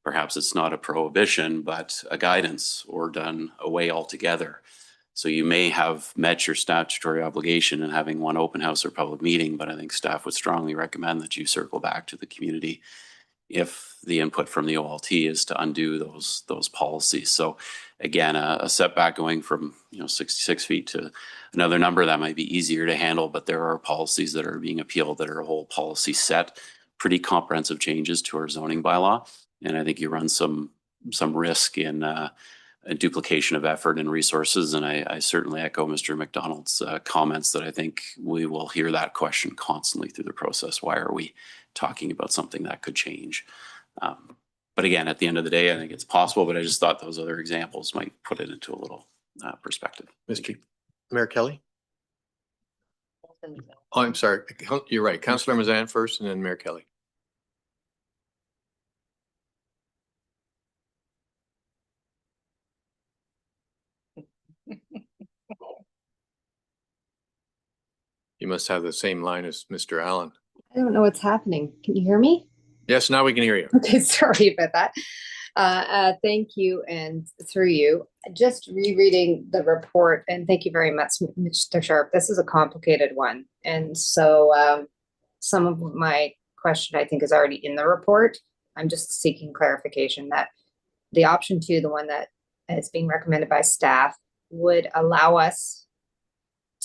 perhaps it's not a prohibition, but a guidance or done away altogether. So you may have met your statutory obligation in having one open house or public meeting, but I think staff would strongly recommend that you circle back to the community if the input from the OLT is to undo those policies. So again, a setback going from 66 feet to another number that might be easier to handle, but there are policies that are being appealed that are a whole policy set, pretty comprehensive changes to our zoning bylaw. And I think you run some risk in a duplication of effort and resources. And I certainly echo Mr. McDonald's comments that I think we will hear that question constantly through the process. Why are we talking about something that could change? But again, at the end of the day, I think it's possible, but I just thought those other examples might put it into a little perspective. Mr. Mayor Kelly? Oh, I'm sorry. You're right. Councillor Mazan first and then Mayor Kelly. You must have the same line as Mr. Allen. I don't know what's happening. Can you hear me? Yes, now we can hear you. Okay, sorry about that. Thank you, and through you. Just rereading the report, and thank you very much, Mr. Sharp. This is a complicated one, and so some of my question I think is already in the report. I'm just seeking clarification that the option 2, the one that is being recommended by staff, would allow us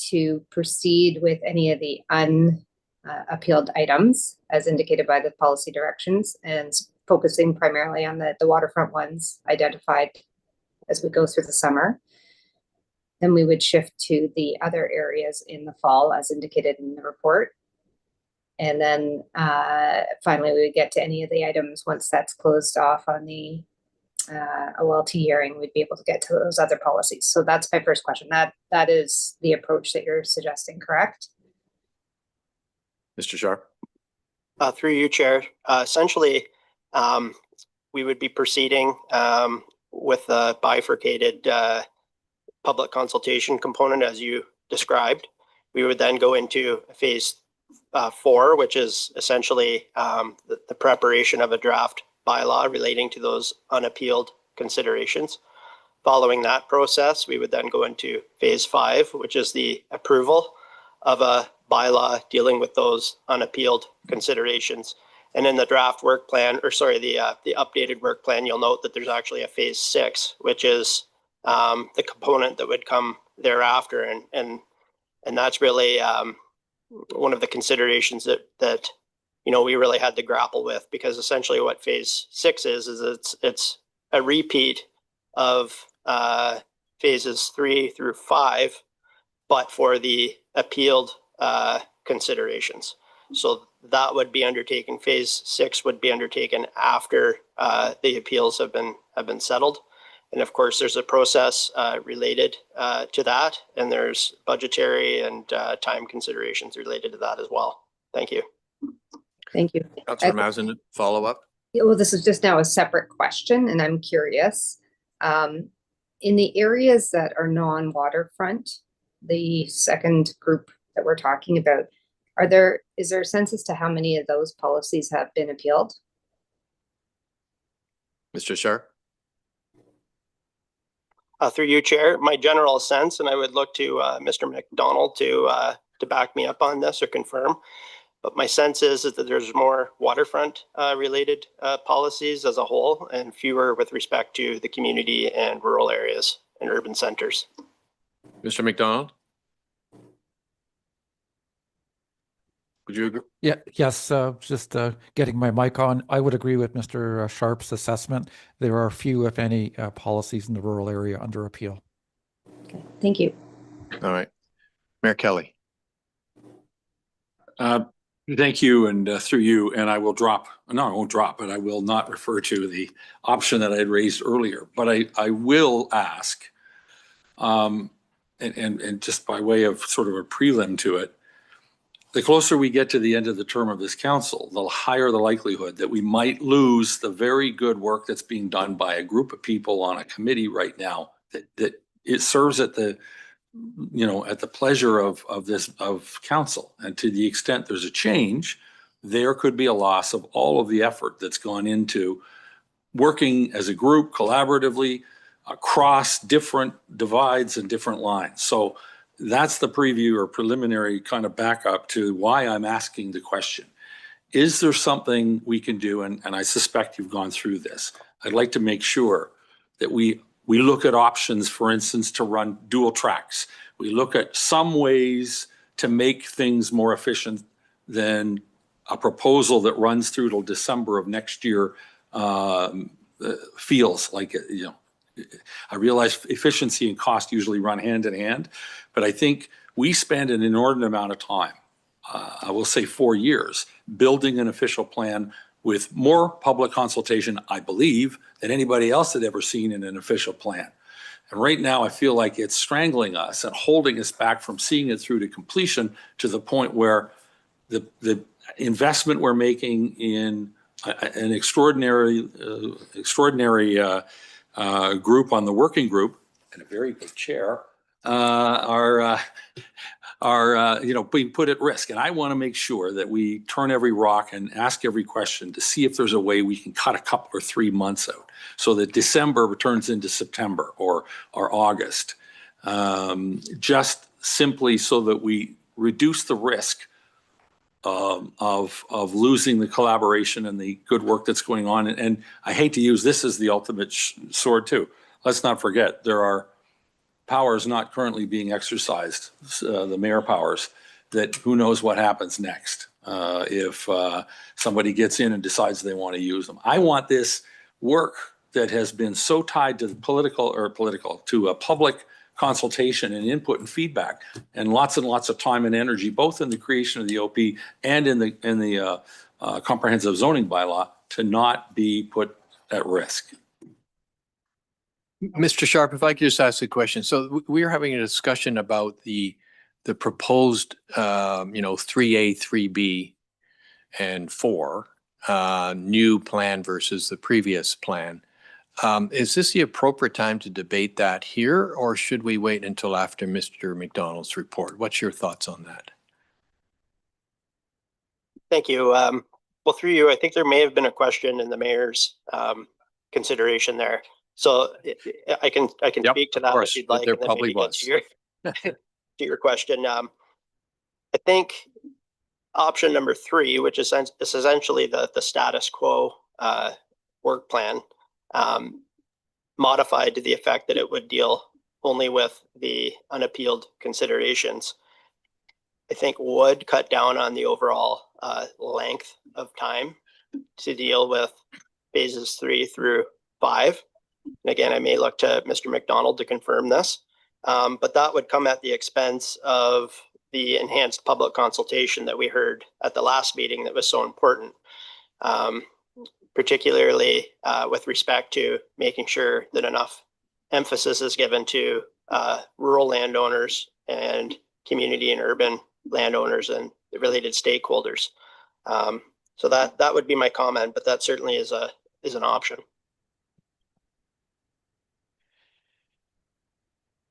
to proceed with any of the unappealed items as indicated by the policy directions, and focusing primarily on the waterfront ones identified as we go through the summer. Then we would shift to the other areas in the fall as indicated in the report. And then finally, we would get to any of the items once that's closed off on the OLT hearing, we'd be able to get to those other policies. So that's my first question. That is the approach that you're suggesting, correct? Mr. Sharp? Through you, Chair. Essentially, we would be proceeding with a bifurcated public consultation component as you described. We would then go into phase 4, which is essentially the preparation of a draft bylaw relating to those unappealed considerations. Following that process, we would then go into phase 5, which is the approval of a bylaw dealing with those unappealed considerations. And in the draft work plan, or sorry, the updated work plan, you'll note that there's actually a phase 6, which is the component that would come thereafter. And that's really one of the considerations that we really had to grapple with, because essentially what phase 6 is it's a repeat of phases 3 through 5, but for the appealed considerations. So that would be undertaken. Phase 6 would be undertaken after the appeals have been settled. And of course, there's a process related to that, and there's budgetary and time considerations related to that as well. Thank you. Thank you. Councillor Mazan, follow up? Yeah, well, this is just now a separate question, and I'm curious. In the areas that are non-waterfront, the second group that we're talking about, is there a sense as to how many of those policies have been appealed? Mr. Sharp? Through you, Chair, my general sense, and I would look to Mr. McDonald to back me up on this or confirm, but my sense is that there's more waterfront related policies as a whole and fewer with respect to the community and rural areas and urban centers. Mr. McDonald? Would you agree? Yeah, yes, just getting my mic on. I would agree with Mr. Sharp's assessment. There are few, if any, policies in the rural area under appeal. Okay, thank you. All right. Mayor Kelly? Thank you, and through you, and I will drop, no, I won't drop, but I will not refer to the option that I had raised earlier, but I will ask, and just by way of sort of a prelim to it, the closer we get to the end of the term of this council, the higher the likelihood that we might lose the very good work that's being done by a group of people on a committee right now that it serves at the pleasure of council. And to the extent there's a change, there could be a loss of all of the effort that's gone into working as a group collaboratively across different divides and different lines. So that's the preview or preliminary kind of backup to why I'm asking the question. Is there something we can do? And I suspect you've gone through this. I'd like to make sure that we look at options, for instance, to run dual tracks. We look at some ways to make things more efficient than a proposal that runs through till December of next year feels like it, you know. I realize efficiency and cost usually run hand in hand, but I think we spend an inordinate amount of time, I will say 4 years, building an official plan with more public consultation, I believe, than anybody else had ever seen in an official plan. And right now, I feel like it's strangling us and holding us back from seeing it through to completion, to the point where the investment we're making in an extraordinary group on the working group and a very good chair are being put at risk. And I want to make sure that we turn every rock and ask every question to see if there's a way we can cut a couple or 3 months out, so that December turns into September or August, just simply so that we reduce the risk of losing the collaboration and the good work that's going on. And I hate to use this as the ultimate sword too. Let's not forget, there are powers not currently being exercised, the mayor powers, that who knows what happens next if somebody gets in and decides they want to use them. I want this work that has been so tied to to a public consultation and input and feedback, and lots of time and energy, both in the creation of the OP and in the comprehensive zoning bylaw, to not be put at risk. Mr. Sharp, if I could just ask a question. So we are having a discussion about the proposed, 3A, 3B, and 4 new plan versus the previous plan. Is this the appropriate time to debate that here, or should we wait until after Mr. McDonald's report? What's your thoughts on that? Thank you. Well, through you, I think there may have been a question in the mayor's consideration there. So I can speak to that if you'd like. There probably was. To your question, I think option number 3, which is essentially the status quo work plan, modified to the effect that it would deal only with the unappealed considerations, I think would cut down on the overall length of time to deal with phases 3 through 5. And again, I may look to Mr. McDonald to confirm this, but that would come at the expense of the enhanced public consultation that we heard at the last meeting that was so important, particularly with respect to making sure that enough emphasis is given to rural landowners and community and urban landowners and the related stakeholders. So that would be my comment, but that certainly is an option.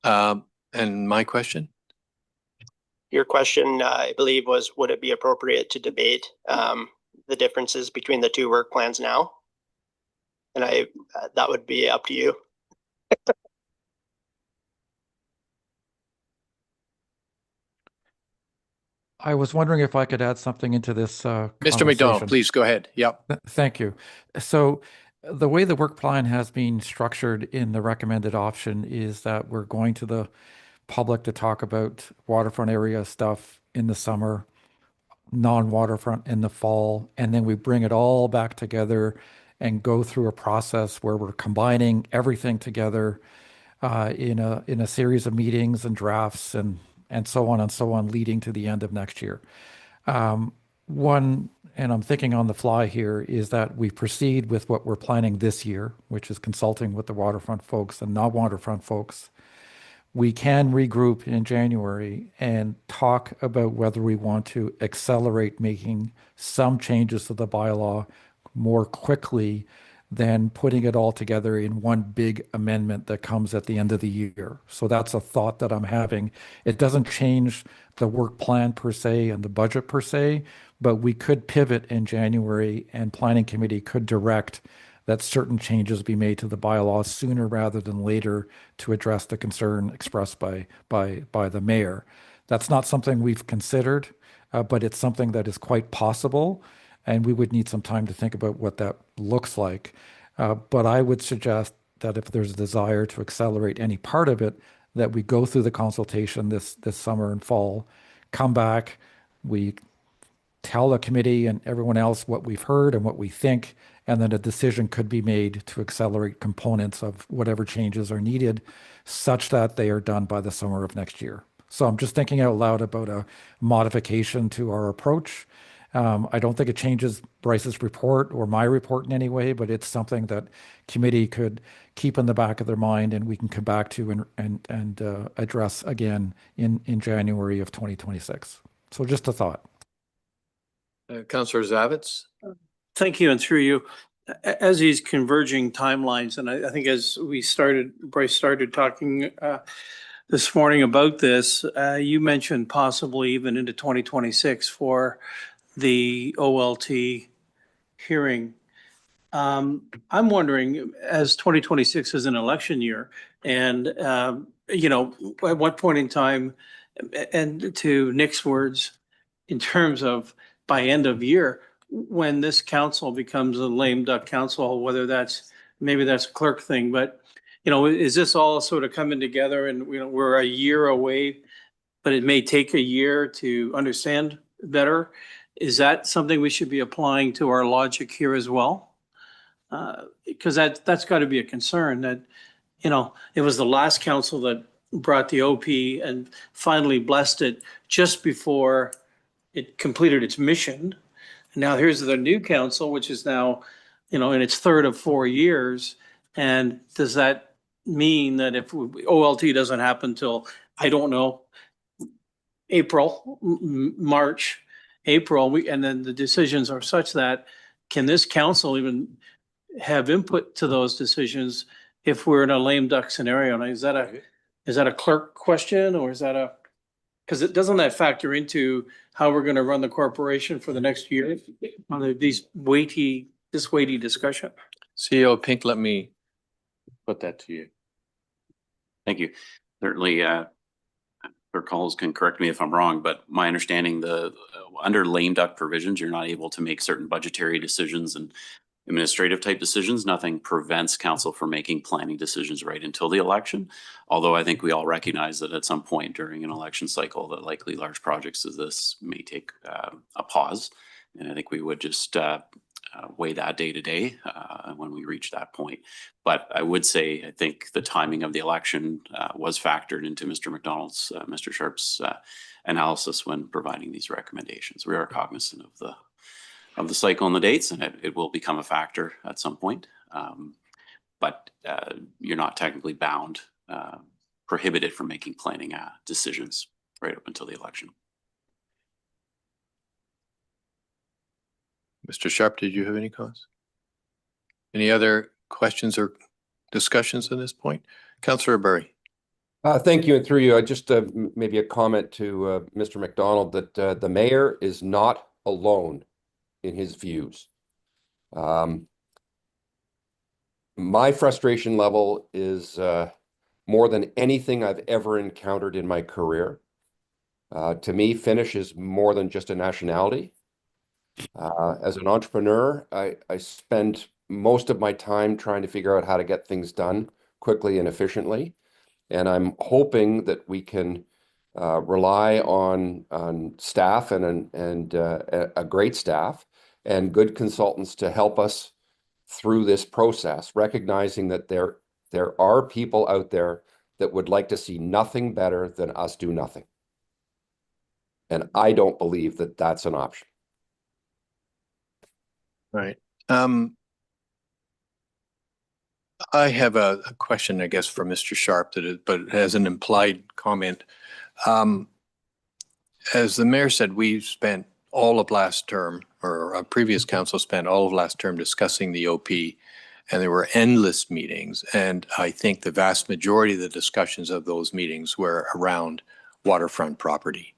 And my question? Your question, I believe, was, would it be appropriate to debate the differences between the 2 work plans now? And that would be up to you. I was wondering if I could add something into this Mr. McDonald, please go ahead. Yep. Thank you. So the way the work plan has been structured in the recommended option is that we're going to the public to talk about waterfront area stuff in the summer, non-waterfront in the fall, and then we bring it all back together and go through a process where we're combining everything together in a series of meetings and drafts and so on, leading to the end of next year. One, and I'm thinking on the fly here, is that we proceed with what we're planning this year, which is consulting with the waterfront folks and non-waterfront folks. We can regroup in January and talk about whether we want to accelerate making some changes to the bylaw more quickly than putting it all together in one big amendment that comes at the end of the year. So that's a thought that I'm having. It doesn't change the work plan per se and the budget per se, but we could pivot in January, and Planning Committee could direct that certain changes be made to the bylaws sooner rather than later to address the concern expressed by the mayor. That's not something we've considered, but it's something that is quite possible, and we would need some time to think about what that looks like. But I would suggest that if there's a desire to accelerate any part of it, that we go through the consultation this summer and fall, come back, we tell the committee and everyone else what we've heard and what we think, and then a decision could be made to accelerate components of whatever changes are needed such that they are done by the summer of next year. So I'm just thinking out loud about a modification to our approach. I don't think it changes Bryce's report or my report in any way, but it's something that committee could keep in the back of their mind and we can come back to and address again in January of 2026. So just a thought. Councillor Zavitz? Thank you, and through you. As these converging timelines, and I think as Bryce started talking this morning about this, you mentioned possibly even into 2026 for the OLT hearing. I'm wondering, as 2026 is an election year, and at what point in time, and to Nick's words, in terms of by end of year, when this council becomes a lame duck council, whether maybe that's a clerk thing, but is this all sort of coming together and we're a year away, but it may take a year to understand better? Is that something we should be applying to our logic here as well? Because that's got to be a concern that, it was the last council that brought the OP and finally blessed it just before it completed its mission. Now here's the new council, which is now, in its third of 4 years. And does that mean that if OLT doesn't happen till, I don't know, April, March, April, and then the decisions are such that, can this council even have input to those decisions if we're in a lame duck scenario? Now, is that a clerk question, or is that because doesn't that factor into how we're going to run the corporation for the next year on this weighty discussion? CEO Pink, let me put that to you. Thank you. Certainly, Clerk Halls can correct me if I'm wrong, but my understanding, under lame duck provisions, you're not able to make certain budgetary decisions and administrative type decisions. Nothing prevents council from making planning decisions right until the election. Although I think we all recognize that at some point during an election cycle, that likely large projects as this may take a pause. And I think we would just weigh that day to day when we reach that point. But I would say, I think the timing of the election was factored into Mr. McDonald's, Mr. Sharp's analysis when providing these recommendations. We are cognizant of the cycle and the dates, and it will become a factor at some point. But you're not technically bound, prohibited from making planning decisions right up until the election. Mr. Sharp, did you have any comments? Any other questions or discussions at this point? Councillor Barry. Thank you, and through you, just maybe a comment to Mr. McDonald that the mayor is not alone in his views. My frustration level is more than anything I've ever encountered in my career. To me, Finnish is more than just a nationality. As an entrepreneur, I spend most of my time trying to figure out how to get things done quickly and efficiently. And I'm hoping that we can rely on staff and a great staff and good consultants to help us through this process, recognizing that there are people out there that would like to see nothing better than us do nothing. And I don't believe that that's an option. Right. I have a question, I guess, for Mr. Sharp, but it has an implied comment. As the mayor said, we spent all of last term, or a previous council spent all of last term discussing the OP, and there were endless meetings. And I think the vast majority of the discussions of those meetings were around waterfront property.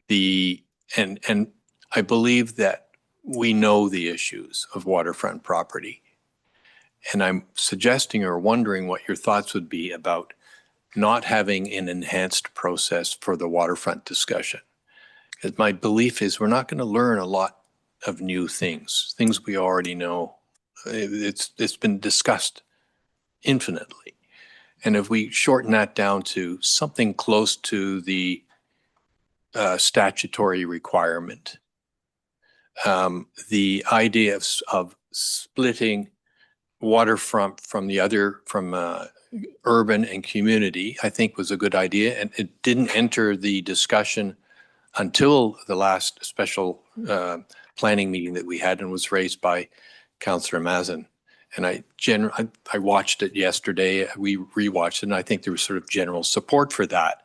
And I believe that we know the issues of waterfront property. And I'm suggesting or wondering what your thoughts would be about not having an enhanced process for the waterfront discussion. Because my belief is we're not going to learn a lot of new things we already know. It's been discussed infinitely. And if we shorten that down to something close to the statutory requirement, the idea of splitting waterfront from the other, from urban and community, I think was a good idea. And it didn't enter the discussion until the last special planning meeting that we had and was raised by Councillor Mazin. And I watched it yesterday, we rewatched it, and I think there was sort of general support for that.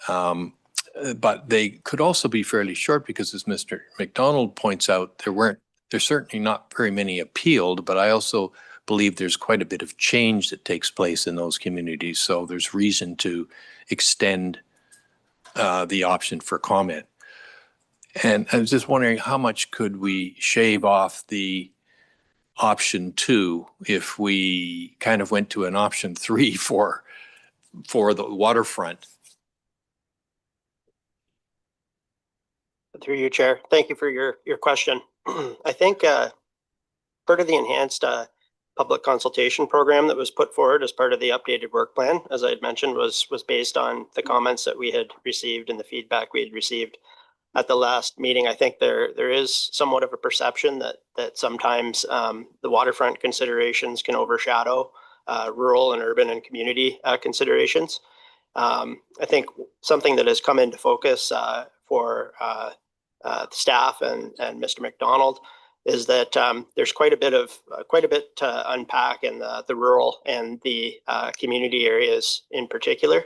But they could also be fairly short because, as Mr. McDonald points out, there's certainly not very many appealed, but I also believe there's quite a bit of change that takes place in those communities. So there's reason to extend the option for comment. And I was just wondering, how much could we shave off the option 2 if we kind of went to an option 3 for the waterfront? Through you, Chair. Thank you for your question. I think part of the enhanced public consultation program that was put forward as part of the updated work plan, as I had mentioned, was based on the comments that we had received and the feedback we had received at the last meeting. I think there is somewhat of a perception that sometimes the waterfront considerations can overshadow rural and urban and community considerations. I think something that has come into focus for staff and Mr. McDonald is that there's quite a bit to unpack in the rural and the community areas in particular.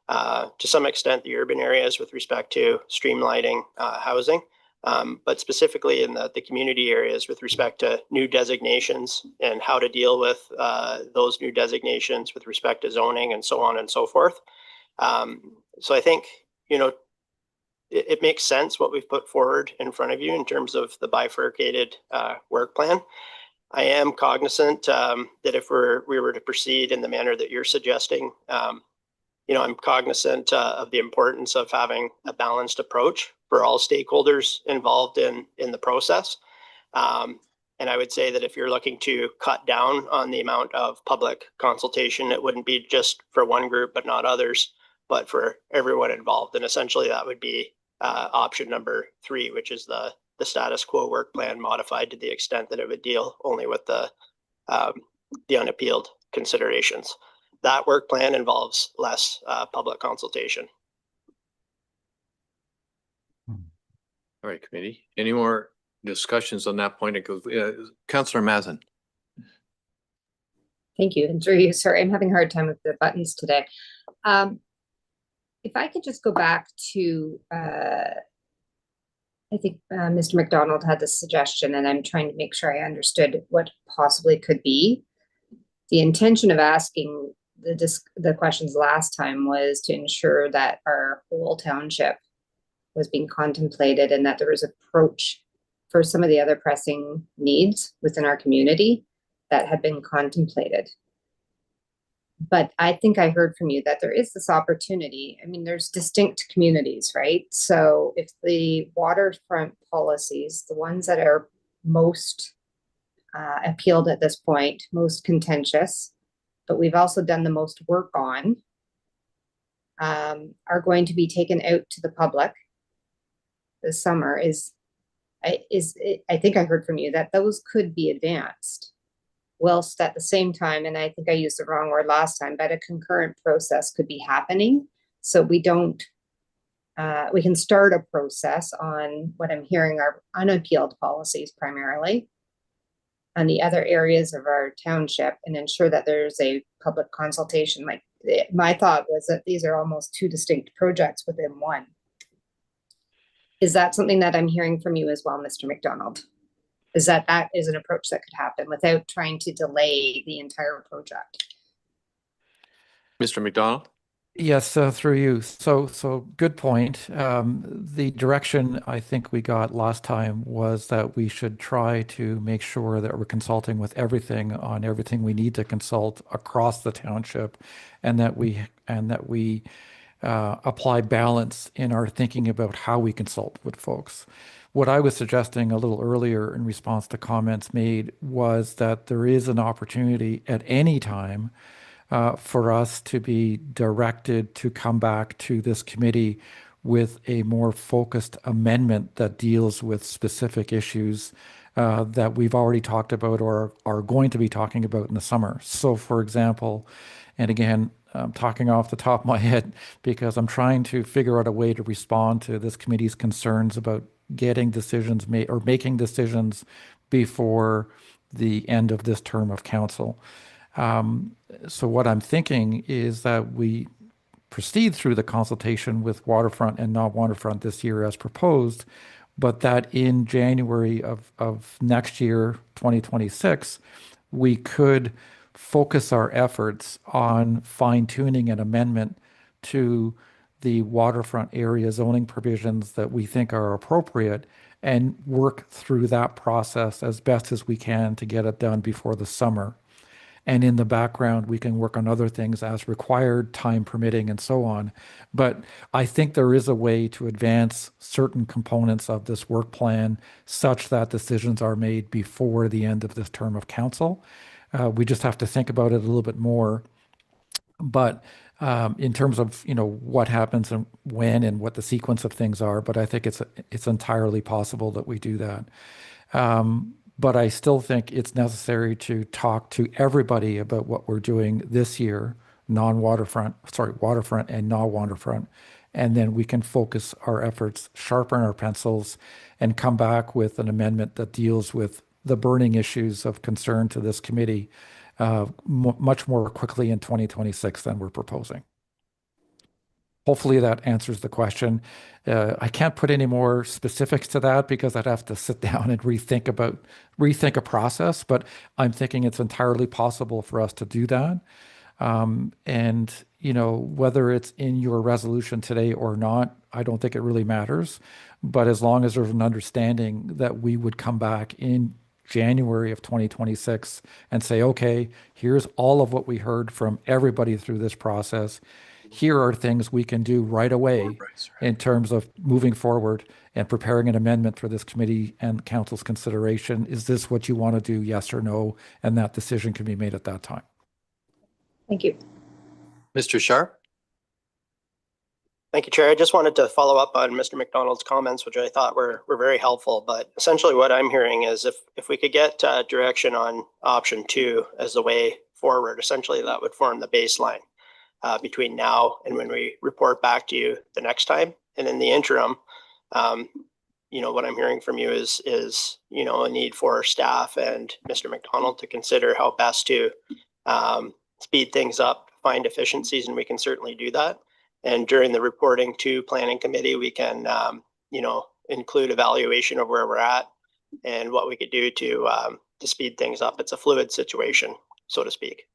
To some extent, the urban areas with respect to streamlining housing, but specifically in the community areas with respect to new designations and how to deal with those new designations with respect to zoning and so on and so forth. So I think, it makes sense what we've put forward in front of you in terms of the bifurcated work plan. I am cognizant that if we were to proceed in the manner that you're suggesting, I'm cognizant of the importance of having a balanced approach for all stakeholders involved in the process. And I would say that if you're looking to cut down on the amount of public consultation, it wouldn't be just for one group, but not others, but for everyone involved. And essentially that would be option number 3, which is the status quo work plan modified to the extent that it would deal only with the unappealed considerations. That work plan involves less public consultation. All right, committee. Any more discussions on that point? It goes, Councillor Mazin. Thank you. And through you, sorry, I'm having a hard time with the buttons today. If I could just go back to, I think Mr. McDonald had this suggestion, and I'm trying to make sure I understood what possibly could be. The intention of asking the questions last time was to ensure that our whole township was being contemplated and that there was approach for some of the other pressing needs within our community that had been contemplated. But I think I heard from you that there is this opportunity. I mean, there's distinct communities, right? So if the waterfront policies, the ones that are most appealed at this point, most contentious, but we've also done the most work on, are going to be taken out to the public this summer, I think I heard from you that those could be advanced. Whilst at the same time, and I think I used the wrong word last time, but a concurrent process could be happening. So we can start a process on what I'm hearing are unappealed policies primarily on the other areas of our township and ensure that there's a public consultation. Like my thought was that these are almost 2 distinct projects within one. Is that something that I'm hearing from you as well, Mr. McDonald? Is that is an approach that could happen without trying to delay the entire project? Mr. McDonald? Yes, through you. So good point. The direction I think we got last time was that we should try to make sure that we're consulting with everything on everything we need to consult across the township, and that we apply balance in our thinking about how we consult with folks. What I was suggesting a little earlier in response to comments made was that there is an opportunity at any time for us to be directed to come back to this committee with a more focused amendment that deals with specific issues that we've already talked about or are going to be talking about in the summer. So, for example, and again, I'm talking off the top of my head because I'm trying to figure out a way to respond to this committee's concerns about getting decisions made or making decisions before the end of this term of council. So what I'm thinking is that we proceed through the consultation with waterfront and non-waterfront this year as proposed, but that in January of next year, 2026, we could focus our efforts on fine-tuning an amendment to the waterfront area zoning provisions that we think are appropriate and work through that process as best as we can to get it done before the summer. And in the background, we can work on other things as required, time permitting, and so on. But I think there is a way to advance certain components of this work plan such that decisions are made before the end of this term of council. We just have to think about it a little bit more. But in terms of what happens and when and what the sequence of things are, but I think it's entirely possible that we do that. But I still think it's necessary to talk to everybody about what we're doing this year, waterfront and non-waterfront. And then we can focus our efforts, sharpen our pencils, and come back with an amendment that deals with the burning issues of concern to this committee much more quickly in 2026 than we're proposing. Hopefully that answers the question. I can't put any more specifics to that because I'd have to sit down and rethink a process, but I'm thinking it's entirely possible for us to do that. And whether it's in your resolution today or not, I don't think it really matters. But as long as there's an understanding that we would come back in January of 2026 and say, okay, here's all of what we heard from everybody through this process. Here are things we can do right away in terms of moving forward and preparing an amendment for this committee and council's consideration. Is this what you want to do? Yes or no? And that decision can be made at that time. Thank you. Mr. Sharp? Thank you, Chair. I just wanted to follow up on Mr. McDonald's comments, which I thought were very helpful. But essentially what I'm hearing is if we could get direction on option 2 as the way forward, essentially that would form the baseline between now and when we report back to you the next time. And in the interim, what I'm hearing from you is a need for staff and Mr. McDonald to consider how best to speed things up, find efficiencies, and we can certainly do that. And during the reporting to Planning Committee, we can, include evaluation of where we're at and what we could do to speed things up. It's a fluid situation, so to speak.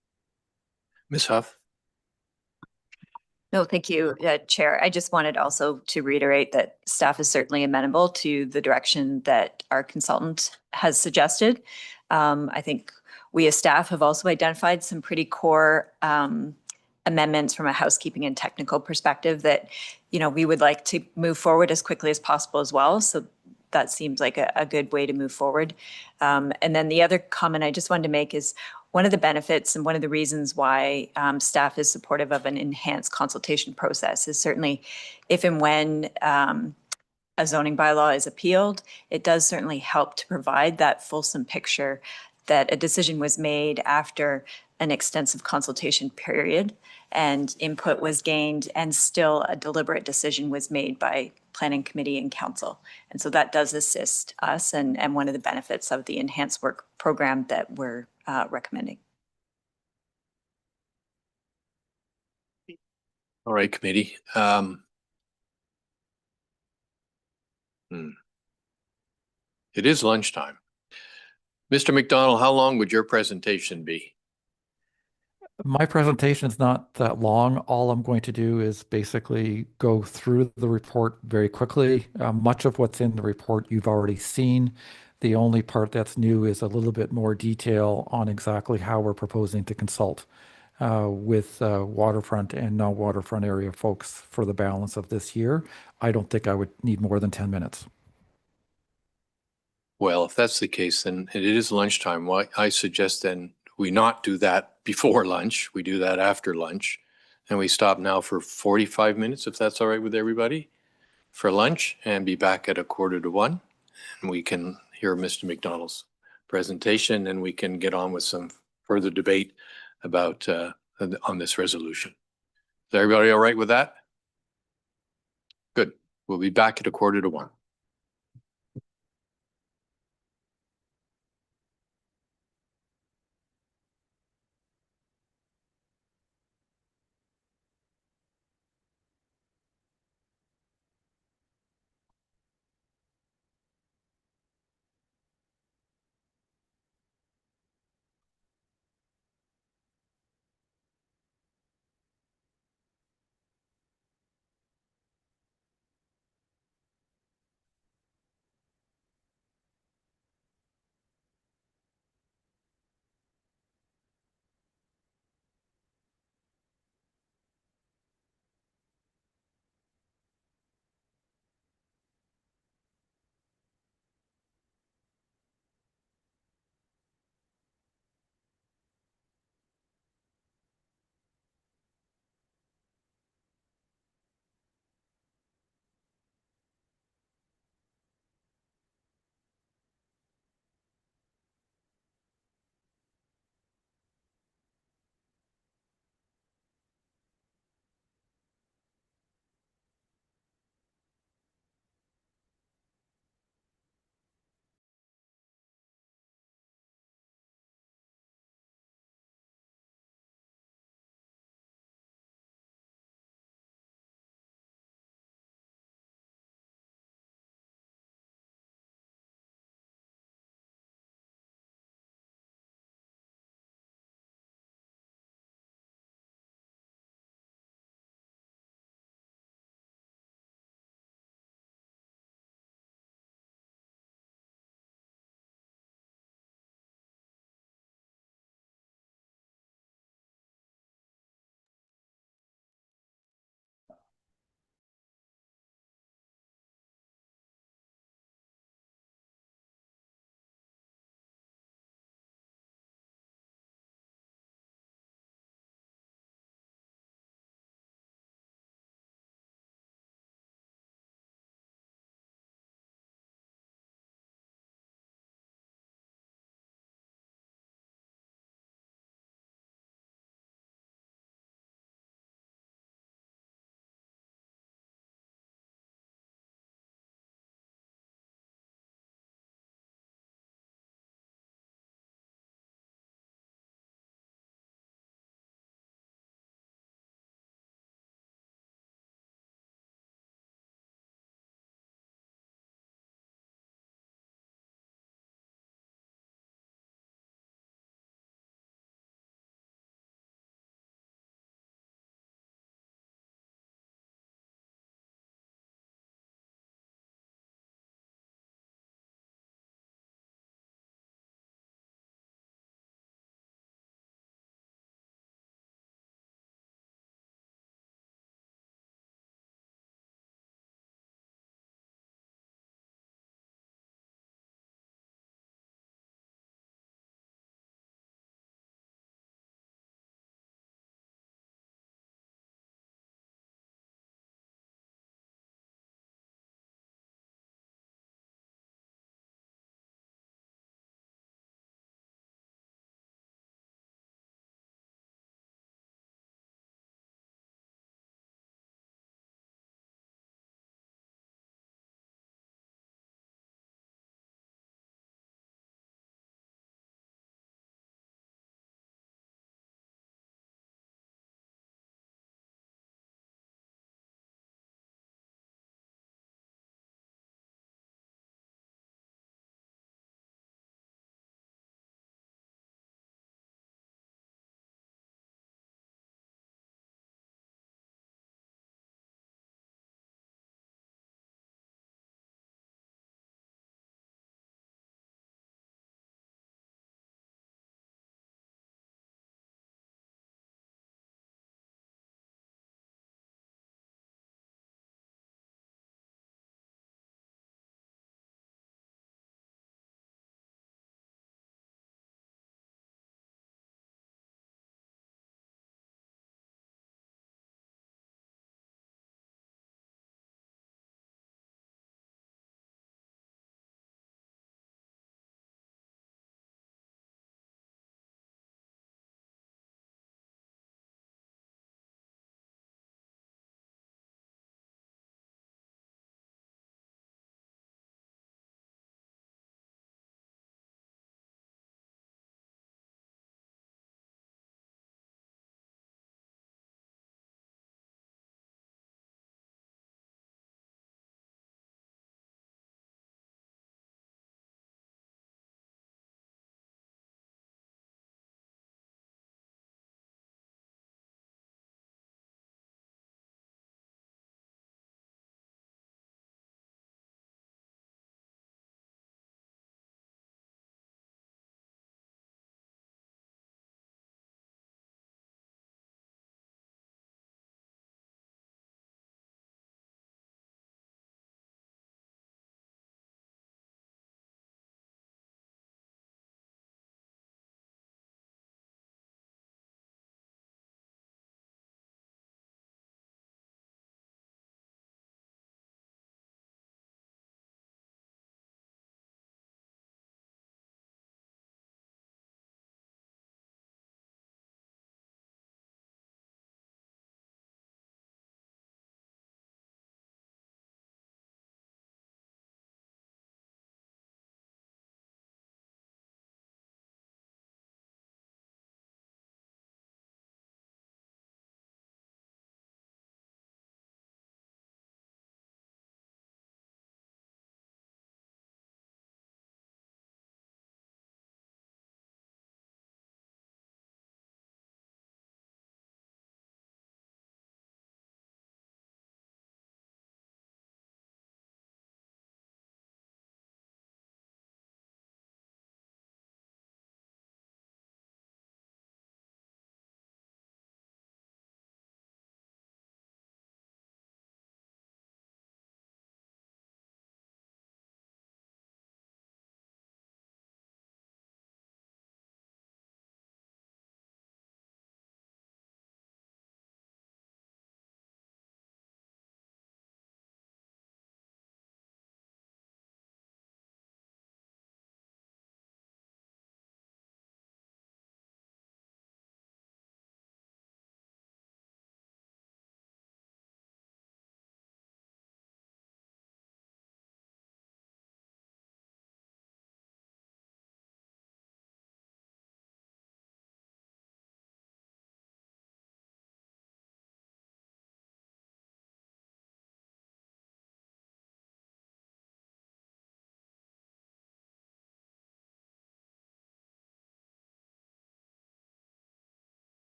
Ms. Huff? No, thank you, Chair. I just wanted also to reiterate that staff is certainly amenable to the direction that our consultant has suggested. I think we as staff have also identified some pretty core amendments from a housekeeping and technical perspective that, we would like to move forward as quickly as possible as well. So that seems like a good way to move forward. And then the other comment I just wanted to make is one of the benefits and one of the reasons why staff is supportive of an enhanced consultation process is certainly if and when a zoning bylaw is appealed, it does certainly help to provide that fulsome picture that a decision was made after an extensive consultation period and input was gained and still a deliberate decision was made by Planning Committee and Council. And so that does assist us and one of the benefits of the enhanced work program that we're recommending. All right, committee. It is lunchtime. Mr. McDonald, how long would your presentation be? My presentation is not that long. All I'm going to do is basically go through the report very quickly. Much of what's in the report you've already seen. The only part that's new is a little bit more detail on exactly how we're proposing to consult with waterfront and non-waterfront area folks for the balance of this year. I don't think I would need more than 10 minutes. Well, if that's the case, then it is lunchtime. Why, I suggest then we not do that before lunch. We do that after lunch. And we stop now for 45 minutes, if that's all right with everybody, for lunch, and be back at 1:45. And we can hear Mr. McDonald's presentation, and we can get on with some further debate about on this resolution. Is everybody all right with that? Good. We'll be back at 1:45.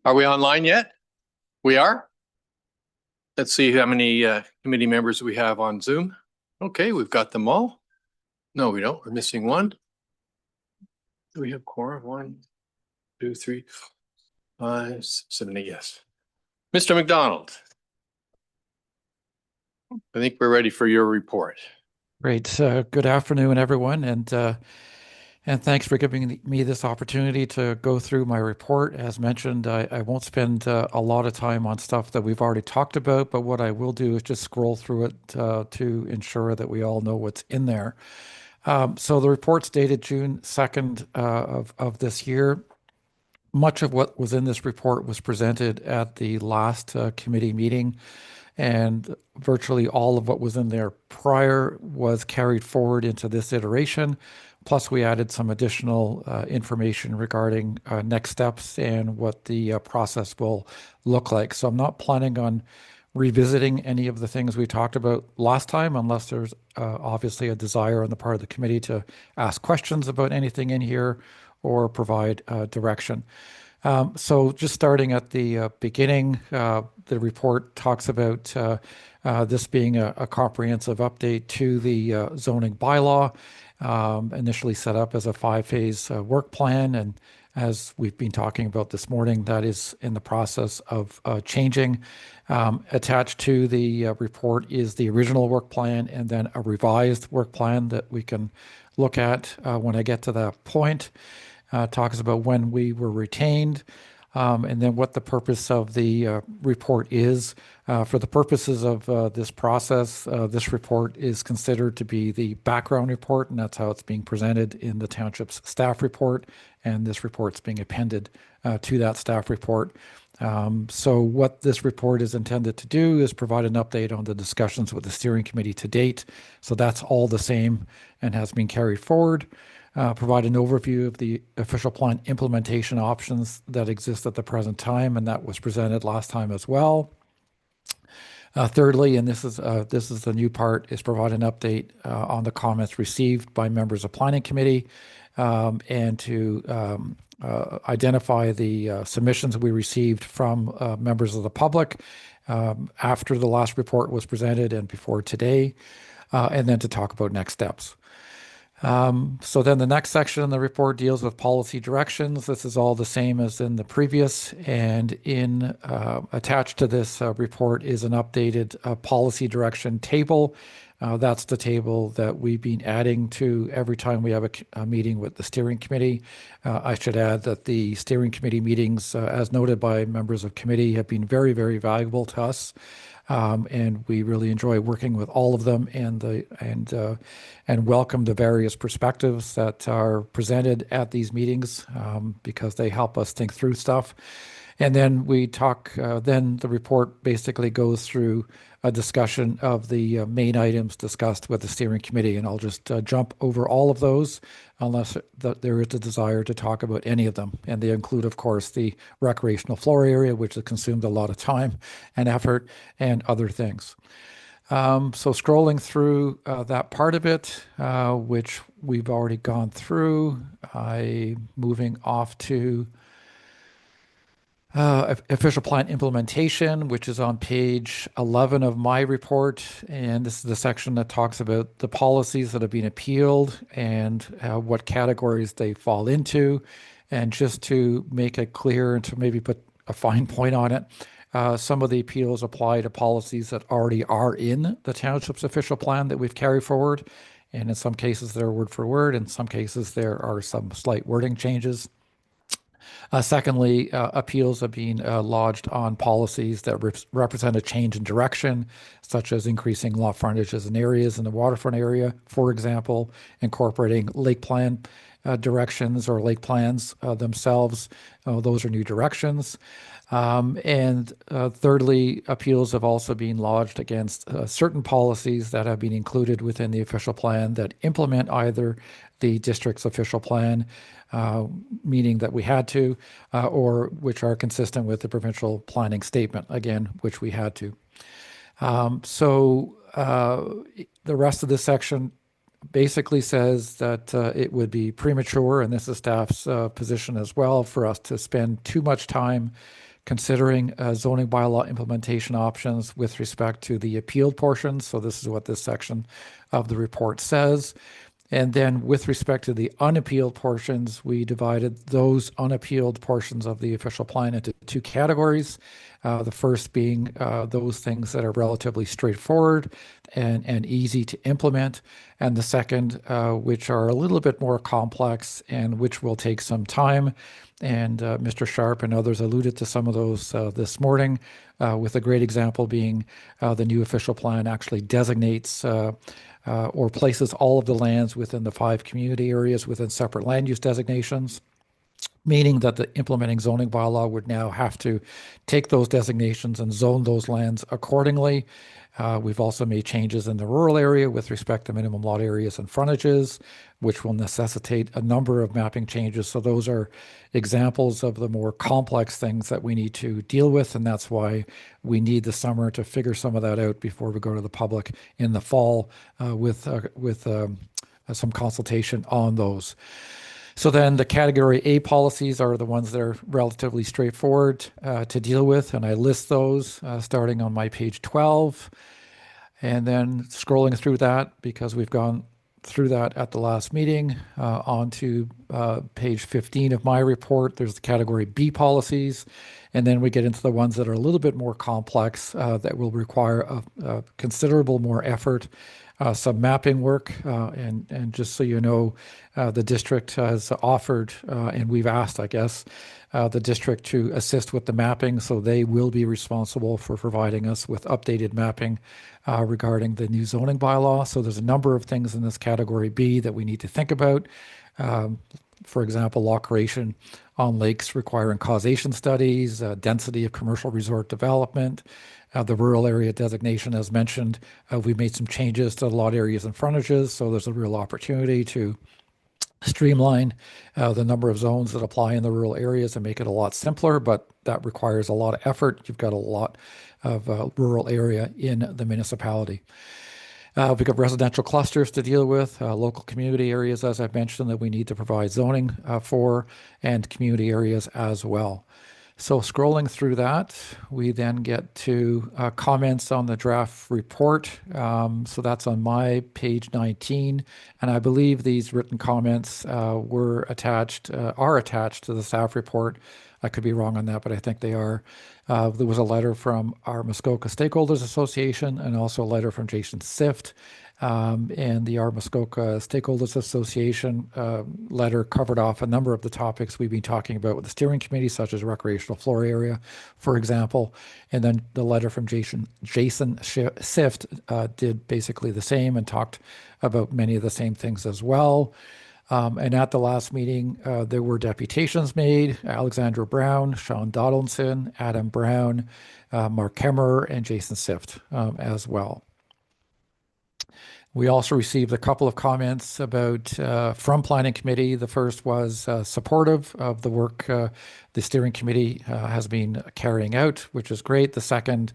Are we online yet? We are? Let's see how many committee members we have on Zoom. Okay, we've got them all. No, we don't. We're missing one. Do we have quorum? 1, 2, 3, 5, 6, 7, 8. Yes. Mr. McDonald. I think we're ready for your report. Great. Good afternoon, everyone, and thanks for giving me this opportunity to go through my report. As mentioned, I won't spend a lot of time on stuff that we've already talked about, but what I will do is just scroll through it to ensure that we all know what's in there. So the report's dated June 2nd of this year. Much of what was in this report was presented at the last committee meeting, and virtually all of what was in there prior was carried forward into this iteration. Plus, we added some additional information regarding next steps and what the process will look like. So I'm not planning on revisiting any of the things we talked about last time, unless there's obviously a desire on the part of the committee to ask questions about anything in here or provide direction. So just starting at the beginning, the report talks about this being a comprehensive update to the zoning bylaw, initially set up as a 5-phase work plan. And as we've been talking about this morning, that is in the process of changing. Attached to the report is the original work plan and then a revised work plan that we can look at when I get to that point. Talks about when we were retained, and then what the purpose of the report is. For the purposes of this process, this report is considered to be the background report, and that's how it's being presented in the township's staff report, and this report's being appended to that staff report. So what this report is intended to do is provide an update on the discussions with the steering committee to date. So that's all the same and has been carried forward. Provide an overview of the official plan implementation options that exist at the present time, and that was presented last time as well. Thirdly, and this is the new part, is provide an update on the comments received by members of planning committee, and to identify the submissions we received from members of the public after the last report was presented and before today, and then to talk about next steps. So then the next section in the report deals with policy directions. This is all the same as in the previous, and attached to this report is an updated policy direction table. That's the table that we've been adding to every time we have a meeting with the steering committee. I should add that the steering committee meetings, as noted by members of committee, have been very, very valuable to us. And we really enjoy working with all of them and welcome the various perspectives that are presented at these meetings, because they help us think through stuff. And then we talk, then the report basically goes through a discussion of the main items discussed with the steering committee. And I'll just jump over all of those unless there is a desire to talk about any of them. And they include, of course, the recreational floor area, which has consumed a lot of time and effort, and other things. So scrolling through that part of it, which we've already gone through, moving off to official plan implementation, which is on page 11 of my report. And this is the section that talks about the policies that have been appealed and what categories they fall into. And just to make it clear and to maybe put a fine point on it, some of the appeals apply to policies that already are in the township's official plan that we've carried forward. And in some cases, they're word for word. In some cases, there are some slight wording changes. Secondly, appeals have been lodged on policies that represent a change in direction, such as increasing lot frontages in areas in the waterfront area, for example, incorporating lake plan directions or lake plans themselves. Those are new directions. And thirdly, appeals have also been lodged against certain policies that have been included within the official plan that implement either the district's official plan, meaning that we had to, or which are consistent with the provincial planning statement, again, which we had to. So the rest of this section basically says that it would be premature, and this is staff's position as well, for us to spend too much time considering zoning bylaw implementation options with respect to the appealed portions. So this is what this section of the report says. And then with respect to the unappealed portions, we divided those unappealed portions of the official plan into two categories. The first being those things that are relatively straightforward and easy to implement. And the second, which are a little bit more complex and which will take some time. And Mr. Sharp and others alluded to some of those this morning, with a great example being the new official plan actually designates or places all of the lands within the 5 community areas within separate land use designations, meaning that the implementing zoning bylaw would now have to take those designations and zone those lands accordingly. We've also made changes in the rural area with respect to minimum lot areas and frontages, which will necessitate a number of mapping changes. So those are examples of the more complex things that we need to deal with, and that's why we need the summer to figure some of that out before we go to the public in the fall with some consultation on those. So then the category A policies are the ones that are relatively straightforward to deal with, and I list those starting on my page 12, and then scrolling through that because we've gone through that at the last meeting on to page 15 of my report. There's the category B policies, and then we get into the ones that are a little bit more complex that will require a considerable more effort, some mapping work, and just so you know, the district has offered, and we've asked, I guess, the district to assist with the mapping, so they will be responsible for providing us with updated mapping regarding the new zoning bylaw. So there's a number of things in this category B that we need to think about. For example, law creation on lakes requiring causation studies, density of commercial resort development, the rural area designation, as mentioned. We made some changes to the lot areas and frontages, so there's a real opportunity to streamline the number of zones that apply in the rural areas and make it a lot simpler, but that requires a lot of effort. You've got a lot of rural area in the municipality. We've got residential clusters to deal with, local community areas, as I've mentioned, that we need to provide zoning for, and community areas as well. So scrolling through that, we then get to comments on the draft report. So that's on my page 19. And I believe these written comments are attached to the staff report. I could be wrong on that, but I think they are. There was a letter from our Muskoka Stakeholders Association and also a letter from Jason Sift. And the Muskoka Stakeholders Association letter covered off a number of the topics we've been talking about with the steering committee, such as recreational floor area, for example. And then the letter from Jason Sift did basically the same and talked about many of the same things as well. And at the last meeting, there were deputations made: Alexandra Brown, Sean Donaldson, Adam Brown, Mark Kemmerer, and Jason Sift as well. We also received a couple of comments about from Planning Committee. The first was supportive of the work the steering committee has been carrying out, which is great. The second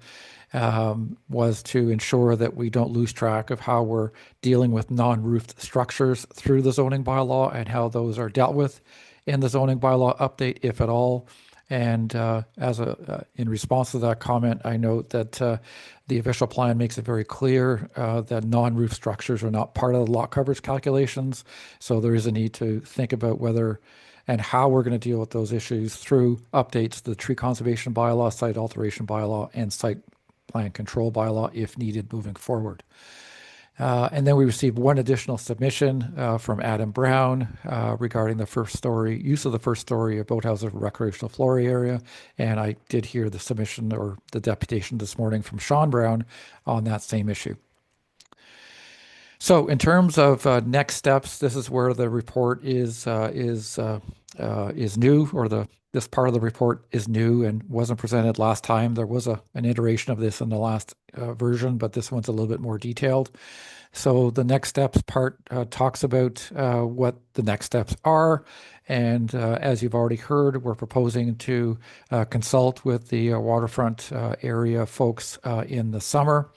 was to ensure that we don't lose track of how we're dealing with non-roofed structures through the zoning bylaw and how those are dealt with in the zoning bylaw update, if at all. And in response to that comment, I note that the official plan makes it very clear that non-roof structures are not part of the lot coverage calculations. So there is a need to think about whether and how we're going to deal with those issues through updates to the tree conservation bylaw, site alteration bylaw, and site plan control bylaw if needed moving forward. And then we received one additional submission from Adam Brown regarding the use of the first story of boathouses for recreational floor area. And I did hear the submission or the deputation this morning from Sean Brown on that same issue. So in terms of next steps, this is where the report is new, or this part of the report is new and wasn't presented last time. There was an iteration of this in the last version, but this one's a little bit more detailed. So the next steps part talks about what the next steps are. And as you've already heard, we're proposing to consult with the waterfront area folks in the summer.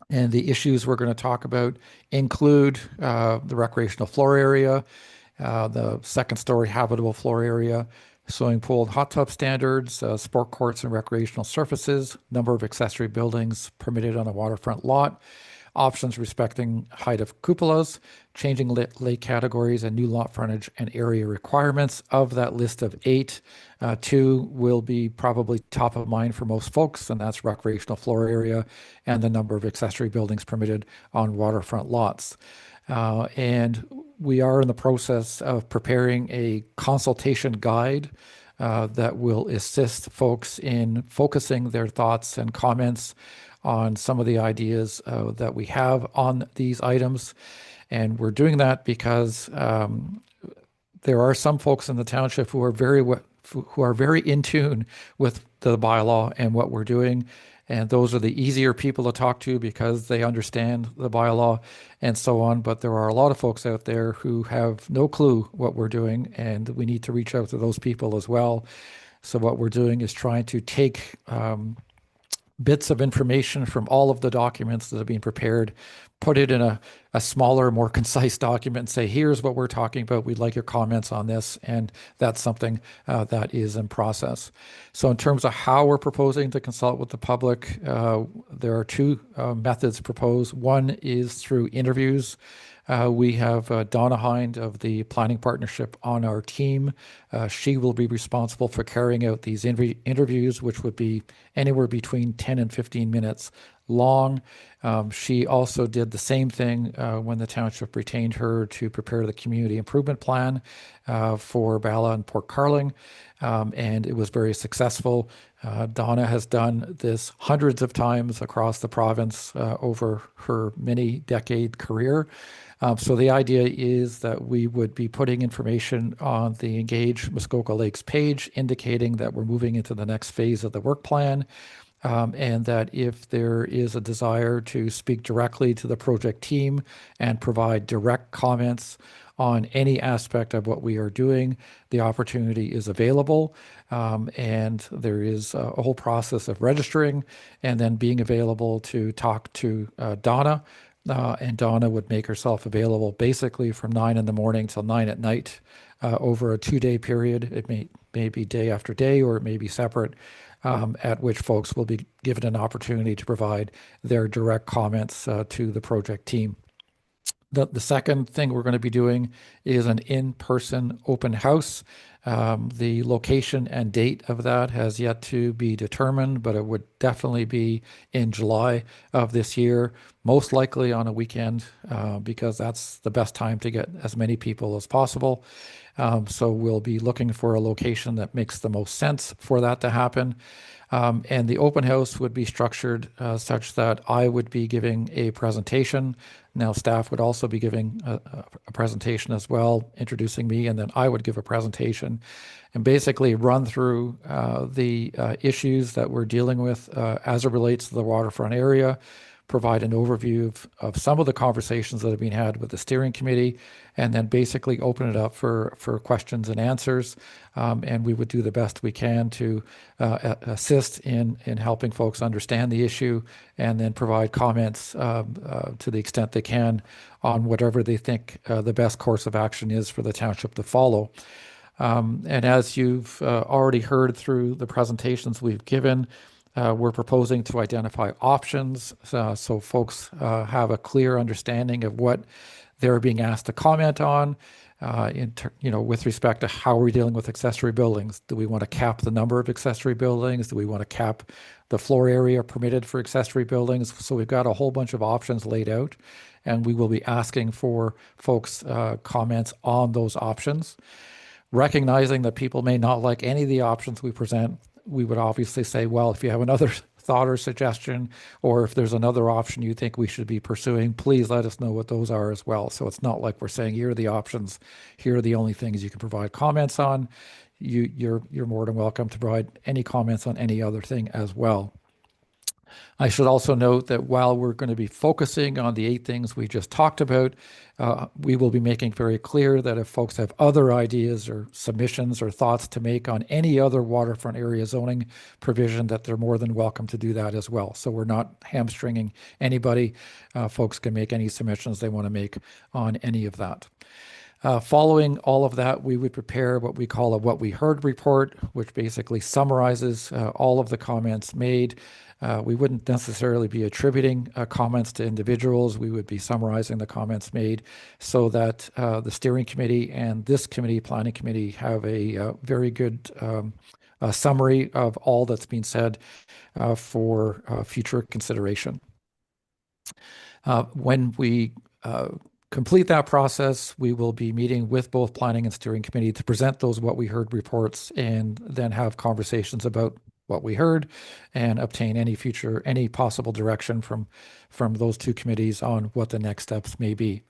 And the issues we're going to talk about include the recreational floor area, the second story habitable floor area, swimming pool and hot tub standards, sport courts and recreational surfaces, number of accessory buildings permitted on a waterfront lot, options respecting height of cupolas, changing lake categories and new lot frontage and area requirements. Of that list of 8, 2 will be probably top of mind for most folks, and that's recreational floor area and the number of accessory buildings permitted on waterfront lots. And we are in the process of preparing a consultation guide that will assist folks in focusing their thoughts and comments on some of the ideas that we have on these items. And we're doing that because there are some folks in the township who are very in tune with the bylaw and what we're doing. And those are the easier people to talk to because they understand the bylaw and so on. But there are a lot of folks out there who have no clue what we're doing, and we need to reach out to those people as well. So what we're doing is trying to take bits of information from all of the documents that have been prepared, put it in a smaller, more concise document and say, here's what we're talking about. We'd like your comments on this. And that's something that is in process. So in terms of how we're proposing to consult with the public, there are 2 methods proposed. One is through interviews. We have Donna Hind of the Planning Partnership on our team. She will be responsible for carrying out these interviews, which would be anywhere between 10 and 15 minutes long. She also did the same thing when the township retained her to prepare the community improvement plan for Bala and Port Carling, and it was very successful. Donna has done this hundreds of times across the province over her many-decade career. So the idea is that we would be putting information on the Engage Muskoka Lakes page indicating that we're moving into the next phase of the work plan, and that if there is a desire to speak directly to the project team and provide direct comments on any aspect of what we are doing, the opportunity is available. And there is a whole process of registering and then being available to talk to Donna. And Donna would make herself available basically from 9 in the morning till 9 at night over a 2-day period. It may be day after day, or it may be separate, at which folks will be given an opportunity to provide their direct comments to the project team. The second thing we're going to be doing is an in-person open house. The location and date of that has yet to be determined, but it would definitely be in July of this year, most likely on a weekend, because that's the best time to get as many people as possible. So we'll be looking for a location that makes the most sense for that to happen. And the open house would be structured such that I would be giving a presentation. Now, staff would also be giving a presentation as well, introducing me, and then I would give a presentation and basically run through the issues that we're dealing with as it relates to the waterfront area, provide an overview of some of the conversations that have been had with the steering committee, and then basically open it up for questions and answers. And we would do the best we can to assist in helping folks understand the issue, and then provide comments to the extent they can on whatever they think the best course of action is for the township to follow. And as you've already heard through the presentations we've given, we're proposing to identify options so folks have a clear understanding of what they're being asked to comment on with respect to how we're dealing with accessory buildings. Do we want to cap the number of accessory buildings? Do we want to cap the floor area permitted for accessory buildings? So we've got a whole bunch of options laid out, and we will be asking for folks' comments on those options. Recognizing that people may not like any of the options we present, we would obviously say, well, if you have another thought or suggestion, or if there's another option you think we should be pursuing, please let us know what those are as well. So it's not like we're saying, here are the options, here are the only things you can provide comments on. You're more than welcome to provide any comments on any other thing as well. I should also note that while we're going to be focusing on the 8 things we just talked about, we will be making very clear that if folks have other ideas or submissions or thoughts to make on any other waterfront area zoning provision, that they're more than welcome to do that as well. So we're not hamstringing anybody. Folks can make any submissions they want to make on any of that. Following all of that, we would prepare what we call a what we heard report, which basically summarizes all of the comments made. We wouldn't necessarily be attributing comments to individuals. We would be summarizing the comments made so that the steering committee and this committee, planning committee, have a very good summary of all that's been said for future consideration. When we complete that process, we will be meeting with both planning and steering committee to present those what we heard reports and then have conversations about what we heard and obtain any possible direction from those two committees on what the next steps may be.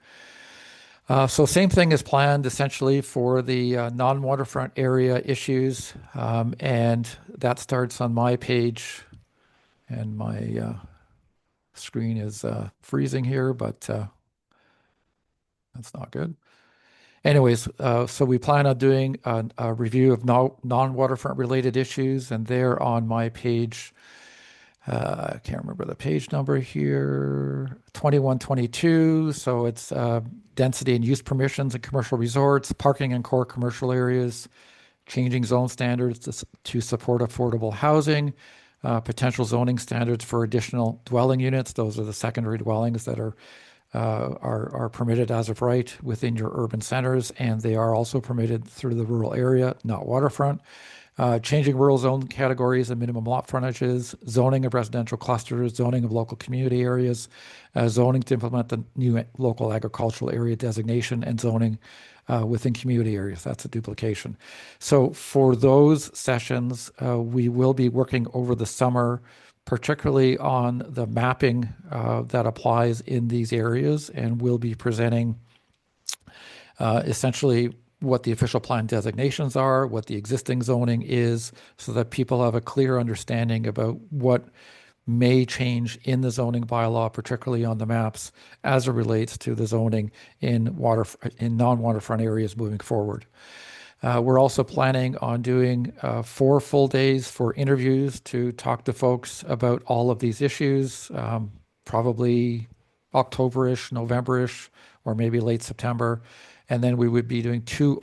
So same thing is planned essentially for the non-waterfront area issues, and that starts on my page, and my screen is freezing here, but that's not good. Anyways, so we plan on doing a review of non-waterfront related issues, and they're on my page. I can't remember the page number here, 2122. So it's density and use permissions in commercial resorts, parking in core commercial areas, changing zone standards to support affordable housing, potential zoning standards for additional dwelling units. Those are the secondary dwellings that are permitted as of right within your urban centers, and they are also permitted through the rural area, not waterfront. Changing rural zone categories and minimum lot frontages, zoning of residential clusters, zoning of local community areas, zoning to implement the new local agricultural area designation, and zoning within community areas. That's a duplication. So for those sessions, we will be working over the summer, particularly on the mapping that applies in these areas, and we'll be presenting essentially what the official plan designations are, what the existing zoning is, so that people have a clear understanding about what may change in the zoning bylaw, particularly on the maps, as it relates to the zoning in non-waterfront areas moving forward. We're also planning on doing 4 full days for interviews to talk to folks about all of these issues, probably October-ish, November-ish, or maybe late September. And then we would be doing two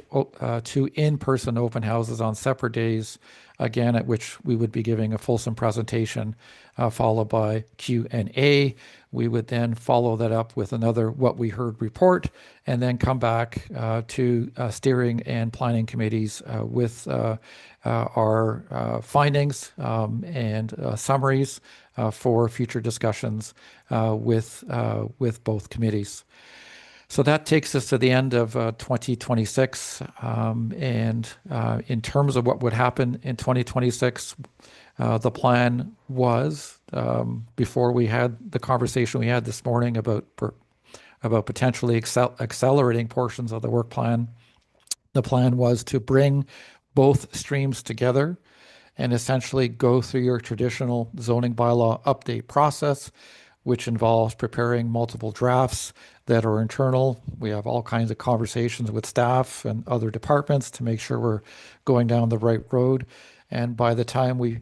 in-person open houses on separate days, again, at which we would be giving a fulsome presentation, followed by Q&A. We would then follow that up with another what we heard report, and then come back to steering and planning committees with our findings and summaries for future discussions with both committees. So that takes us to the end of 2026. And in terms of what would happen in 2026, the plan was, before we had the conversation we had this morning about potentially accelerating portions of the work plan, the plan was to bring both streams together and essentially go through your traditional zoning bylaw update process, which involves preparing multiple drafts that are internal. We have all kinds of conversations with staff and other departments to make sure we're going down the right road. And by the time we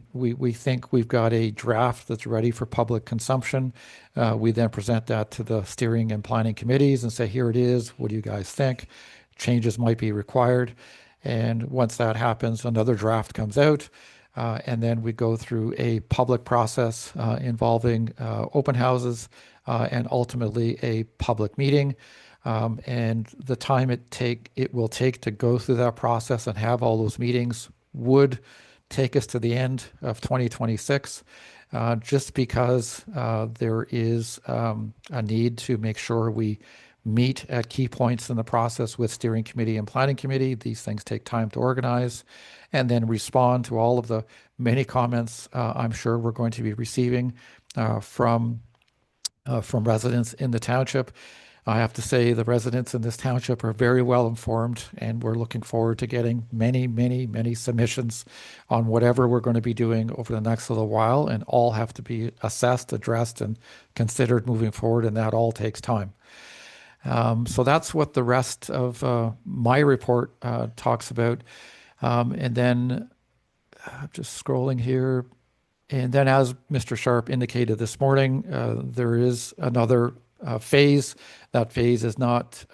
think we've got a draft that's ready for public consumption, we then present that to the steering and planning committees and say, here it is. What do you guys think? Changes might be required. And once that happens, another draft comes out. And then we go through a public process involving open houses and ultimately a public meeting. And the time it will take to go through that process and have all those meetings would take us to the end of 2026, just because there is a need to make sure we meet at key points in the process with steering committee and planning committee. These things take time to organize, and then respond to all of the many comments I'm sure we're going to be receiving from residents in the township. I have to say the residents in this township are very well informed, and we're looking forward to getting many, many, many submissions on whatever we're going to be doing over the next little while, and all have to be assessed, addressed, and considered moving forward, and that all takes time. So that's what the rest of my report talks about. And then just scrolling here, and then as Mr. Sharp indicated this morning, there is another phase. That phase is not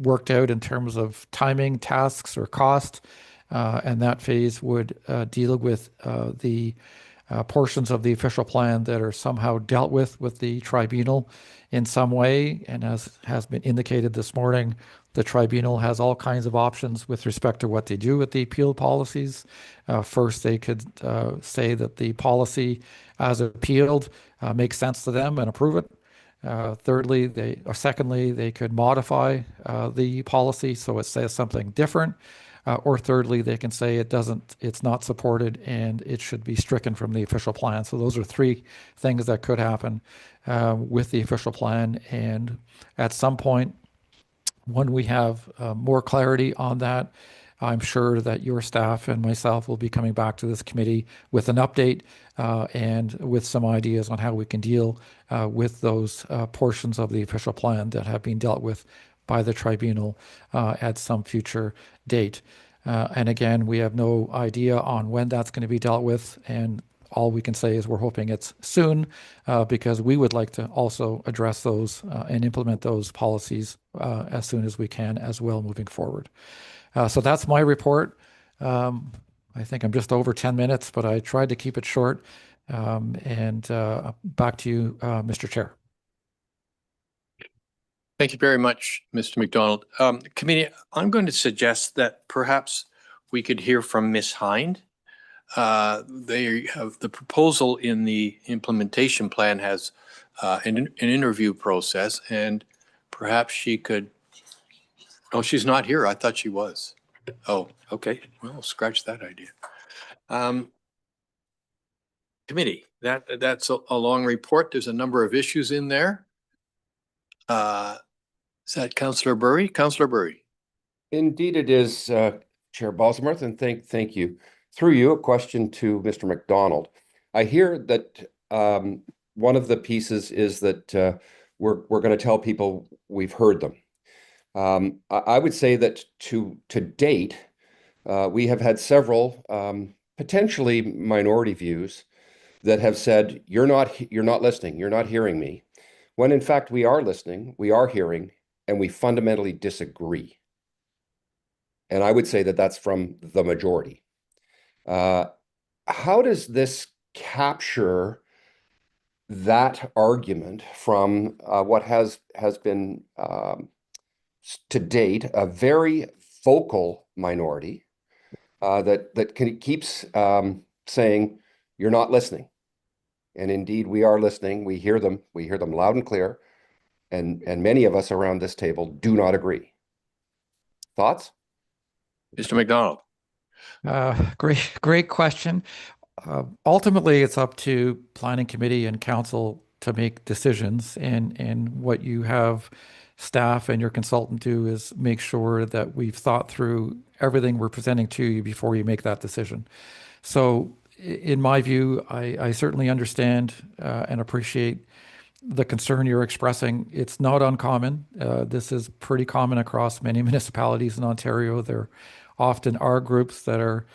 worked out in terms of timing, tasks, or cost. And that phase would deal with the portions of the official plan that are somehow dealt with the tribunal in some way. And as has been indicated this morning, the tribunal has all kinds of options with respect to what they do with the appeal policies. First, they could say that the policy as appealed makes sense to them and approve it. Secondly, they could modify the policy so it says something different. Or thirdly, they can say it's not supported and it should be stricken from the official plan. So those are three things that could happen with the official plan. And at some point, when we have more clarity on that, I'm sure that your staff and myself will be coming back to this committee with an update and with some ideas on how we can deal with those portions of the official plan that have been dealt with by the tribunal at some future date. And again, we have no idea on when that's going to be dealt with. And all we can say is we're hoping it's soon because we would like to also address those and implement those policies as soon as we can as well moving forward. So that's my report. I think I'm just over 10 minutes, but I tried to keep it short. And back to you, Mr. Chair. Thank you very much, Mr. McDonald. Committee, I'm going to suggest that perhaps we could hear from Ms. Hind. They have the proposal in the implementation plan has an interview process, and perhaps she could. Oh, she's not here. I thought she was. Oh, okay. Well, scratch that idea. Committee, that's a long report. There's a number of issues in there. Is that Councillor Burry? Councillor Burry. Indeed it is, Chair Bosomworth, and thank you. Through you, a question to Mr. McDonald. I hear that one of the pieces is that we're going to tell people we've heard them. I would say that to date, we have had several potentially minority views that have said, you're not listening, you're not hearing me, when in fact we are listening, we are hearing, and we fundamentally disagree. And I would say that that's from the majority. How does this capture that argument from what has been to date a very vocal minority that keeps saying you're not listening, and indeed we are listening. We hear them loud and clear, and many of us around this table do not agree. Thoughts? Mr. McDonald. Great question. Ultimately, it's up to Planning Committee and Council to make decisions, and what you have staff and your consultant do is make sure that we've thought through everything we're presenting to you before you make that decision. So in my view, I certainly understand and appreciate the concern you're expressing. It's not uncommon. This is pretty common across many municipalities in Ontario. There often are groups that are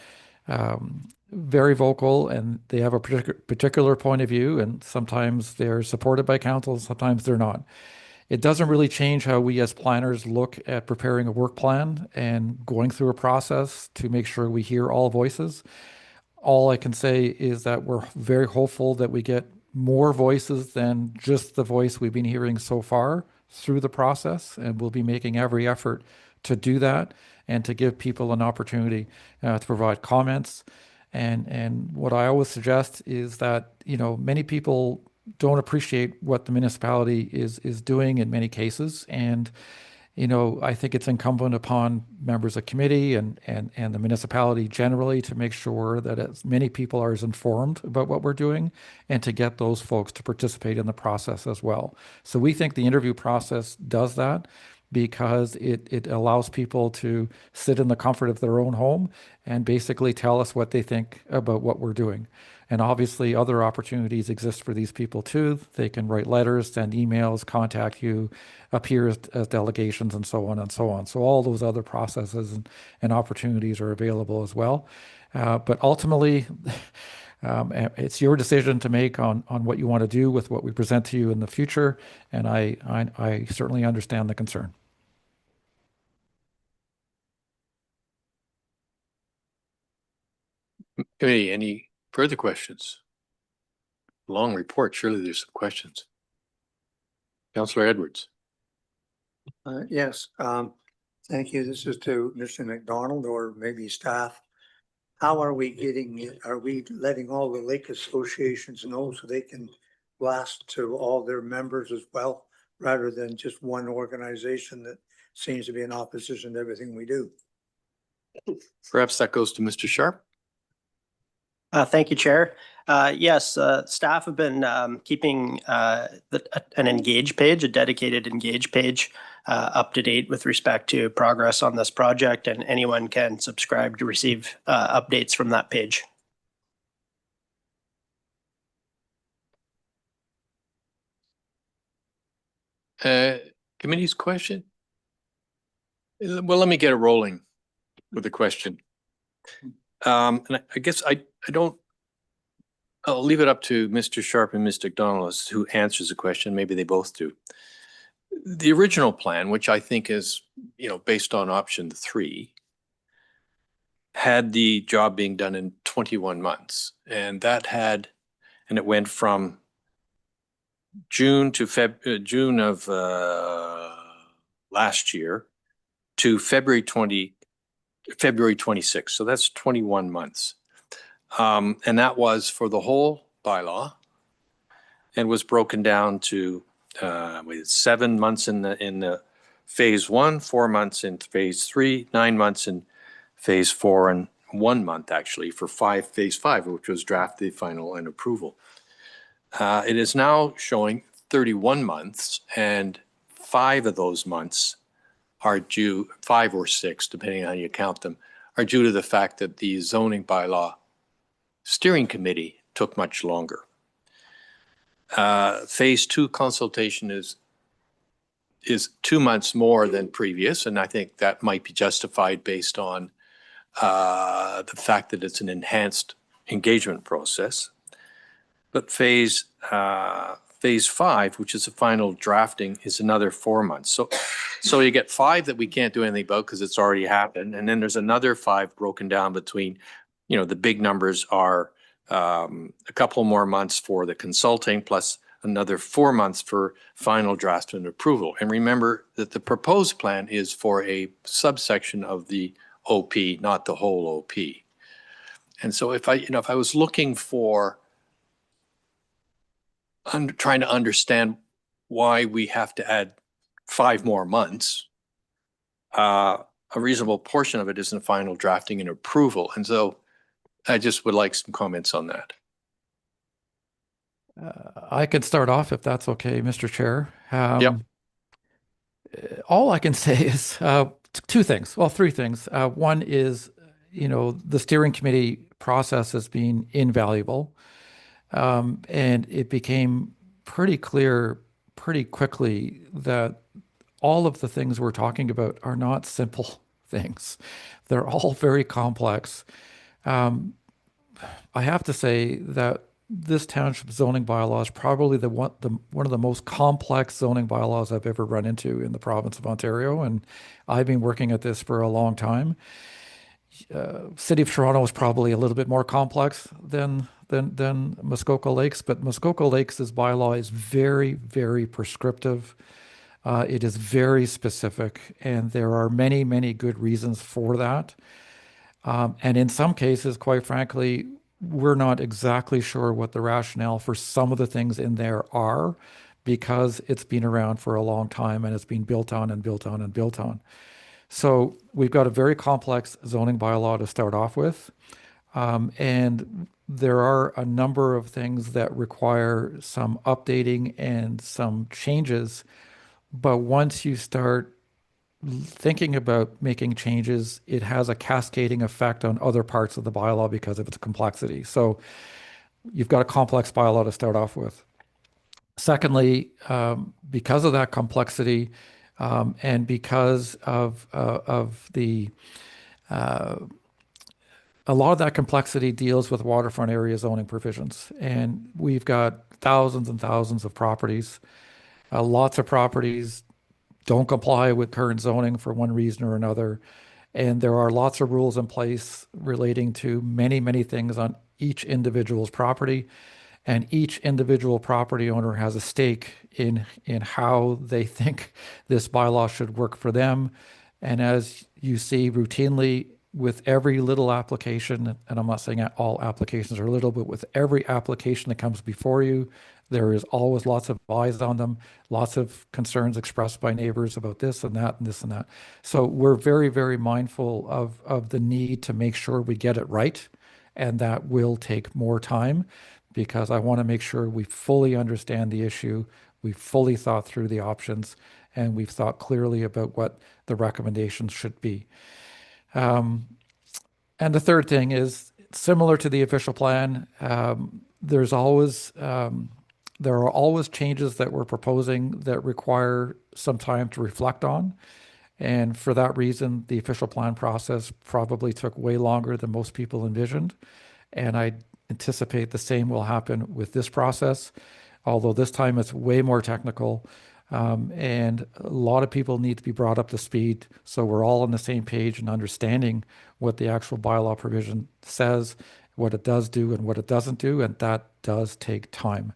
very vocal and they have a particular point of view, and sometimes they're supported by council, sometimes they're not. It doesn't really change how we as planners look at preparing a work plan and going through a process to make sure we hear all voices. All I can say is that we're very hopeful that we get more voices than just the voice we've been hearing so far through the process, and we'll be making every effort to do that and to give people an opportunity to provide comments. And what I always suggest is that, many people don't appreciate what the municipality is doing in many cases. And, I think it's incumbent upon members of committee and the municipality generally to make sure that as many people are as informed about what we're doing and to get those folks to participate in the process as well. So we think the interview process does that, because it allows people to sit in the comfort of their own home and basically tell us what they think about what we're doing. And obviously other opportunities exist for these people too. They can write letters, send emails, contact you, appear as delegations, and so on and so on. So all those other processes and opportunities are available as well. But ultimately, it's your decision to make on what you want to do with what we present to you in the future. And I certainly understand the concern. Committee, any further questions? Long report, surely there's some questions. Councillor Edwards. Yes, thank you. This is to Mr. McDonald or maybe staff. How are we letting all the lake associations know so they can blast to all their members as well, rather than just one organization that seems to be in opposition to everything we do? Perhaps that goes to Mr. Sharp. Thank you, Chair. Yes, staff have been keeping an engage page, a dedicated engage page, up to date with respect to progress on this project, and anyone can subscribe to receive updates from that page. Committee's question? Well, let me get it rolling with the question. And I guess I'll leave it up to Mr. Sharp and Mr. McDonald who answers the question. Maybe they both do. The original plan, which I think is, based on option 3, had the job being done in 21 months. And it went from June of last year to February 26th. So that's 21 months. And that was for the whole bylaw and was broken down to 7 months in the phase 1, 4 months in phase 3, 9 months in phase 4, and 1 month actually for phase 5, which was drafted, final, and approval. It is now showing 31 months, and 5 of those months are due, 5 or 6, depending on how you count them, are due to the fact that the zoning bylaw steering committee took much longer. Phase 2 consultation is 2 months more than previous, and I think that might be justified based on the fact that it's an enhanced engagement process. But phase 5, which is the final drafting, is another 4 months. So you get 5 that we can't do anything about because it's already happened, and then there's another 5 broken down between, the big numbers are a couple more months for the consulting, plus another 4 months for final draft and approval. And remember that the proposed plan is for a subsection of the OP, not the whole OP. And so if I was looking for trying to understand why we have to add 5 more months, a reasonable portion of it is in final drafting and approval. And so I just would like some comments on that. I can start off if that's okay, Mr. Chair. Yep. All I can say is 2 things. Well, 3 things. One is, the steering committee process has been invaluable. And it became pretty clear pretty quickly that all of the things we're talking about are not simple things. They're all very complex. I have to say that this township zoning bylaw is probably one of the most complex zoning bylaws I've ever run into in the province of Ontario, and I've been working at this for a long time. City of Toronto is probably a little bit more complex than Muskoka Lakes, but Muskoka Lakes' bylaw is very, very prescriptive. It is very specific, and there are many, many good reasons for that. And in some cases, quite frankly, we're not exactly sure what the rationale for some of the things in there are, because it's been around for a long time and it's been built on and built on and built on. So we've got a very complex zoning bylaw to start off with. And there are a number of things that require some updating and some changes. But once you start thinking about making changes, it has a cascading effect on other parts of the bylaw because of its complexity. So you've got a complex bylaw to start off with. Secondly, because of that complexity, and because of the a lot of that complexity deals with waterfront area zoning provisions, and we've got thousands and thousands of properties. Lots of properties don't comply with current zoning for one reason or another, And there are lots of rules in place relating to many, many things on each individual's property. And each individual property owner has a stake in how they think this bylaw should work for them. And as you see routinely with every little application, and I'm not saying all applications are little, but with every application that comes before you, there is always lots of eyes on them, lots of concerns expressed by neighbors about this and that and this and that. So we're very, very mindful of the need to make sure we get it right, and that will take more time, because I want to make sure we fully understand the issue, we've fully thought through the options, and we've thought clearly about what the recommendations should be. And the third thing is, similar to the official plan, there are always changes that we're proposing that require some time to reflect on. And for that reason, the official plan process probably took way longer than most people envisioned. And I anticipate the same will happen with this process, although this time it's way more technical. And a lot of people need to be brought up to speed, so we're all on the same page and understanding what the actual bylaw provision says, what it does do and what it doesn't do, and that does take time.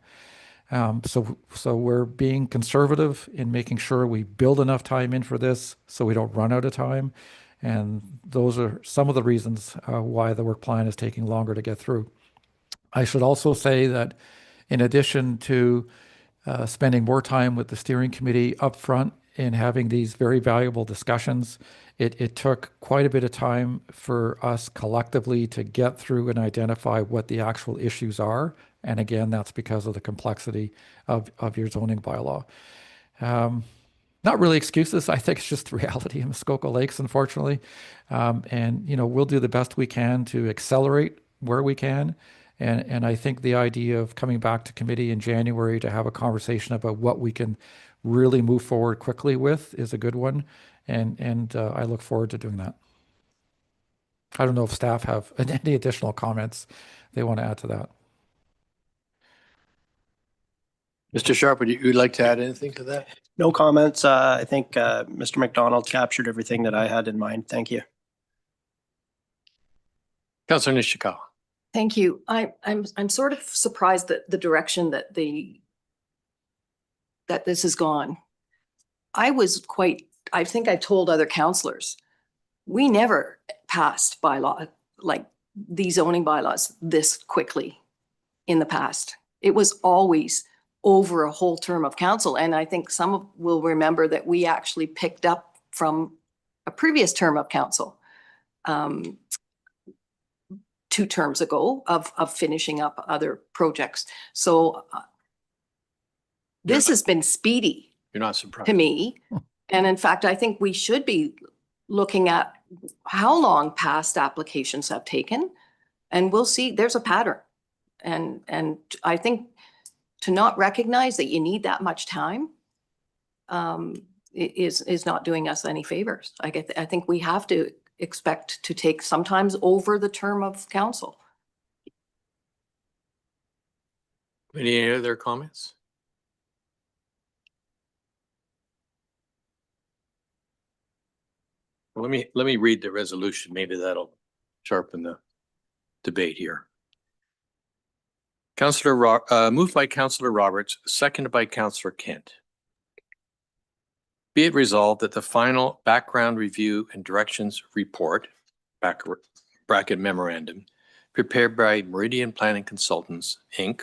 So we're being conservative in making sure we build enough time in for this so we don't run out of time. And those are some of the reasons why the work plan is taking longer to get through. I should also say that in addition to spending more time with the steering committee up front in having these very valuable discussions, it took quite a bit of time for us collectively to get through and identify what the actual issues are. And again, that's because of the complexity of your zoning bylaw. Not really excuses. I think it's just the reality of Muskoka Lakes, unfortunately. And, we'll do the best we can to accelerate where we can. And I think the idea of coming back to committee in January to have a conversation about what we can really move forward quickly with is a good one. And I look forward to doing that. I don't know if staff have any additional comments they want to add to that. Mr. Sharp, would you like to add anything to that? No comments. I think Mr. McDonald captured everything that I had in mind. Thank you. Councillor Nishikawa. Thank you. I'm sort of surprised that the direction that this has gone. I think I told other councillors, we never passed bylaw, like these zoning bylaws, this quickly in the past. It was always over a whole term of council. And I think some will remember that we actually picked up from a previous term of council 2 terms ago of finishing up other projects. So this has been speedy. You're not surprised. To me. And in fact, I think we should be looking at how long past applications have taken, and we'll see there's a pattern. And I think to not recognize that you need that much time is not doing us any favors. I think we have to expect to take sometimes over the term of council. Any other comments? Let me read the resolution. Maybe that'll sharpen the debate here. Moved by Councillor Roberts, seconded by Councillor Kent. Be it resolved that the final background review and directions report, bracket memorandum, prepared by Meridian Planning Consultants, Inc.,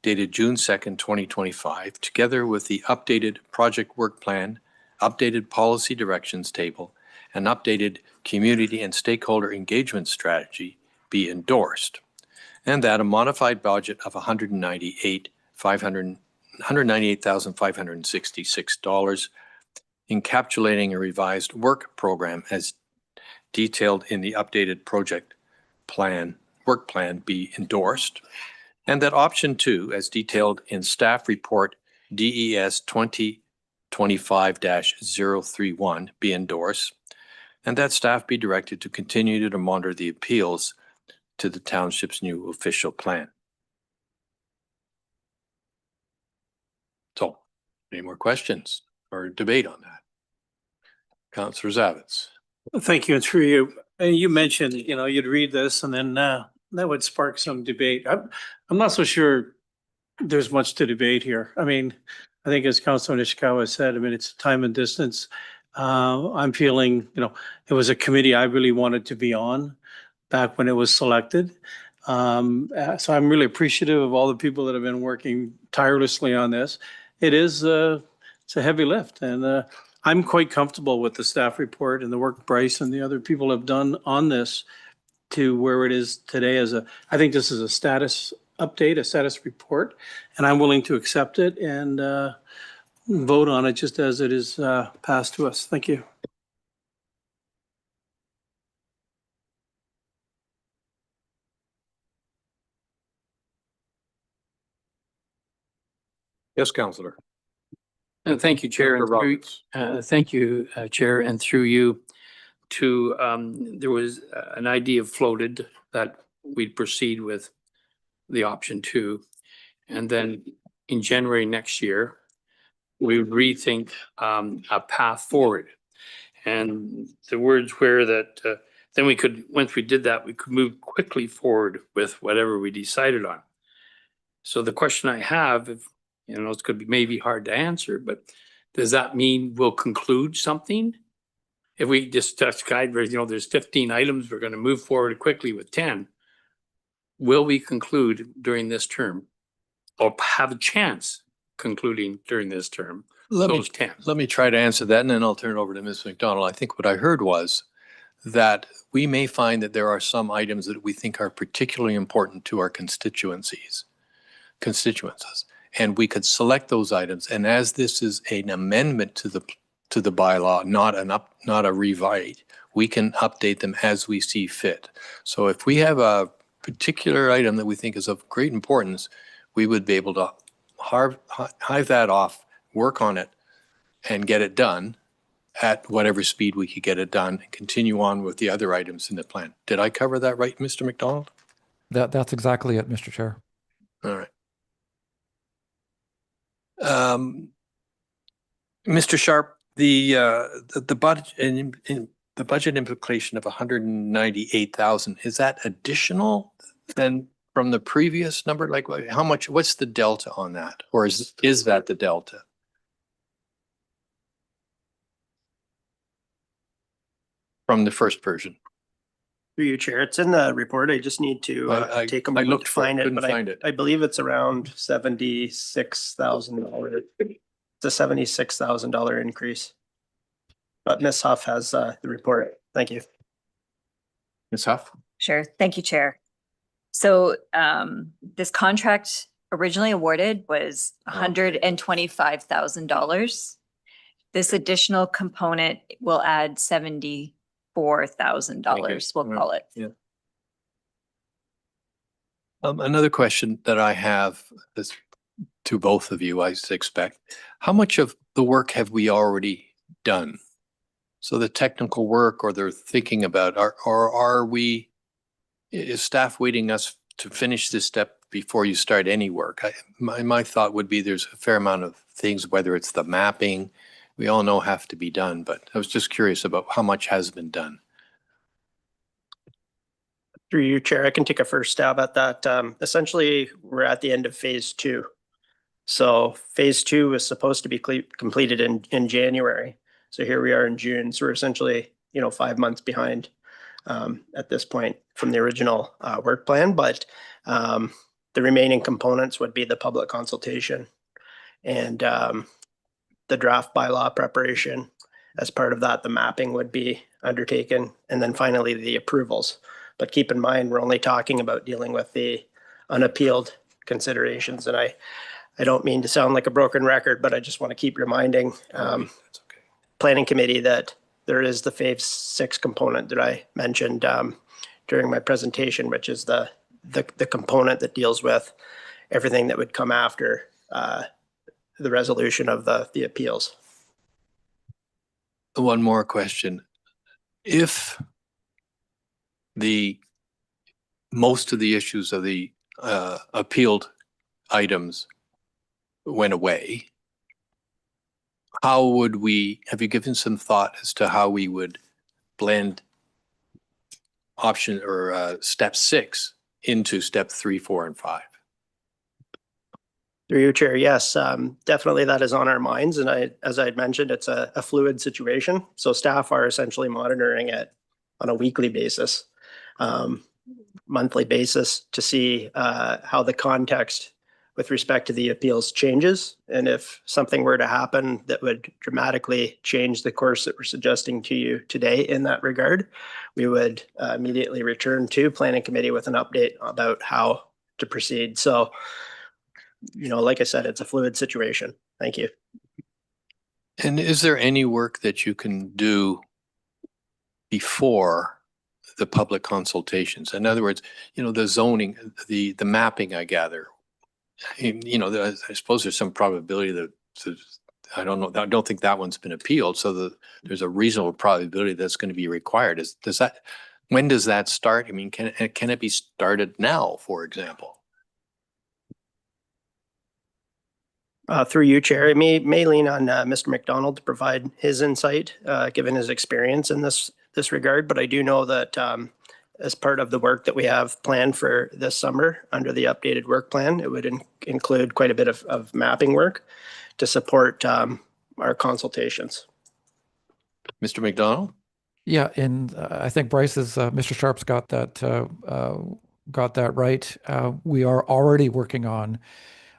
dated June 2nd, 2025, together with the updated project work plan, updated policy directions table, and updated community and stakeholder engagement strategy be endorsed, and that a modified budget of $198,566, encapsulating a revised work program as detailed in the updated project plan, work plan, be endorsed, and that option 2, as detailed in staff report DES 2025-031, be endorsed, and that staff be directed to continue to monitor the appeals to the township's new official plan. So, any more questions or debate on that? Councillor Zavitz. Thank you, and through you. And you mentioned, you'd read this and then that would spark some debate. I'm not so sure there's much to debate here. I mean, I think as Councilor Nishikawa said, I mean, it's time and distance. I'm feeling, it was a committee I really wanted to be on back when it was selected. So I'm really appreciative of all the people that have been working tirelessly on this. It's a heavy lift, and I'm quite comfortable with the staff report and the work Bryce and the other people have done on this to where it is today I think this is a status update, a status report, and I'm willing to accept it and vote on it just as it is passed to us. Thank you. Yes, Councillor. Thank you, Chair. Dr. Roberts. Thank you, Chair, and through you to, there was an idea floated that we'd proceed with the option 2. And then in January next year, we would rethink a path forward. And the words were that then we could, once we did that, we could move quickly forward with whatever we decided on. So the question I have, if, it's going to be maybe hard to answer, but does that mean we'll conclude something? If we just guide, there's 15 items, we're going to move forward quickly with 10. Will we conclude during this term or have a chance concluding during this term? Those 10. Let me try to answer that, and then I'll turn it over to Ms. McDonald. I think what I heard was that we may find that there are some items that we think are particularly important to our constituencies, and we could select those items. And as this is an amendment to the bylaw, not a rewrite, we can update them as we see fit. So if we have a particular item that we think is of great importance, we would be able to hive that off, work on it, and get it done at whatever speed we could get it done, and continue on with the other items in the plan. Did I cover that right, Mr. McDonald? That's exactly it, Mr. Chair. All right. Mr. Sharp, the budget in the budget implication of 198,000, is that additional than from the previous number? Like how much, what's the delta on that? Or is that the delta? From the first version? Through you, Chair. It's in the report. I just need to take a moment to find it, but I believe it's around $76,000. It's a $76,000 increase. But Ms. Huff has the report. Thank you. Ms. Huff? Sure. Thank you, Chair. So this contract originally awarded was $125,000. This additional component will add $74,000, we'll call it. Yeah. Another question that I have is to both of you, I expect. How much of the work have we already done? So the technical work, or they're thinking about, is staff waiting us to finish this step before you start any work? My thought would be there's a fair amount of things, whether it's the mapping, we all know have to be done, but I was just curious about how much has been done. Through you, Chair, I can take a first stab at that. Essentially, we're at the end of phase 2. So phase 2 is supposed to be completed in January. So here we are in June. So we're essentially, 5 months behind at this point from the original work plan. But the remaining components would be the public consultation and the draft bylaw preparation. As part of that, the mapping would be undertaken, and then finally the approvals. But keep in mind, we're only talking about dealing with the unappealed considerations. And I don't mean to sound like a broken record, but I just want to keep reminding Planning Committee that there is the phase 6 component that I mentioned during my presentation, which is the component that deals with everything that would come after the resolution of the appeals. One more question. If most of the issues of the appealed items went away, how would have you given some thought as to how we would blend option or step 6 into step 3, 4, and 5. Through you, Chair. Yes, definitely that is on our minds. And as I had mentioned, it's a fluid situation. So staff are essentially monitoring it on a weekly basis, monthly basis, to see how the context with respect to the appeals changes. And if something were to happen that would dramatically change the course that we're suggesting to you today in that regard, we would immediately return to Planning Committee with an update about how to proceed. So, like I said, it's a fluid situation. Thank you. And is there any work that you can do before the public consultations? In other words, the zoning, the mapping, I gather, I suppose there's some probability that, I don't know, I don't think that one's been appealed. So there's a reasonable probability that's going to be required. When does that start? I mean, can it be started now, for example? Through you, Chair, it may lean on Mr. McDonald to provide his insight, given his experience in this regard. But I do know that as part of the work that we have planned for this summer under the updated work plan, it would include quite a bit of mapping work to support our consultations. Mr. McDonald? Yeah, and I think Mr. Sharp's got that right. We are already working on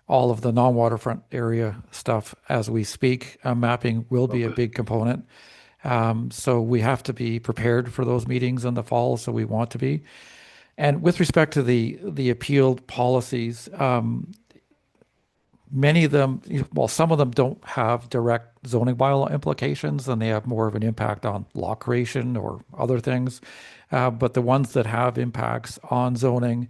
all of the non-waterfront area stuff as we speak. Mapping will be a big component. So we have to be prepared for those meetings in the fall, so we want to be. And with respect to the appealed policies, many of them, some of them don't have direct zoning bylaw implications, and they have more of an impact on law creation or other things. But the ones that have impacts on zoning,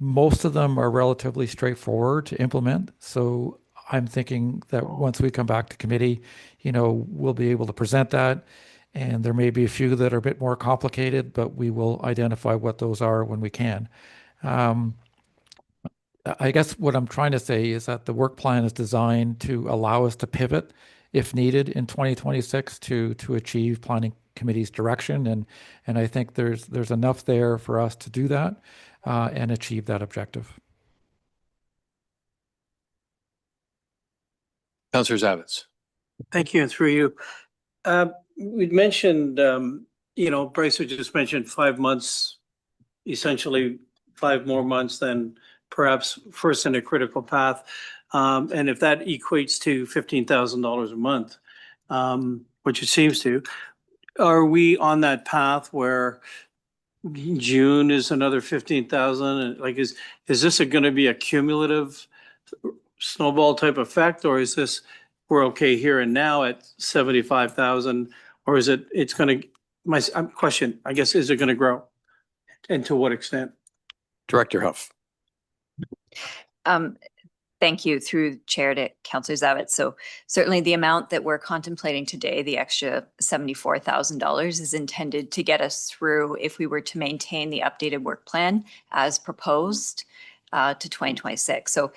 most of them are relatively straightforward to implement. So I'm thinking that once we come back to committee, we'll be able to present that. And there may be a few that are a bit more complicated, but we will identify what those are when we can. I guess what I'm trying to say is that the work plan is designed to allow us to pivot if needed in 2026 to achieve planning committee's direction. And I think there's enough there for us to do that and achieve that objective. Councillor Zavitz. Thank you, and through you. We'd mentioned, Bryce had just mentioned 5 months, essentially 5 more months than perhaps first in a critical path. And if that equates to $15,000 a month, which it seems to, are we on that path where June is another 15,000? And is this going to be a cumulative snowball type effect, or is this we're okay here and now at 75,000, or is it's going to? My question, I guess, is it going to grow, and to what extent? Director Huff. Thank you, through Chair to Councillor Zavitz. So certainly the amount that we're contemplating today, the extra $74,000, is intended to get us through if we were to maintain the updated work plan as proposed to 2026. So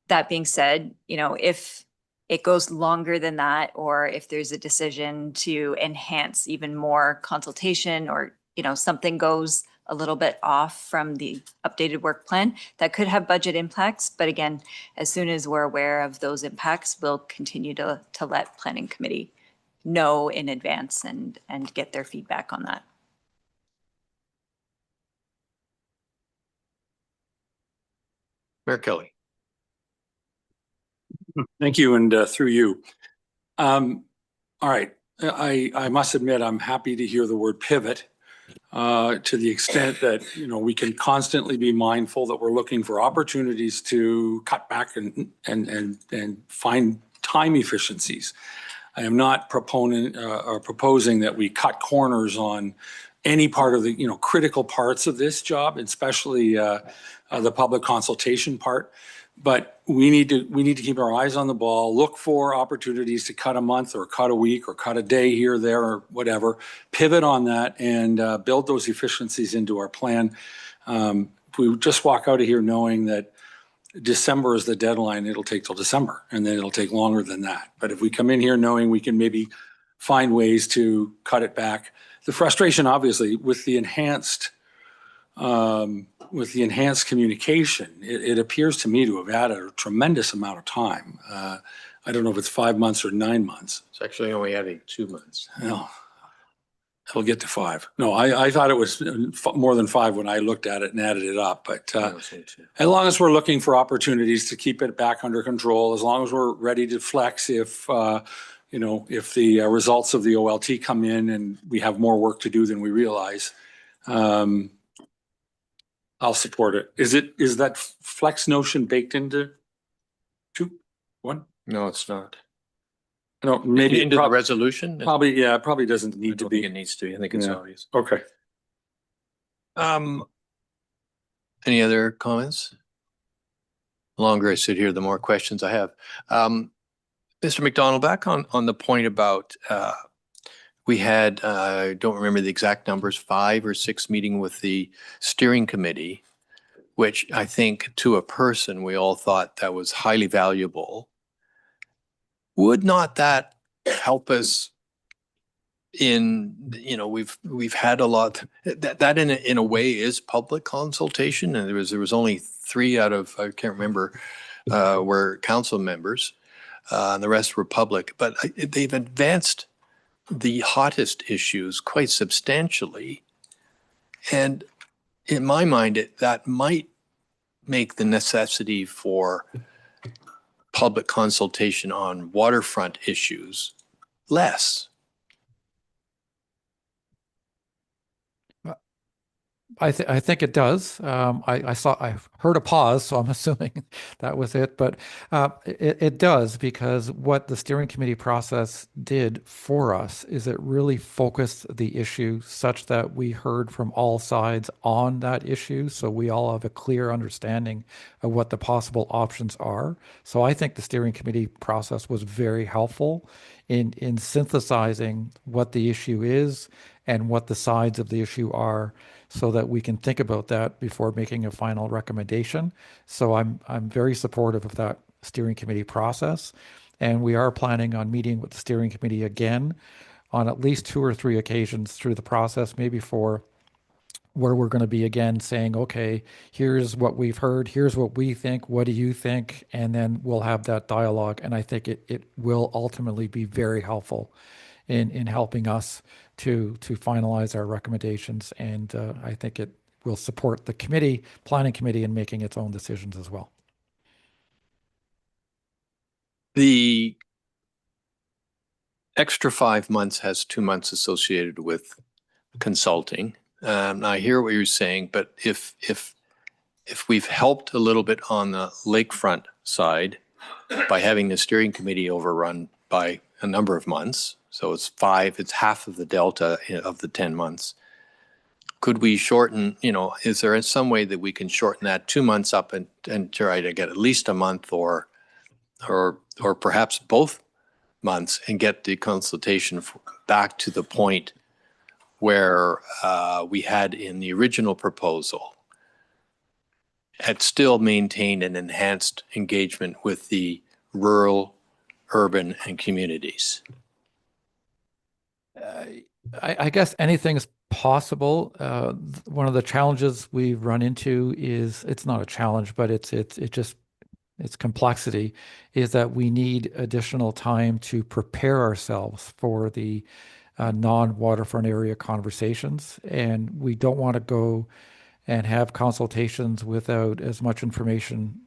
that being said, if it goes longer than that, or if there's a decision to enhance even more consultation, or something goes a little bit off from the updated work plan, that could have budget impacts. But again, as soon as we're aware of those impacts, we'll continue to let Planning Committee know in advance and get their feedback on that. Mayor Kelly. Thank you, and through you. All right, I must admit I'm happy to hear the word pivot. To the extent that we can constantly be mindful that we're looking for opportunities to cut back and find time efficiencies. I am not proposing that we cut corners on any part of the critical parts of this job, especially the public consultation part. But we need to keep our eyes on the ball, look for opportunities to cut a month or cut a week or cut a day here, there, or whatever, pivot on that and build those efficiencies into our plan. If we just walk out of here knowing that December is the deadline, it'll take till December, and then it'll take longer than that. But if we come in here knowing we can maybe find ways to cut it back, the frustration, obviously, with the enhanced communication, it appears to me to have added a tremendous amount of time. I don't know if it's 5 months or 9 months. It's actually only adding 2 months. No, it'll get to 5. No, I thought it was more than 5 when I looked at it and added it up. But as long as we're looking for opportunities to keep it back under control, as long as we're ready to flex if if the results of the OLT come in and we have more work to do than we realize, I'll support it. Is that flex notion baked into 1? No, it's not. No, maybe into the resolution? Probably, yeah, it probably doesn't need to be. It needs to be. I think it's Yeah. obvious. Okay. Any other comments? The longer I sit here, the more questions I have. Mr. McDonald, back on the point about we had, I don't remember the exact numbers, 5 or 6 meeting with the steering committee, which I think to a person, we all thought that was highly valuable. Would not that help us in, we've had a lot, that in a way is public consultation, and there was only 3 out of, I can't remember, were council members, and the rest were public, but they've advanced the hottest issues quite substantially. And in my mind, that might make the necessity for public consultation on waterfront issues less. I think it does. I heard a pause, so I'm assuming that was it. But it does, because what the steering committee process did for us is it really focused the issue such that we heard from all sides on that issue, so we all have a clear understanding of what the possible options are. So I think the steering committee process was very helpful in synthesizing what the issue is and what the sides of the issue are, so that we can think about that before making a final recommendation. So I'm very supportive of that steering committee process. And we are planning on meeting with the steering committee again on at least 2 or 3 occasions through the process, maybe 4, where we're going to be again saying, okay, here's what we've heard, here's what we think, what do you think? And then we'll have that dialogue. And I think it will ultimately be very helpful in helping us to finalize our recommendations. And I think it will support the planning committee in making its own decisions as well. The extra 5 months has 2 months associated with consulting. I hear what you're saying, but if we've helped a little bit on the lakefront side by having the steering committee overrun by a number of months, so it's half of the delta of the 10 months. Could we shorten, is there some way that we can shorten that 2 months up and try to get at least a month or perhaps both months and get the consultation back to the point where we had in the original proposal, had still maintained an enhanced engagement with the rural, urban, and communities? I guess anything's possible. One of the challenges we've run into is, it's not a challenge, but it's complexity, is that we need additional time to prepare ourselves for the non-waterfront area conversations. And we don't want to go and have consultations without as much information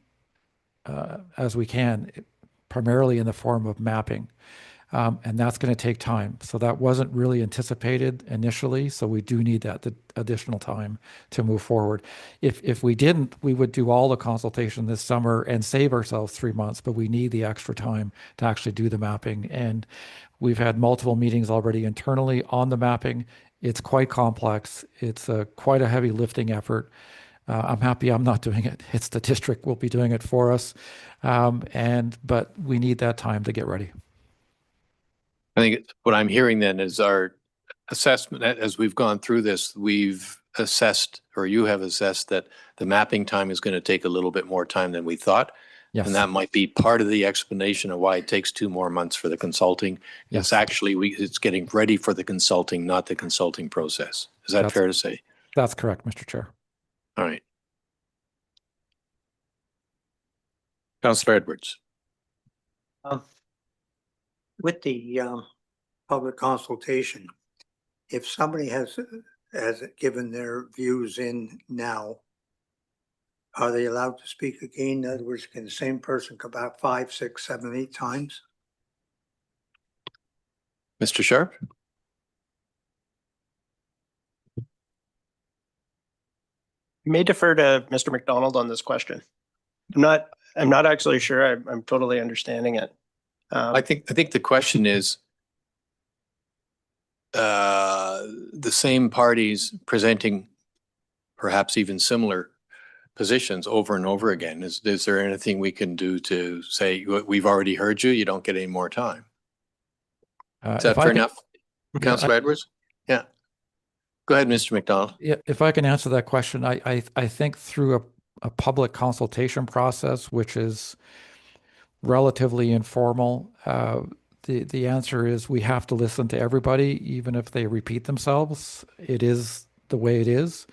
as we can, primarily in the form of mapping. And that's going to take time. So that wasn't really anticipated initially. So we do need the additional time to move forward. If we didn't, we would do all the consultation this summer and save ourselves 3 months, but we need the extra time to actually do the mapping. And we've had multiple meetings already internally on the mapping. It's quite complex. It's quite a heavy lifting effort. I'm happy I'm not doing it. It's the district will be doing it for us. But we need that time to get ready. I think what I'm hearing then is our assessment, as we've gone through this, we've assessed, or you have assessed, that the mapping time is going to take a little bit more time than we thought. Yes. And that might be part of the explanation of why it takes 2 more months for the consulting. Yes. It's actually, it's getting ready for the consulting, not the consulting process. Is that fair to say? That's correct, Mr. Chair. All right. Councillor Edwards. With the public consultation, if somebody has given their views in now, are they allowed to speak again? In other words, can the same person come back 5, 6, 7, 8 times? Mr. Sharp? You may defer to Mr. McDonald on this question. I'm not actually sure I'm totally understanding it. I think the question is the same parties presenting perhaps even similar positions over and over again. Is there anything we can do to say, we've already heard you, you don't get any more time? Is that fair enough? Councillor Edwards? Yeah. Go ahead, Mr. McDonald. Yeah, if I can answer that question, I think through a public consultation process, which is relatively informal, the answer is we have to listen to everybody, even if they repeat themselves. It is the way it is.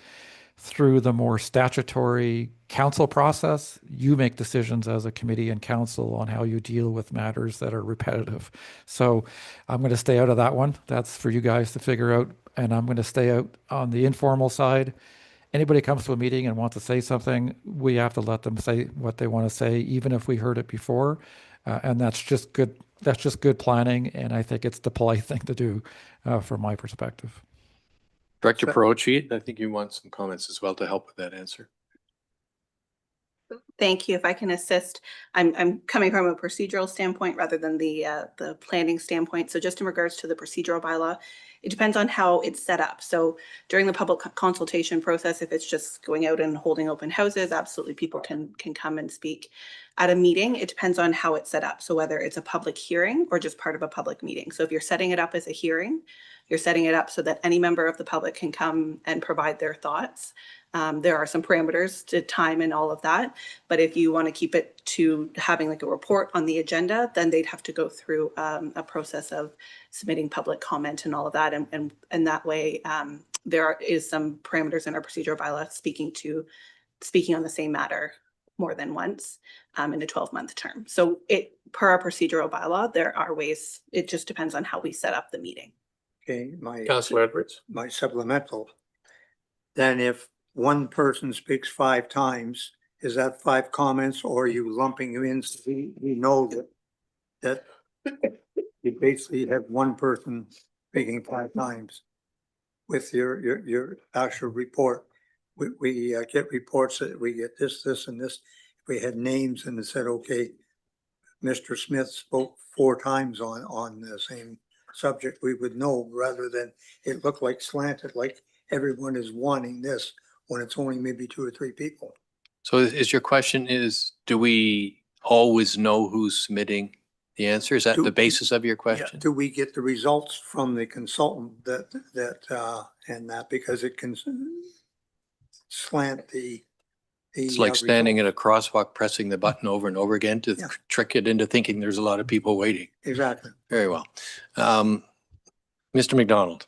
Through the more statutory council process, you make decisions as a committee and council on how you deal with matters that are repetitive. So I'm going to stay out of that one. That's for you guys to figure out. And I'm going to stay out on the informal side. Anybody comes to a meeting and wants to say something, we have to let them say what they want to say, even if we heard it before. And that's just good. That's just good planning. And I think it's the polite thing to do from my perspective. Director Perochi, I think you want some comments as well to help with that answer. Thank you. If I can assist, I'm coming from a procedural standpoint rather than the planning standpoint. So just in regards to the procedural bylaw, it depends on how it's set up. So during the public consultation process, if it's just going out and holding open houses, absolutely people can come and speak. At a meeting, it depends on how it's set up. So whether it's a public hearing or just part of a public meeting. So if you're setting it up as a hearing, you're setting it up so that any member of the public can come and provide their thoughts. There are some parameters to time and all of that. But if you want to keep it to having like a report on the agenda, then they'd have to go through a process of submitting public comment and all of that. And that way there is some parameters in our procedural bylaw speaking on the same matter more than once in a 12-month term. So per our procedural bylaw, there are ways, it just depends on how we set up the meeting. Okay, Councillor Edwards. My supplemental, then if one person speaks 5 times, is that 5 comments, or are you lumping them in so we know that you basically have one person speaking 5 times with your actual report? We get reports that we get this, and this. If we had names and it said, okay, Mr. Smith spoke 4 times on the same subject, we would know, rather than it looked like slanted, like everyone is wanting this when it's only maybe 2 or 3 people. So is your question do we always know who's submitting the answer? Is that the basis of your question? Yeah. Do we get the results from the consultant and that because it can slant the It's like standing at a crosswalk, pressing the button over and over again to trick it into thinking there's a lot of people waiting. Exactly. Very well. Mr. McDonald.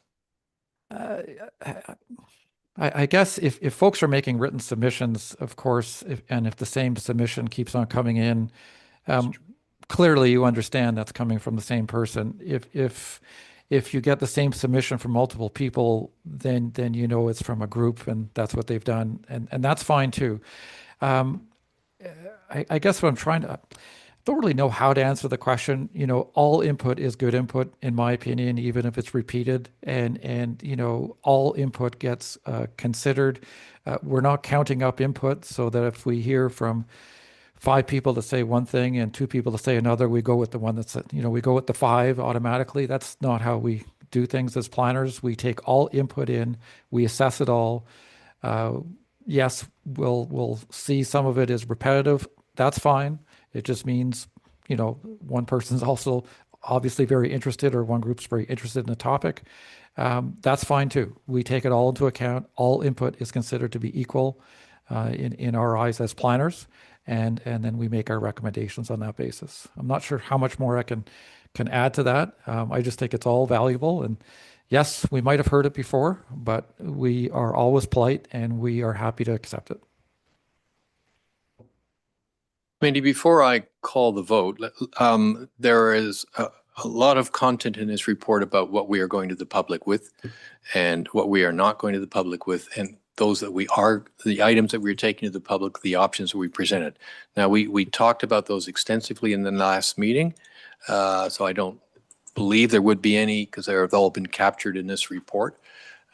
I guess if folks are making written submissions, of course, if the same submission keeps on coming in, clearly you understand that's coming from the same person. If you get the same submission from multiple people, then you know it's from a group and that's what they've done, and that's fine too. I guess what I'm trying to, don't really know how to answer the question. You know, all input is good input, in my opinion, even if it's repeated, and you know, all input gets considered. We're not counting up input so that if we hear from 5 people to say one thing and 2 people to say another, we go with the one that's, you know, we go with the 5 automatically. That's not how we do things as planners. We take all input in, we assess it all. Yes, we'll see some of it is repetitive. That's fine. It just means, you know, one person's also obviously very interested, or one group's very interested in a topic. That's fine too. We take it all into account. All input is considered to be equal in our eyes as planners. and then we make our recommendations on that basis. I'm not sure how much more I can add to that. I just think it's all valuable, and yes, we might have heard it before, but we are always polite and we are happy to accept it. Mandy, before I call the vote, there is a lot of content in this report about what we are going to the public with and what we are not going to the public with, and those that we are, the items that we're taking to the public, the options that we presented. Now, we talked about those extensively in the last meeting, so I don't believe there would be any because they have all been captured in this report.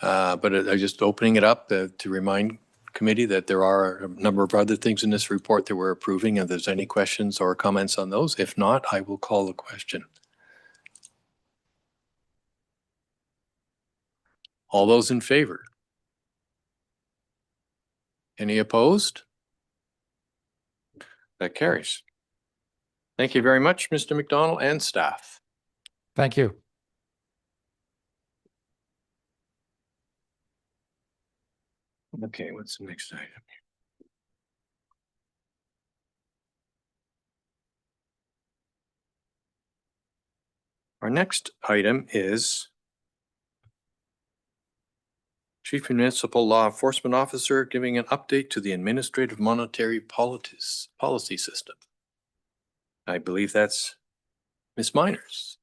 But I'm just opening it up to remind committee that there are a number of other things in this report that we're approving. If there's any questions or comments on those, if not, I will call the question. All those in favor? Any opposed? That carries. Thank you very much, Mr. McDonald and staff. Thank you. Okay, what's the next item? Our next item is Chief Municipal Law Enforcement Officer giving an update to the Administrative Monetary Policy System. I believe that's Ms. Miners.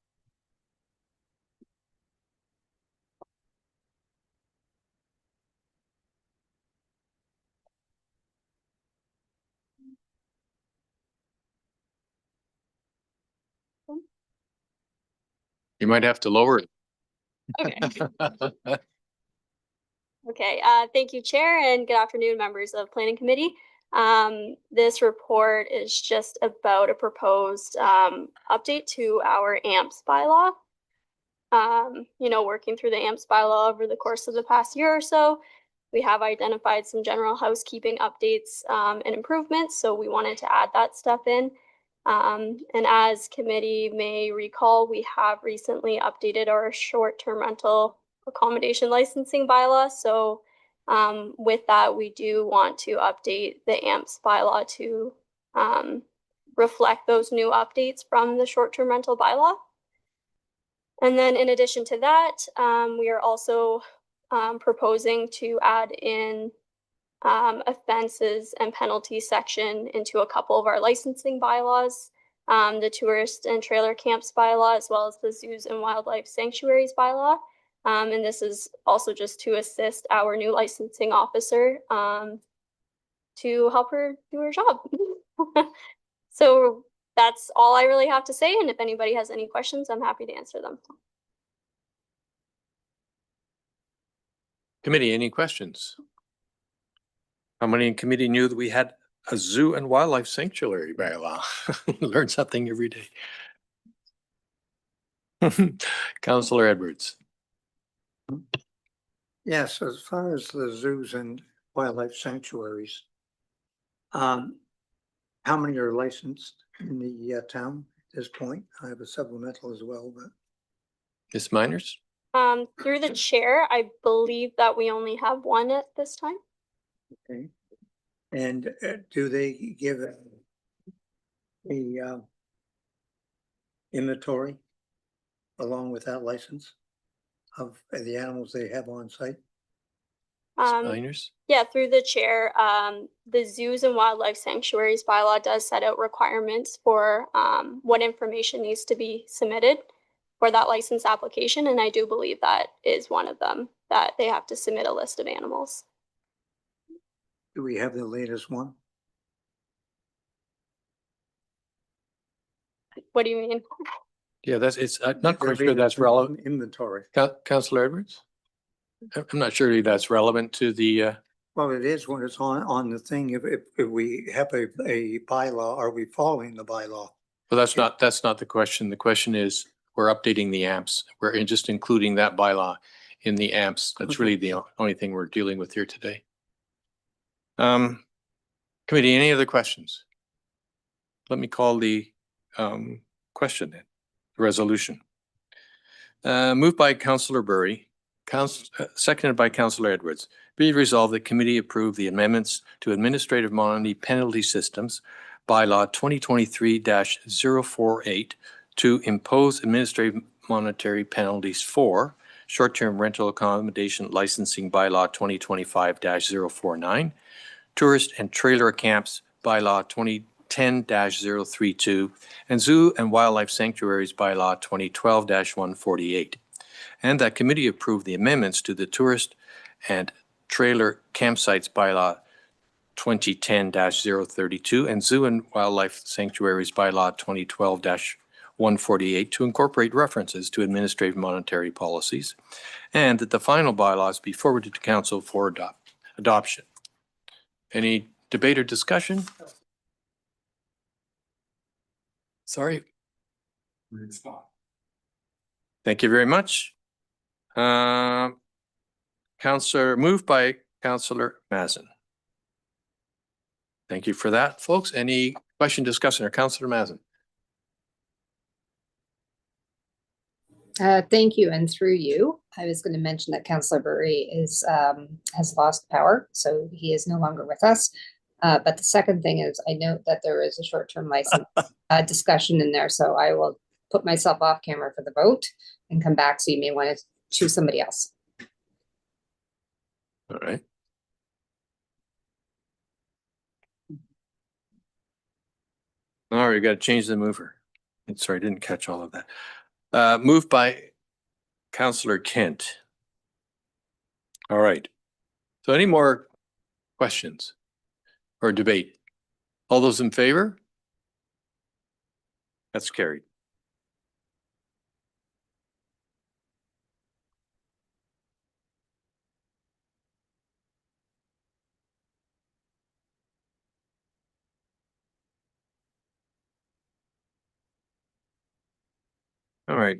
You might have to lower it. Okay. Okay, thank you, Chair, and good afternoon, members of Planning Committee. This report is just about a proposed update to our AMPS bylaw. You know, working through the AMPS bylaw over the course of the past year or so, we have identified some general housekeeping updates and improvements, so we wanted to add that stuff in. And as committee may recall, we have recently updated our short-term rental accommodation licensing bylaw. So with that, we do want to update the AMPS bylaw to reflect those new updates from the short-term rental bylaw. And then in addition to that, we are also proposing to add in offenses and penalties section into a couple of our licensing bylaws, the tourist and trailer camps bylaw, as well as the zoos and wildlife sanctuaries bylaw. And this is also just to assist our new licensing officer to help her do her job. So that's all I really have to say. And if anybody has any questions, I'm happy to answer them. Committee, any questions? How many in committee knew that we had a zoo and wildlife sanctuary bylaw? Learn something every day. Councillor Edwards. Yes, as far as the zoos and wildlife sanctuaries, how many are licensed in the town at this point? I have a supplemental as well, but. Ms. Miners? Through the chair, I believe that we only have one at this time. Okay. And do they give a inventory along with that license of the animals they have on site? Miners? Yeah, through the chair, the zoos and wildlife sanctuaries bylaw does set out requirements for what information needs to be submitted for that license application. And I do believe that is one of them, that they have to submit a list of animals. Do we have the latest one? What do you mean? Yeah, it's not quite sure that's relevant. Inventory. Councillor Edwards? I'm not sure that's relevant to the. Well, it is when it's on the thing. If we have a bylaw, are we following the bylaw? Well, that's not the question. The question is, we're updating the AMPS. We're just including that bylaw in the AMPS. That's really the only thing we're dealing with here today. Committee, any other questions? Let me call the question then, the resolution. Moved by Councillor Burry, Seconded by Councillor Edwards. Be it resolved that committee approve the amendments to administrative money penalty systems bylaw 2023-048 to impose administrative monetary penalties for short-term rental accommodation licensing bylaw 2025-049, tourist and trailer camps bylaw 2010-032, and zoo and wildlife sanctuaries bylaw 2012-148. And that committee approve the amendments to the tourist and trailer campsites bylaw 2010-032 and zoo and wildlife sanctuaries bylaw 2012-148 to incorporate references to administrative monetary policies, and that the final bylaws be forwarded to council for adoption. Any debate or discussion? Sorry. Thank you very much. Moved by Councillor Mazin. Thank you for that, folks. Any question, discussion, or Councillor Mazin? Thank you. And through you, I was going to mention that Councillor Burry has lost power, so he is no longer with us. But the second thing is, I note that there is a short-term license discussion in there, so I will put myself off camera for the vote and come back. So you may want to choose somebody else. All right. All right, we got to change the mover. Sorry, I didn't catch all of that. Moved by Councillor Kent. All right. So any more questions or debate? All those in favor? That's carried. All right.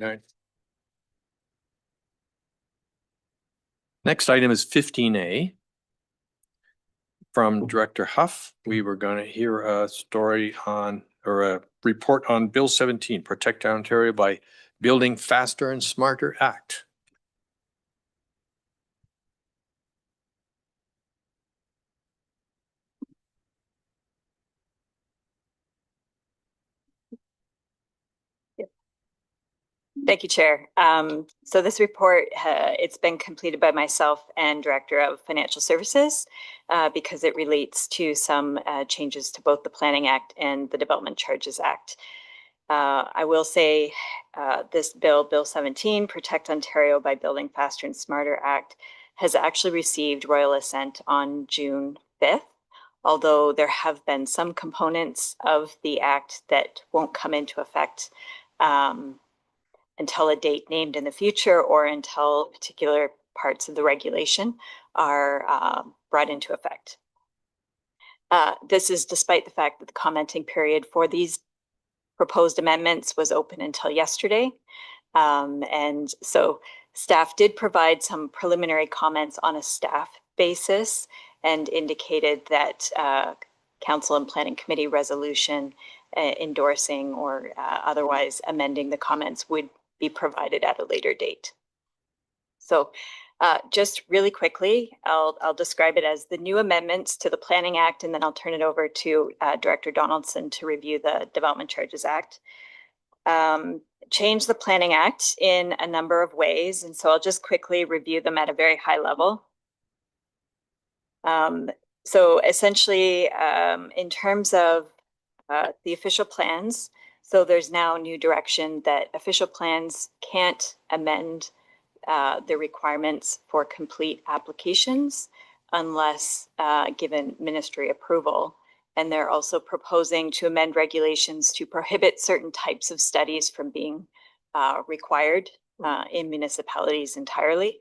Next item is 15A. From Director Huff, we were going to hear a story on, or a report on Bill 17, Protect Ontario by Building Faster and Smarter Act. Thank you, Chair. So this report, it's been completed by myself and Director of Financial Services because it relates to some changes to both the Planning Act and the Development Charges Act. I will say this bill, Bill 17, Protect Ontario by Building Faster and Smarter Act, has actually received royal assent on June 5th, although there have been some components of the act that won't come into effect until a date named in the future or until particular parts of the regulation are brought into effect. This is despite the fact that the commenting period for these proposed amendments was open until yesterday. And so staff did provide some preliminary comments on a staff basis and indicated that Council and Planning Committee resolution endorsing or otherwise amending the comments would be provided at a later date. So just really quickly, I'll describe it as the new amendments to the Planning Act, and then I'll turn it over to Director Donaldson to review the Development Charges Act. Change the Planning Act in a number of ways, and so I'll just quickly review them at a very high level. So essentially, in terms of the official plans, so there's now new direction that official plans can't amend the requirements for complete applications unless given ministry approval. And they're also proposing to amend regulations to prohibit certain types of studies from being required in municipalities entirely.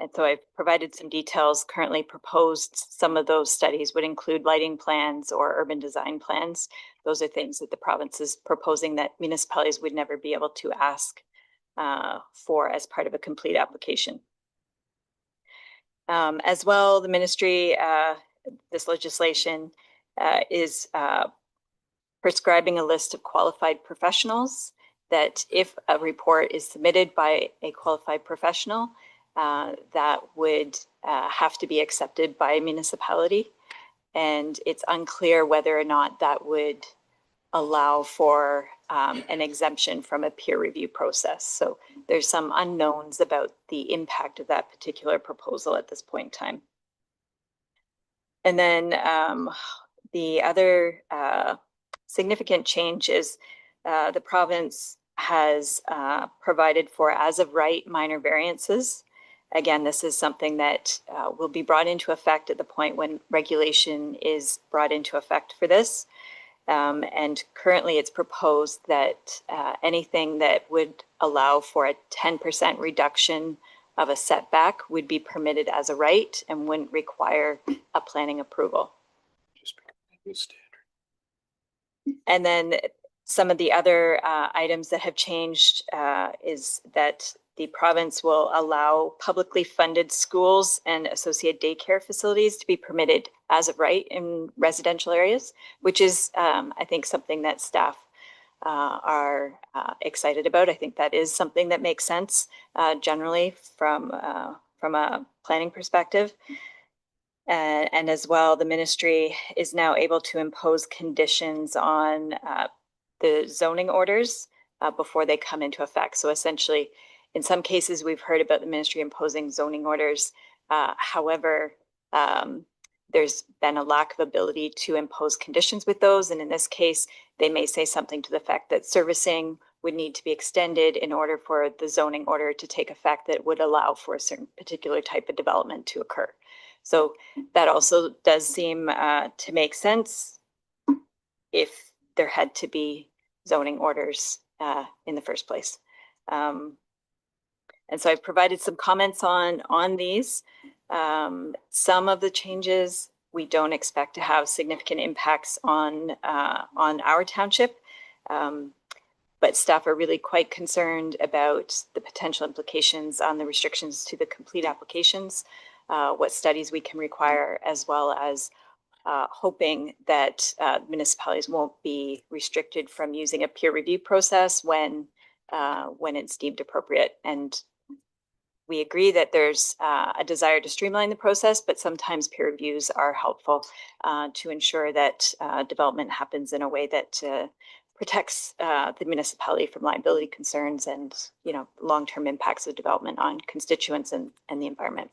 And so I've provided some details. Currently proposed, some of those studies would include lighting plans or urban design plans. Those are things that the province is proposing that municipalities would never be able to ask for as part of a complete application. As well, the ministry, this legislation is prescribing a list of qualified professionals that if a report is submitted by a qualified professional, that would have to be accepted by a municipality. And it's unclear whether or not that would allow for an exemption from a peer review process. So there's some unknowns about the impact of that particular proposal at this point in time. And then the other significant change is the province has provided for as of right minor variances. Again, this is something that will be brought into effect at the point when regulation is brought into effect for this. And currently it's proposed that anything that would allow for a 10% reduction of a setback would be permitted as a right and wouldn't require a planning approval. And then some of the other items that have changed is that the province will allow publicly funded schools and associated daycare facilities to be permitted as of right in residential areas, which is, I think, something that staff are excited about. I think that is something that makes sense generally from a planning perspective. And as well, the ministry is now able to impose conditions on the zoning orders before they come into effect. So essentially, in some cases, we've heard about the ministry imposing zoning orders. However, there's been a lack of ability to impose conditions with those. And in this case, they may say something to the effect that servicing would need to be extended in order for the zoning order to take effect that would allow for a certain particular type of development to occur. So that also does seem to make sense if there had to be zoning orders in the first place. And so I've provided some comments on these. Some of the changes we don't expect to have significant impacts on our township, but staff are really quite concerned about the potential implications on the restrictions to the complete applications, what studies we can require, as well as hoping that municipalities won't be restricted from using a peer review process when it's deemed appropriate. And we agree that there's a desire to streamline the process, but sometimes peer reviews are helpful to ensure that development happens in a way that protects the municipality from liability concerns and, long-term impacts of development on constituents and the environment.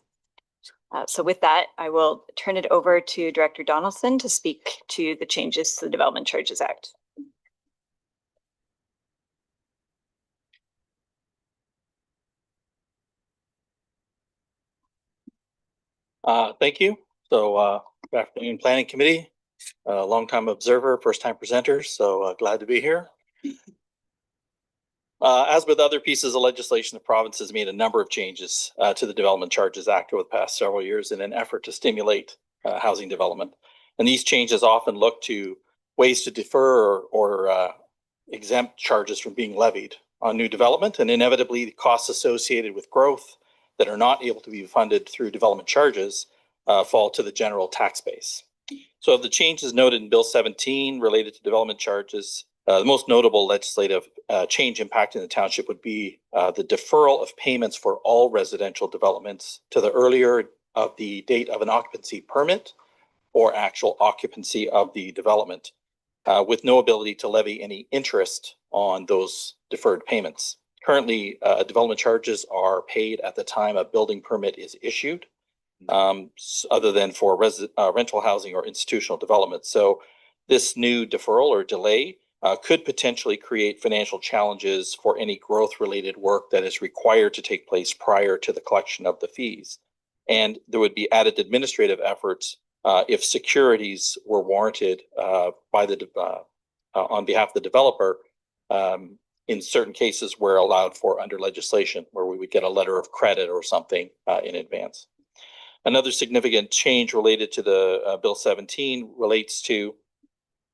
So with that, I will turn it over to Director Donaldson to speak to the changes to the Development Charges Act. Thank you. So good afternoon, Planning Committee, longtime observer, first time presenter. So glad to be here. As with other pieces of legislation, the province has made a number of changes to the Development Charges Act over the past several years in an effort to stimulate housing development. And these changes often look to ways to defer or exempt charges from being levied on new development, and inevitably the costs associated with growth that are not able to be funded through development charges fall to the general tax base. So of the changes noted in Bill 17 related to development charges, the most notable legislative change impacting the township would be the deferral of payments for all residential developments to the earlier of the date of an occupancy permit or actual occupancy of the development, with no ability to levy any interest on those deferred payments. Currently, development charges are paid at the time a building permit is issued, other than for rental housing or institutional development. So this new deferral or delay could potentially create financial challenges for any growth-related work that is required to take place prior to the collection of the fees. And there would be added administrative efforts if securities were warranted by on behalf of the developer in certain cases where allowed for under legislation, where we would get a letter of credit or something in advance. Another significant change related to the Bill 17 relates to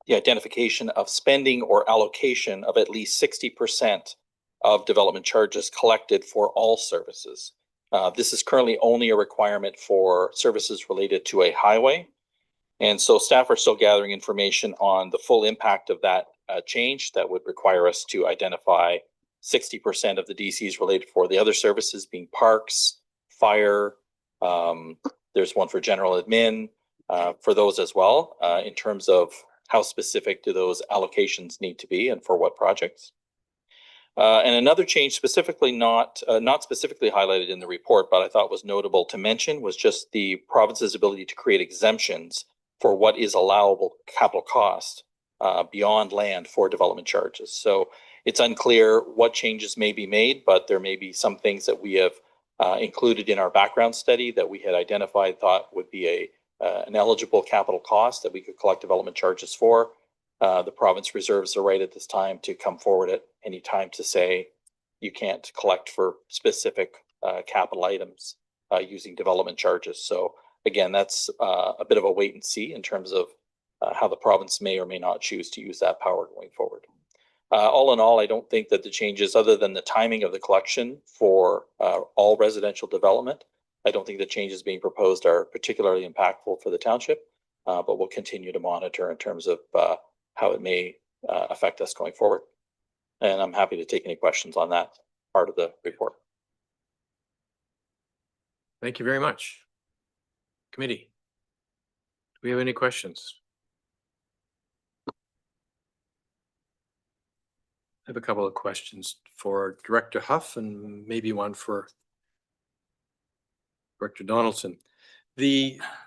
the identification of spending or allocation of at least 60% of development charges collected for all services. This is currently only a requirement for services related to a highway. And so staff are still gathering information on the full impact of that change that would require us to identify 60% of the DC is related for the other services being parks, fire. There's one for general admin for those as well, in terms of how specific do those allocations need to be and for what projects. And another change specifically not specifically highlighted in the report, but I thought was notable to mention was just the province's ability to create exemptions for what is allowable capital cost beyond land for development charges. So it's unclear what changes may be made, but there may be some things that we have included in our background study that we had identified, thought would be an eligible capital cost that we could collect development charges for. The province reserves the right at this time to come forward at any time to say you can't collect for specific capital items using development charges. So again, that's a bit of a wait and see in terms of how the province may or may not choose to use that power going forward. All in all, I don't think that the changes, other than the timing of the collection for all residential development, I don't think the changes being proposed are particularly impactful for the township, but we'll continue to monitor in terms of how it may affect us going forward. And I'm happy to take any questions on that part of the report. Thank you very much. Committee, do we have any questions? I have a couple of questions for Director Huff and maybe one for Director Donaldson.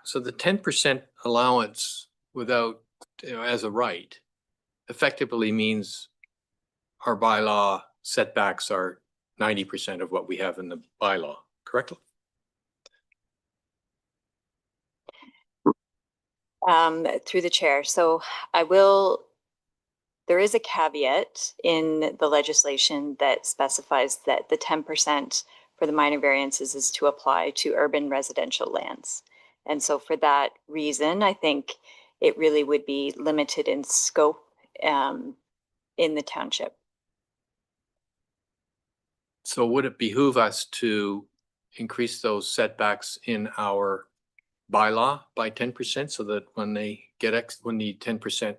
So the 10% allowance without, as a right, effectively means our bylaw setbacks are 90% of what we have in the bylaw, correct? Through the chair. So there is a caveat in the legislation that specifies that the 10% for the minor variances is to apply to urban residential lands. And so for that reason, I think it really would be limited in scope in the township. So would it behoove us to increase those setbacks in our bylaw by 10% so that when they get when the 10%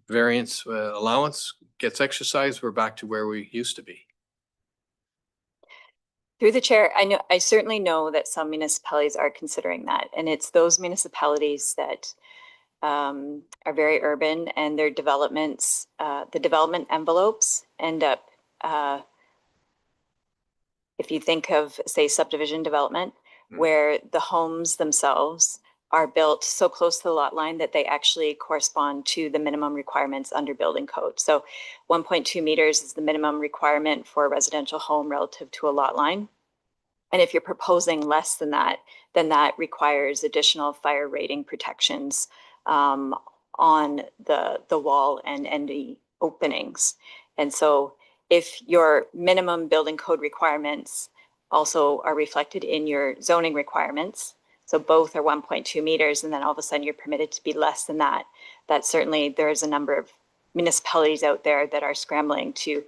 variance allowance gets exercised, we're back to where we used to be? Through the chair, I certainly know that some municipalities are considering that, and it's those municipalities that are very urban and their developments, the development envelopes end up, if you think of, say, subdivision development, where the homes themselves are built so close to the lot line that they actually correspond to the minimum requirements under building code. So 1.2 meters is the minimum requirement for a residential home relative to a lot line. And if you're proposing less than that, then that requires additional fire rating protections on the wall and the openings. And so if your minimum building code requirements also are reflected in your zoning requirements, so both are 1.2 meters, and then all of a sudden you're permitted to be less than that, that certainly there's a number of municipalities out there that are scrambling to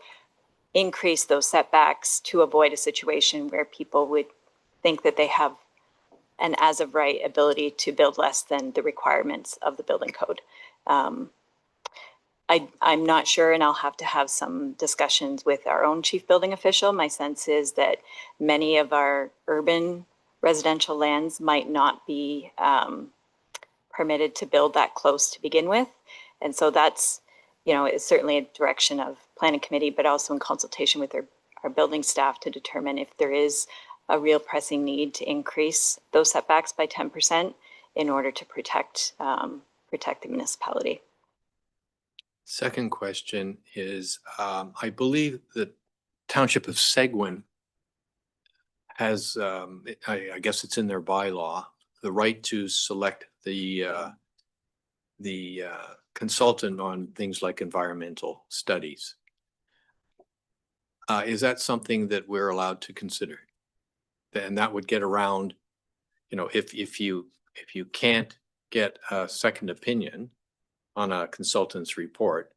increase those setbacks to avoid a situation where people would think that they have an as of right ability to build less than the requirements of the building code. I'm not sure, and I'll have to have some discussions with our own chief building official. My sense is that many of our urban residential lands might not be permitted to build that close to begin with. And so that's, it's certainly a direction of planning committee, but also in consultation with our building staff to determine if there is a real pressing need to increase those setbacks by 10% in order to protect the municipality. Second question is, I believe the Township of Seguin has, I guess it's in their bylaw, the right to select the consultant on things like environmental studies. Is that something that we're allowed to consider? And that would get around, if you can't get a second opinion on a consultant's report,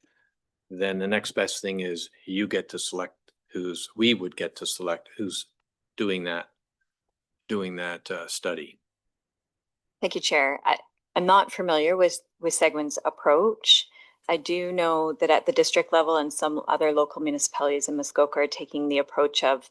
then the next best thing is we would get to select who's doing that study. Thank you, Chair. I'm not familiar with Seguin's approach. I do know that at the district level and some other local municipalities in Muskoka are taking the approach of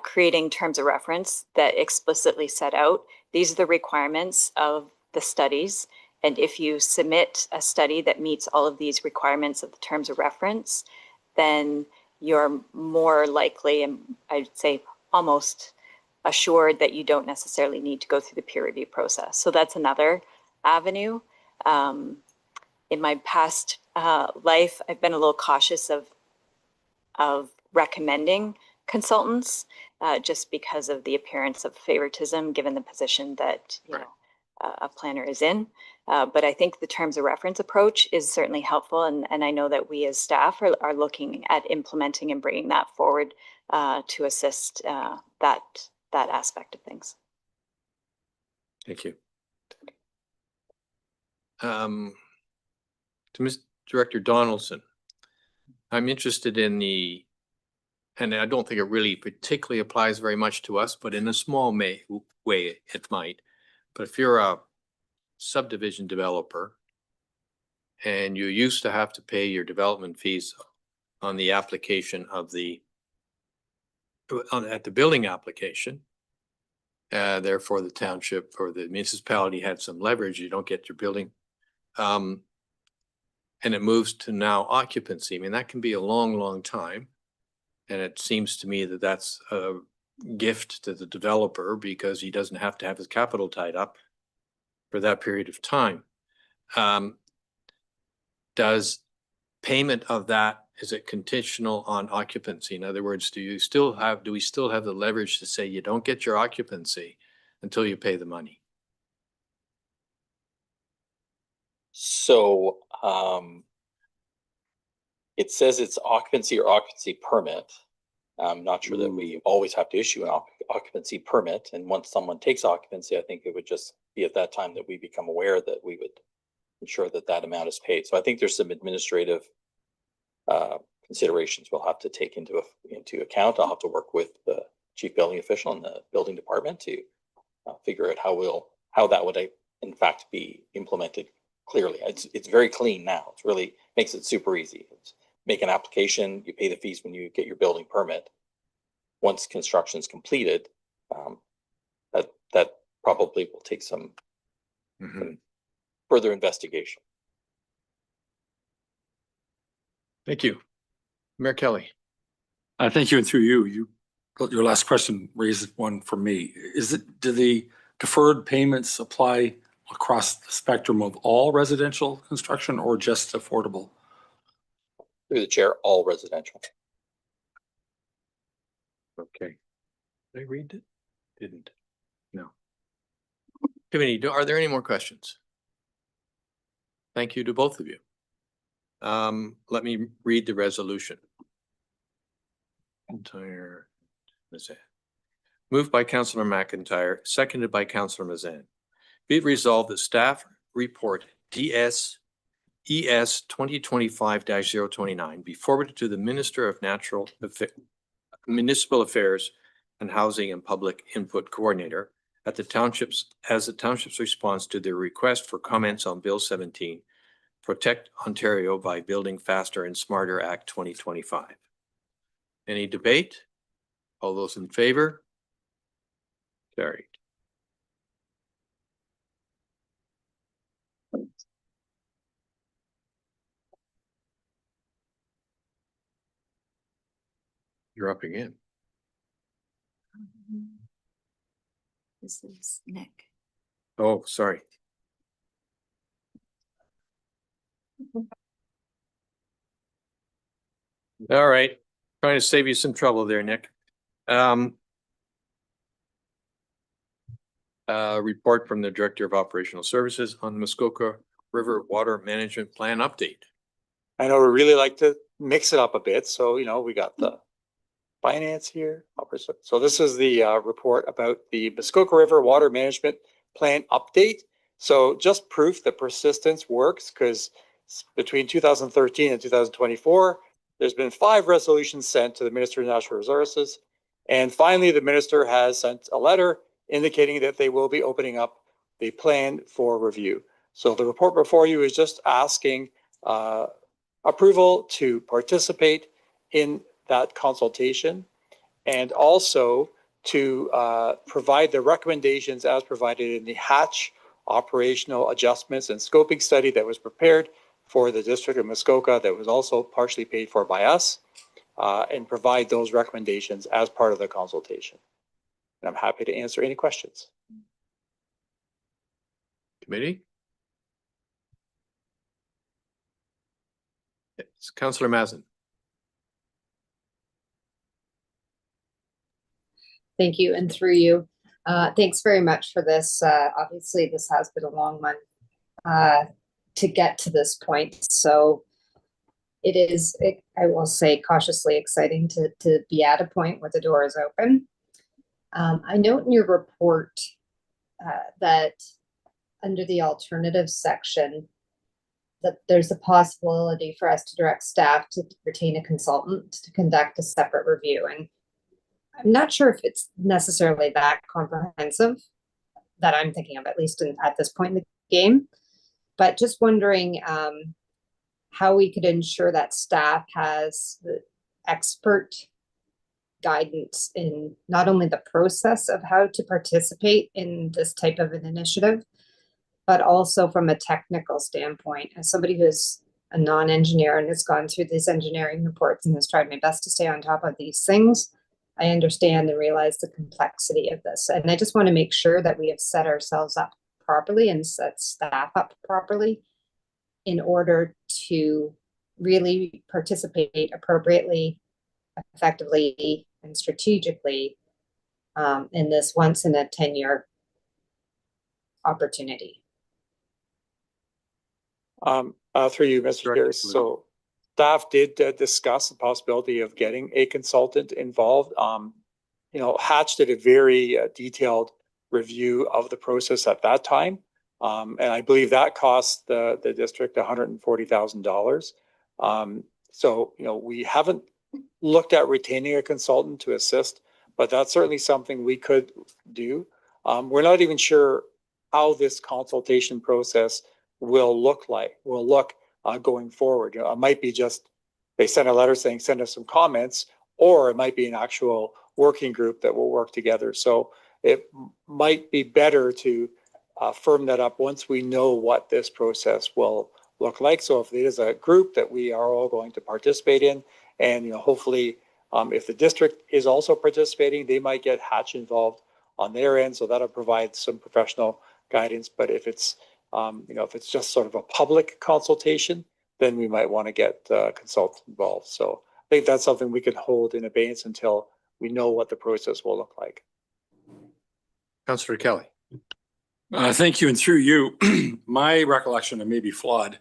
creating terms of reference that explicitly set out, these are the requirements of the studies. And if you submit a study that meets all of these requirements of the terms of reference, then you're more likely, and I'd say almost assured, that you don't necessarily need to go through the peer review process. So that's another avenue. In my past life, I've been a little cautious of recommending consultants just because of the appearance of favoritism, given the position that a planner is in. But I think the terms of reference approach is certainly helpful. And I know that we as staff are looking at implementing and bringing that forward to assist that aspect of things. Thank you. To Ms. Director Donaldson, I'm interested in and I don't think it really particularly applies very much to us, but in a small way it might. But if you're a subdivision developer and you used to have to pay your development fees on the application of at the building application, therefore the township or the municipality had some leverage, you don't get your building. And it moves to now occupancy. I mean, that can be a long, long time. And it seems to me that that's a gift to the developer because he doesn't have to have his capital tied up for that period of time. Does payment of that, is it conditional on occupancy? In other words, do we still have the leverage to say you don't get your occupancy until you pay the money? So it says it's occupancy or occupancy permit. I'm not sure that we always have to issue an occupancy permit. And once someone takes occupancy, I think it would just be at that time that we become aware that we would ensure that that amount is paid. So I think there's some administrative considerations we'll have to take into account. I'll have to work with the chief building official in the building department to figure out how that would in fact be implemented clearly. It's very clean now. It's really makes it super easy. It's make an application, you pay the fees when you get your building permit. Once construction is completed, that probably will take some further investigation. Thank you. Mayor Kelly. Thank you, and through you, your last question raised one for me. Do the deferred payments apply across the spectrum of all residential construction or just affordable? Through the chair, all residential. Okay. Did I read it? Didn't. No. Committee, are there any more questions? Thank you to both of you. Let me read the resolution. Moved by Councillor McIntyre, seconded by Councillor Mazan. Be it resolved that staff report ES 2025-029 be forwarded to the Minister of Municipal Affairs and Housing and Public Input Coordinator as the township's response to their request for comments on Bill 17, Protect Ontario by Building Faster and Smarter Act 2025. Any debate? All those in favor? Carried. You're up again. This is Nick. Oh, sorry. All right. Trying to save you some trouble there, Nick. Report from the Director of Operational Services on Muskoka River Water Management Plan update. I know we really like to mix it up a bit. So, we got the finance here. So this is the report about the Muskoka River Water Management Plan update. So just proof that persistence works, because between 2013 and 2024, there's been 5 resolutions sent to the Minister of Natural Resources. And finally, the minister has sent a letter indicating that they will be opening up the plan for review. So the report before you is just asking approval to participate in that consultation and also to provide the recommendations as provided in the Hatch operational adjustments and scoping study that was prepared for the District of Muskoka that was also partially paid for by us, and provide those recommendations as part of the consultation. And I'm happy to answer any questions. Committee? It's Councillor Mazin. Thank you, and through you. Thanks very much for this. Obviously, this has been a long one to get to this point. So it is, I will say, cautiously exciting to be at a point where the door is open. I note in your report that under the alternatives section, that there's a possibility for us to direct staff to retain a consultant to conduct a separate review. And I'm not sure if it's necessarily that comprehensive that I'm thinking of, at least at this point in the game, but just wondering how we could ensure that staff has the expert guidance in not only the process of how to participate in this type of an initiative, but also from a technical standpoint. As somebody who's a non-engineer and has gone through these engineering reports and has tried my best to stay on top of these things, I understand and realize the complexity of this. And I just want to make sure that we have set ourselves up properly and set staff up properly in order to really participate appropriately, effectively, and strategically in this once in a 10-year opportunity. Through you, Mr. Chair. So staff did discuss the possibility of getting a consultant involved. You know, Hatch did a very detailed review of the process at that time. And I believe that cost the district $140,000. So, you know, we haven't looked at retaining a consultant to assist, but that's certainly something we could do. We're not even sure how this consultation process will look going forward. You know, it might be just they send a letter saying send us some comments, or it might be an actual working group that will work together. So it might be better to firm that up once we know what this process will look like. So if it is a group that we are all going to participate in, and you know, hopefully if the district is also participating, they might get Hatch involved on their end, so that'll provide some professional guidance. But if it's you know, if it's just sort of a public consultation, then we might want to get consultants involved. So I think that's something we could hold in abeyance until we know what the process will look like. Councillor Kelly. Thank you, and through you, my recollection, and may be flawed,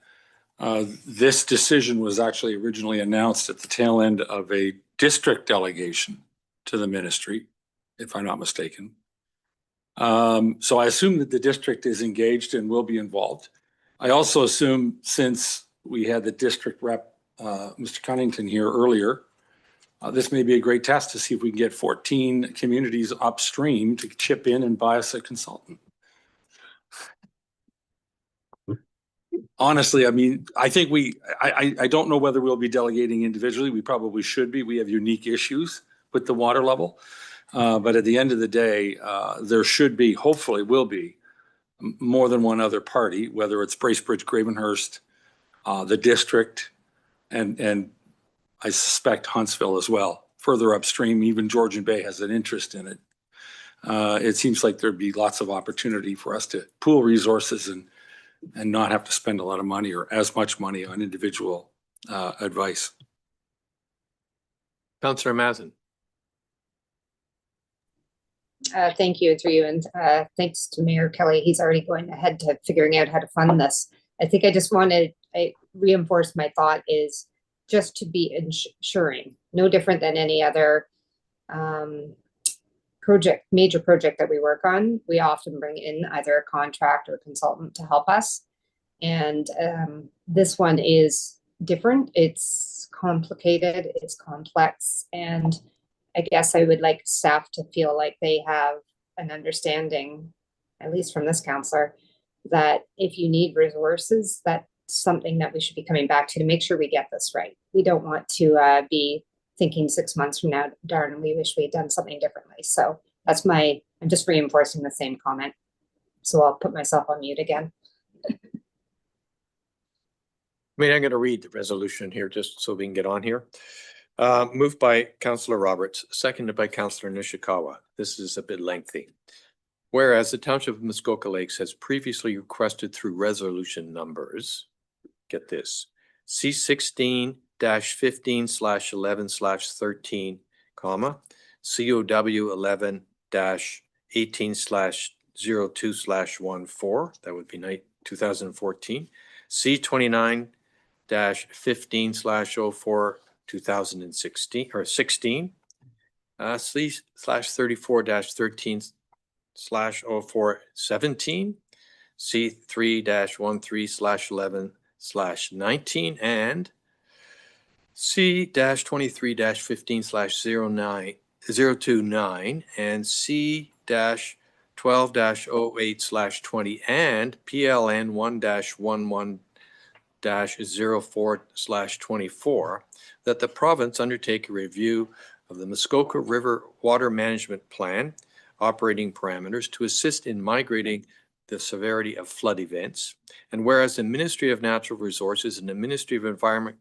this decision was actually originally announced at the tail end of a district delegation to the ministry, if I'm not mistaken. So I assume that the district is engaged and will be involved. I also assume, since we had the district rep, Mr. Cunnington, here earlier, this may be a great test to see if we can get 14 communities upstream to chip in and buy us a consultant. Honestly, I mean, I think I don't know whether we'll be delegating individually. We probably should be. We have unique issues with the water level. But at the end of the day, there should be, hopefully will be, more than one other party, whether it's Bracebridge, Gravenhurst, the district, and I suspect Huntsville as well. Further upstream, even Georgian Bay has an interest in it. It seems like there'd be lots of opportunity for us to pool resources and not have to spend a lot of money or as much money on individual advice. Councillor Mazin. Thank you, through you, and thanks to Mayor Kelly. He's already going ahead to figuring out how to fund this. I think I just wanted to reinforce my thought is just to be ensuring, no different than any other major project that we work on. We often bring in either a contract or a consultant to help us. And this one is different. It's complicated, it's complex, and I guess I would like staff to feel like they have an understanding, at least from this counselor, that if you need resources, that's something that we should be coming back to make sure we get this right. We don't want to be thinking 6 months from now, darn, we wish we had done something differently. So that's I'm just reinforcing the same comment. So I'll put myself on mute again. I mean, I'm going to read the resolution here just so we can get on here. Moved by Councillor Roberts, seconded by Councillor Nishikawa. This is a bit lengthy. Whereas the Township of Muskoka Lakes has previously requested through resolution numbers, get this, C16-15/11/13, comma, COW 11-18/02/14, that would be 2014, C29-15/04 2016 or 16, C/34-13/04 17, C3-13/11/19, and C-23-15/029 and C-12-08/20 and PLN 1-11-04/24 that the province undertake a review of the Muskoka River Water Management Plan operating parameters to assist in migrating the severity of flood events. And whereas the Ministry of Natural Resources and the Ministry of Environment,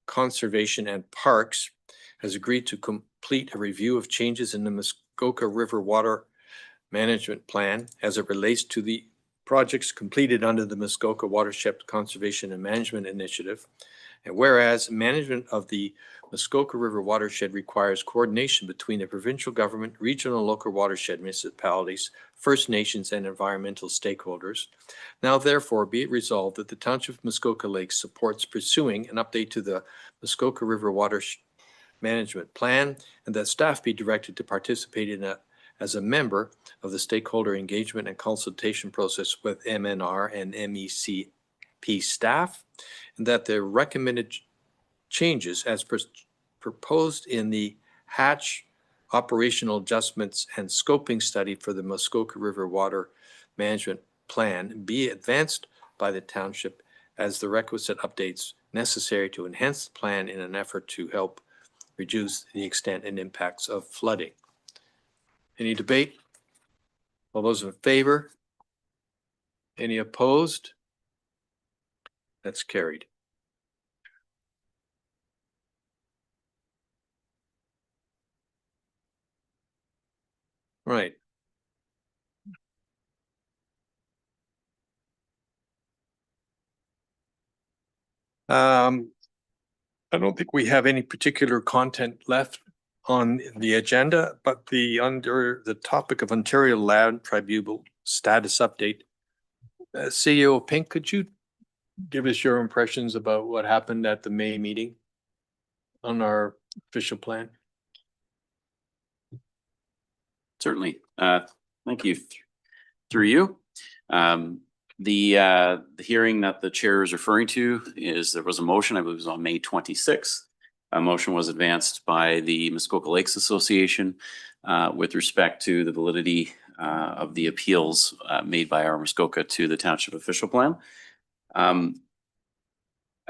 Conservation and Parks has agreed to complete a review of changes in the Muskoka River Water Management Plan as it relates to the projects completed under the Muskoka Watershed Conservation and Management Initiative. And whereas management of the Muskoka River watershed requires coordination between the provincial government, regional and local watershed municipalities, First Nations, and environmental stakeholders. Now therefore be it resolved that the Township of Muskoka Lakes supports pursuing an update to the Muskoka River Watershed Management Plan, and that staff be directed to participate in it as a member of the stakeholder engagement and consultation process with MNR and MECP staff, and that the recommended changes as proposed in the Hatch operational adjustments and scoping study for the Muskoka River Water Management Plan be advanced by the township as the requisite updates necessary to enhance the plan in an effort to help reduce the extent and impacts of flooding. Any debate? All those in favor? Any opposed? That's carried. Right. I don't think we have any particular content left on the agenda, but under the topic of Ontario Land Tribunal status update, CEO Pink, could you give us your impressions about what happened at the May meeting on our official plan? Certainly. Thank you. Through you. The hearing that the chair is referring to is there was a motion, I believe it was on May 26th. A motion was advanced by the Muskoka Lakes Association with respect to the validity of the appeals made by our Muskoka to the township official plan. I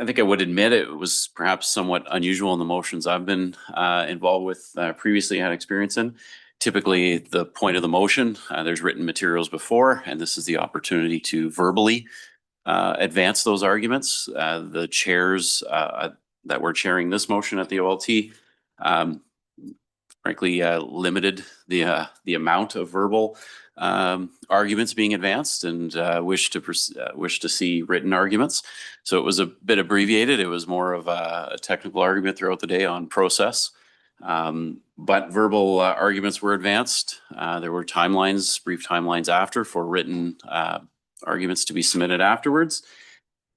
think I would admit it was perhaps somewhat unusual in the motions I've been involved with previously had experience in. Typically, the point of the motion, there's written materials before, and this is the opportunity to verbally advance those arguments. The chairs that were chairing this motion at the OLT, frankly, limited the amount of verbal arguments being advanced and wish to see written arguments. So it was a bit abbreviated. It was more of a technical argument throughout the day on process. But verbal arguments were advanced. There were timelines, brief timelines after for written arguments to be submitted afterwards.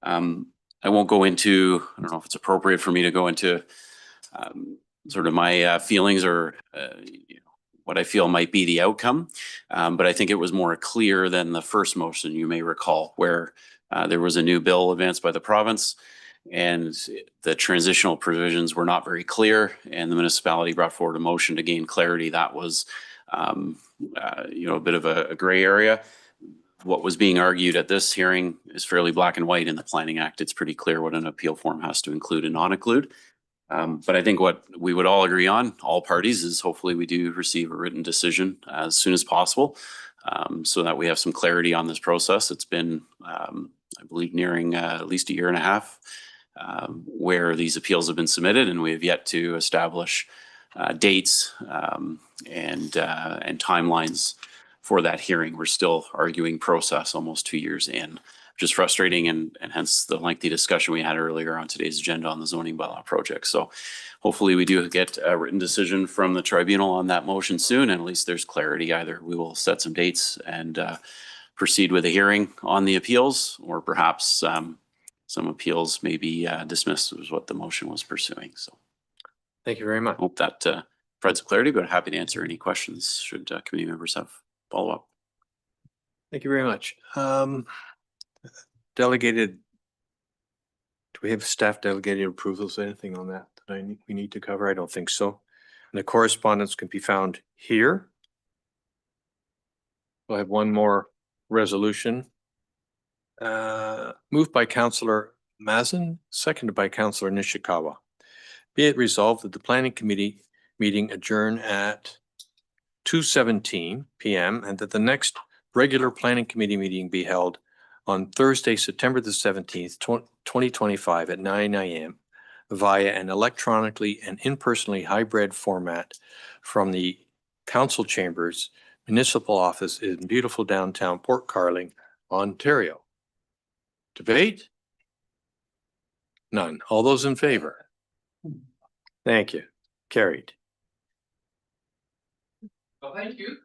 I won't go into, I don't know if it's appropriate for me to go into sort of my feelings or what I feel might be the outcome. But I think it was more clear than the first motion, you may recall, where there was a new bill advanced by the province and the transitional provisions were not very clear, and the municipality brought forward a motion to gain clarity. That was, a bit of a gray area. what was being argued at this hearing is fairly black and white in the Planning Act. It's pretty clear what an appeal form has to include and not include. But I think what we would all agree on, all parties, is hopefully we do receive a written decision as soon as possible, so that we have some clarity on this process. It's been, I believe, nearing at least a year and a half where these appeals have been submitted, and we have yet to establish dates and timelines for that hearing. We're still arguing process almost 2 years in, which is frustrating, and hence the lengthy discussion we had earlier on today's agenda on the zoning bylaw project. So hopefully we do get a written decision from the tribunal on that motion soon, and at least there's clarity. Either we will set some dates and proceed with a hearing on the appeals, or perhaps some appeals may be dismissed, was what the motion was pursuing. So Thank you very much. hope that provides clarity, but happy to answer any questions should committee members have follow-up. Thank you very much. Delegated, do we have staff delegated approvals, anything on that we need to cover? I don't think so. And the correspondence can be found here. We'll have one more resolution. Moved by Councillor Mazin, seconded by Councillor Nishikawa. Be it resolved that the planning committee meeting adjourn at 2:17 p.m. and that the next regular planning committee meeting be held on Thursday, September the 17th, 2025 at 9 a.m. via an electronically and in-personally hybrid format from the council chambers municipal office in beautiful downtown Port Carling, Ontario. Debate? None. All those in favor? Thank you. Carried. Well, thank you.